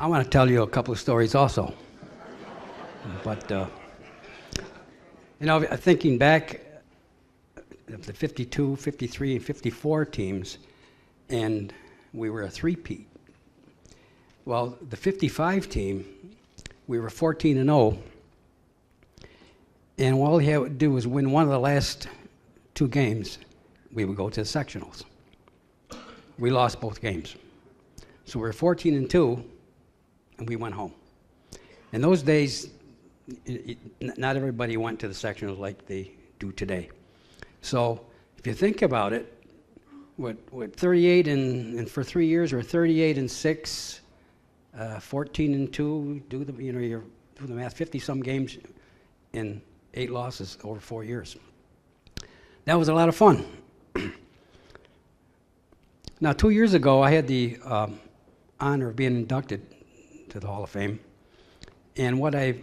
I want to tell you a couple of stories also. But, you know, thinking back of the 52, 53, and 54 teams, and we were a three-peat. Well, the 55 team, we were 14-0, and all we had to do was win one of the last two games, we would go to the sectionals. We lost both games. So we were 14-2, and we went home. In those days, not everybody went to the sectionals like they do today. So if you think about it, with 38 and for 3 years, or 38-6, 14-2, do the math, 50-some games in 8 losses over 4 years. That was a lot of fun. Now, 2 years ago, I had the honor of being inducted to the Hall of Fame. And what I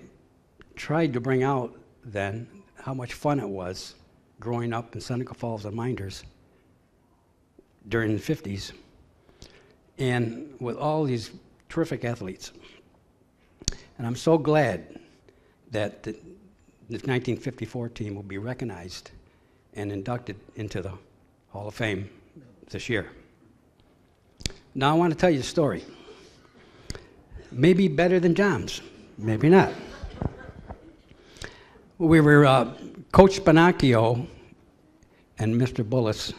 tried to bring out then, how much fun it was growing up in Seneca Falls and Mynderse during the 50s, and with all these terrific athletes. And I'm so glad that the 1954 team will be recognized and inducted into the Hall of Fame this year. Now I want to tell you a story. Maybe better than John's, maybe not. We were, Coach Spinacchio and Mr. Bullis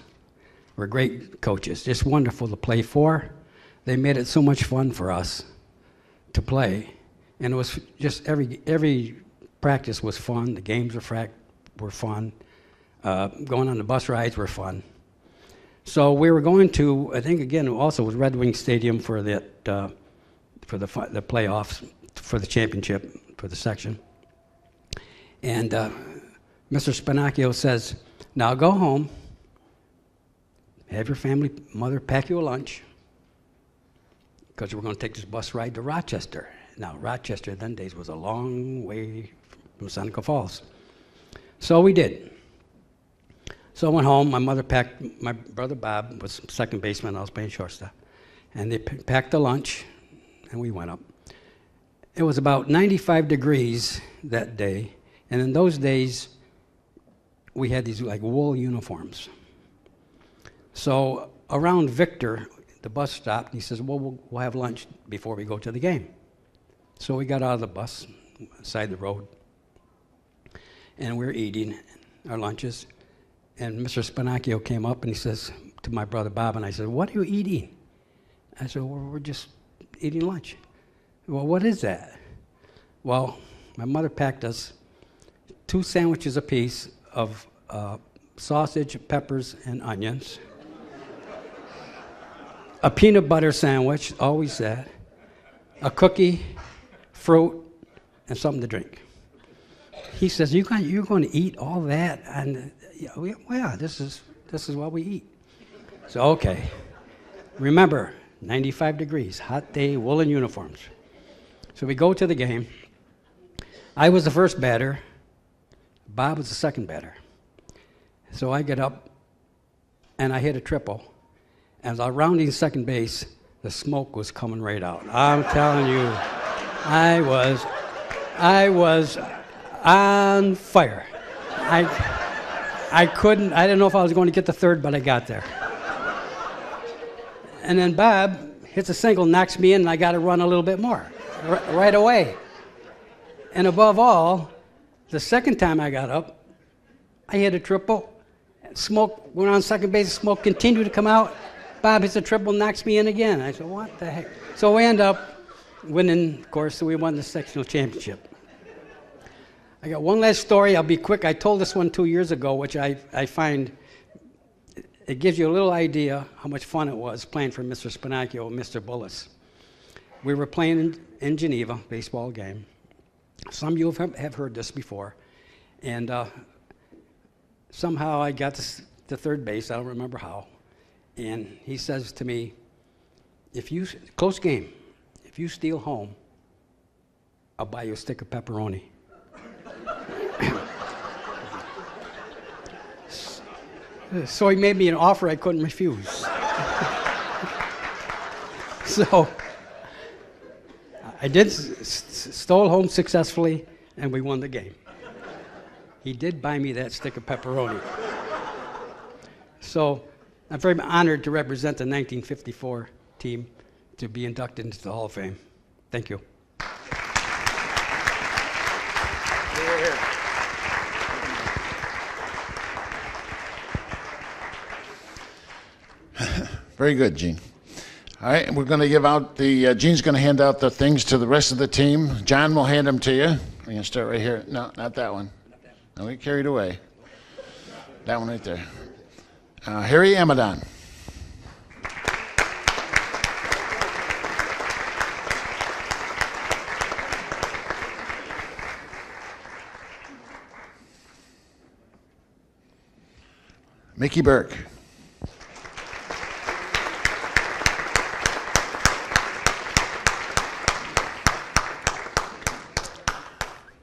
were great coaches, just wonderful to play for. They made it so much fun for us to play. And it was just every practice was fun. The games were fun. Going on the bus rides were fun. So we were going to, I think again, also was Red Wing Stadium for that, for the playoffs, for the championship, for the section. And Mr. Spinacchio says, now go home, have your family, mother pack you a lunch, because we're going to take this bus ride to Rochester. Now, Rochester then days was a long way from Seneca Falls. So we did. So I went home, my mother packed, my brother Bob was second baseman, I was playing shortstop, and they packed the lunch, and we went up. It was about 95 degrees that day, and in those days, we had these like wool uniforms. So around Victor, the bus stopped, and he says, well, we'll have lunch before we go to the game. So we got out of the bus, side the road, and we're eating our lunches. And Mr. Spinacchio came up, and he says to my brother Bob, and I said, what are you eating? I said, well, we're just eating lunch. Well, what is that? Well, my mother packed us 2 sandwiches apiece of sausage, peppers, and onions. A peanut butter sandwich, always that. A cookie, fruit, and something to drink. He says, you're going to eat all that? And yeah, this is what we eat. So, okay. Remember, 95 degrees, hot day, woolen uniforms. So we go to the game. I was the first batter. Bob was the second batter. So I get up, and I hit a triple. As I was rounding second base, the smoke was coming right out. I'm telling you, I was on fire. I didn't know if I was going to get the third, but I got there. And then Bob hits a single, knocks me in, and I got to run a little bit more right away. And above all, the second time I got up, I hit a triple. Smoke went on second base, smoke continued to come out. Bob hits a triple, knocks me in again. I said, what the heck? So we end up winning, of course, so we won the sectional championship. I got one last story. I'll be quick. I told this one 2 years ago, which I find it gives you a little idea how much fun it was playing for Mr. Spinacchio and Mr. Bullis. We were playing in Geneva, baseball game. Some of you have heard this before. And somehow I got to third base. I don't remember how. And he says to me, close game, if you steal home, I'll buy you a stick of pepperoni. So he made me an offer I couldn't refuse. So I did stole home successfully, and we won the game. He did buy me that stick of pepperoni. So I'm very honored to represent the 1954 team to be inducted into the Hall of Fame. Thank you. Very good, Gene. All right, we're going to give out Gene's going to hand out the things to the rest of the team. John will hand them to you. We're going to start right here. No, not that one. No, we carried away. That one right there. Harry Amadon. Mickey Burke.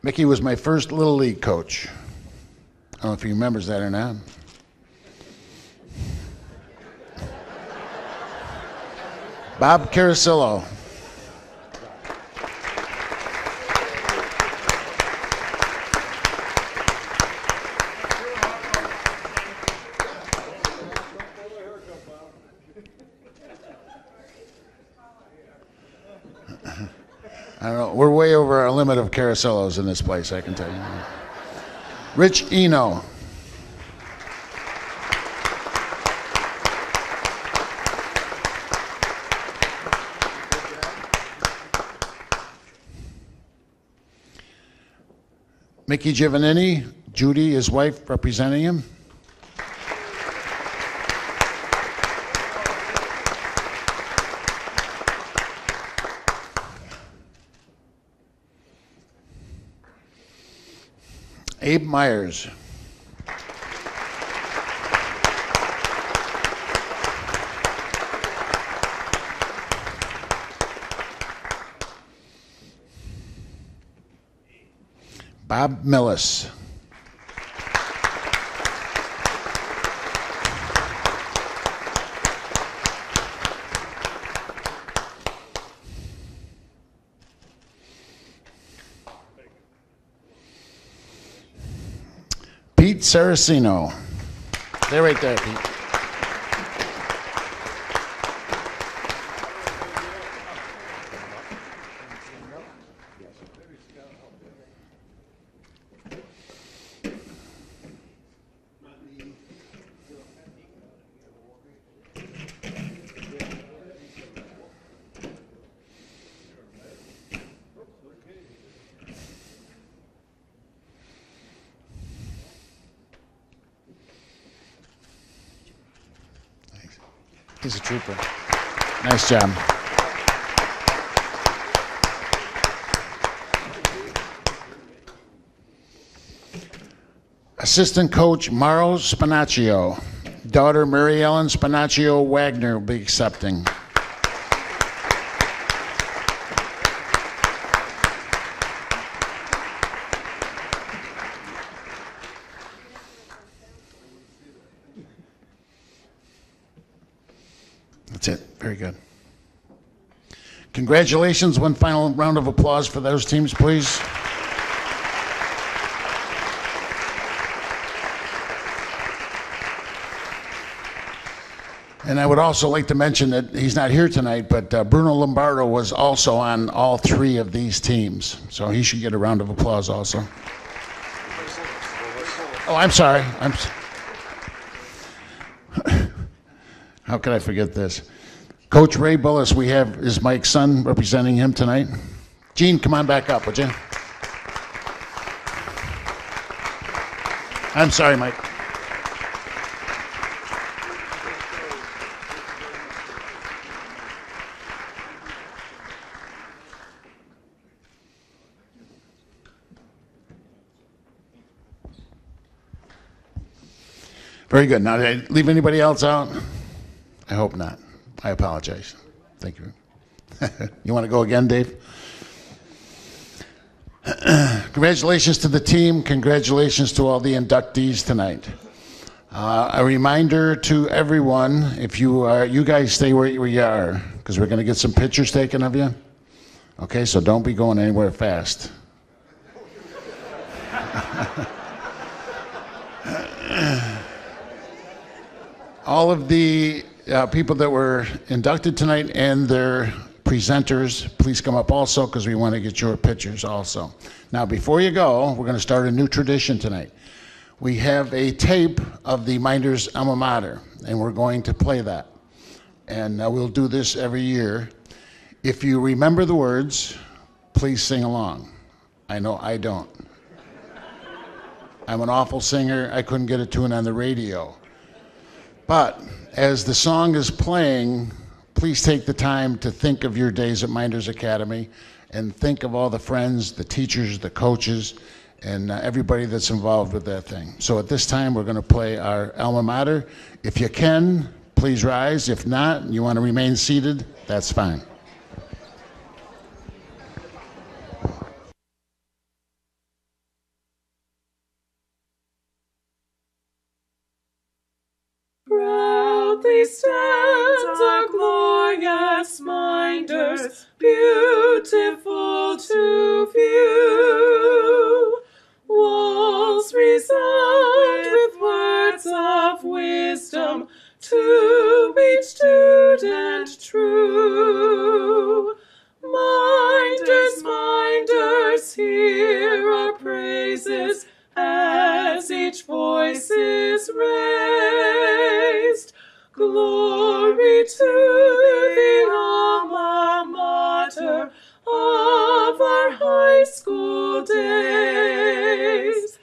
Mickey was my first Little League coach. I don't know if he remembers that or not. Bob Carello. I don't know. We're way over our limit of Caracellos in this place, I can tell you. Rich Eno. Mickey Giovannini, Judy, his wife, representing him. Abe Myers. Bob Millis. Pete Saraceno. They're right there, Pete. He's a trooper. Nice job. Assistant coach Mauro Spinaccio. Daughter Mary Ellen Spinaccio Wagner will be accepting. That's it. Very good. Congratulations. One final round of applause for those teams, please. And I would also like to mention that he's not here tonight, but Bruno Lombardo was also on all three of these teams. So he should get a round of applause also. Oh, I'm sorry. How could I forget this? Coach Ray Bullis, we have is Mike's son representing him tonight. Gene, come on back up, would you? I'm sorry, Mike. Very good. Now, did I leave anybody else out? I hope not. I apologize. Thank you. You want to go again, Dave? Congratulations to the team. Congratulations to all the inductees tonight. A reminder to everyone, if you guys stay where you are, because we're going to get some pictures taken of you. Okay, so don't be going anywhere fast. All of the people that were inducted tonight and their presenters, please come up also because we want to get your pictures also. Now, before you go, we're going to start a new tradition tonight. We have a tape of the Mynderse alma mater, and we're going to play that. And we'll do this every year. If you remember the words, please sing along. I know I don't. I'm an awful singer. I couldn't get a tune on the radio. But as the song is playing, please take the time to think of your days at Mynderse Academy and think of all the friends, the teachers, the coaches, and everybody that's involved with that thing. So at this time, we're going to play our alma mater. If you can, please rise. If not, you want to remain seated, that's fine. Proudly stands our glorious Mynderse, beautiful to view. Walls resound with words of wisdom, to each student true. Minders, Mynderse, hear our praises, as each voice is raised. Glory to the alma mater of our high school days.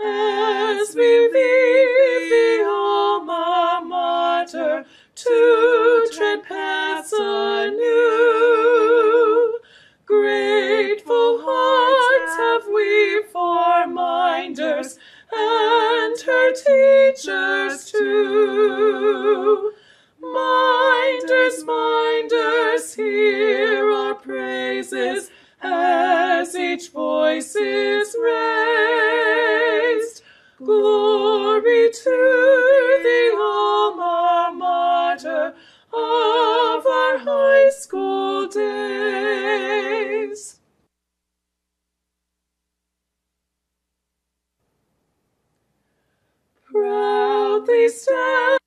As we leave the alma mater to tread paths anew, grateful hearts have we for Mynderse and her teachers too. Mynderse, Mynderse, hear our praises as each voice is raised. Glory to the alma mater of our high school days. Proudly stand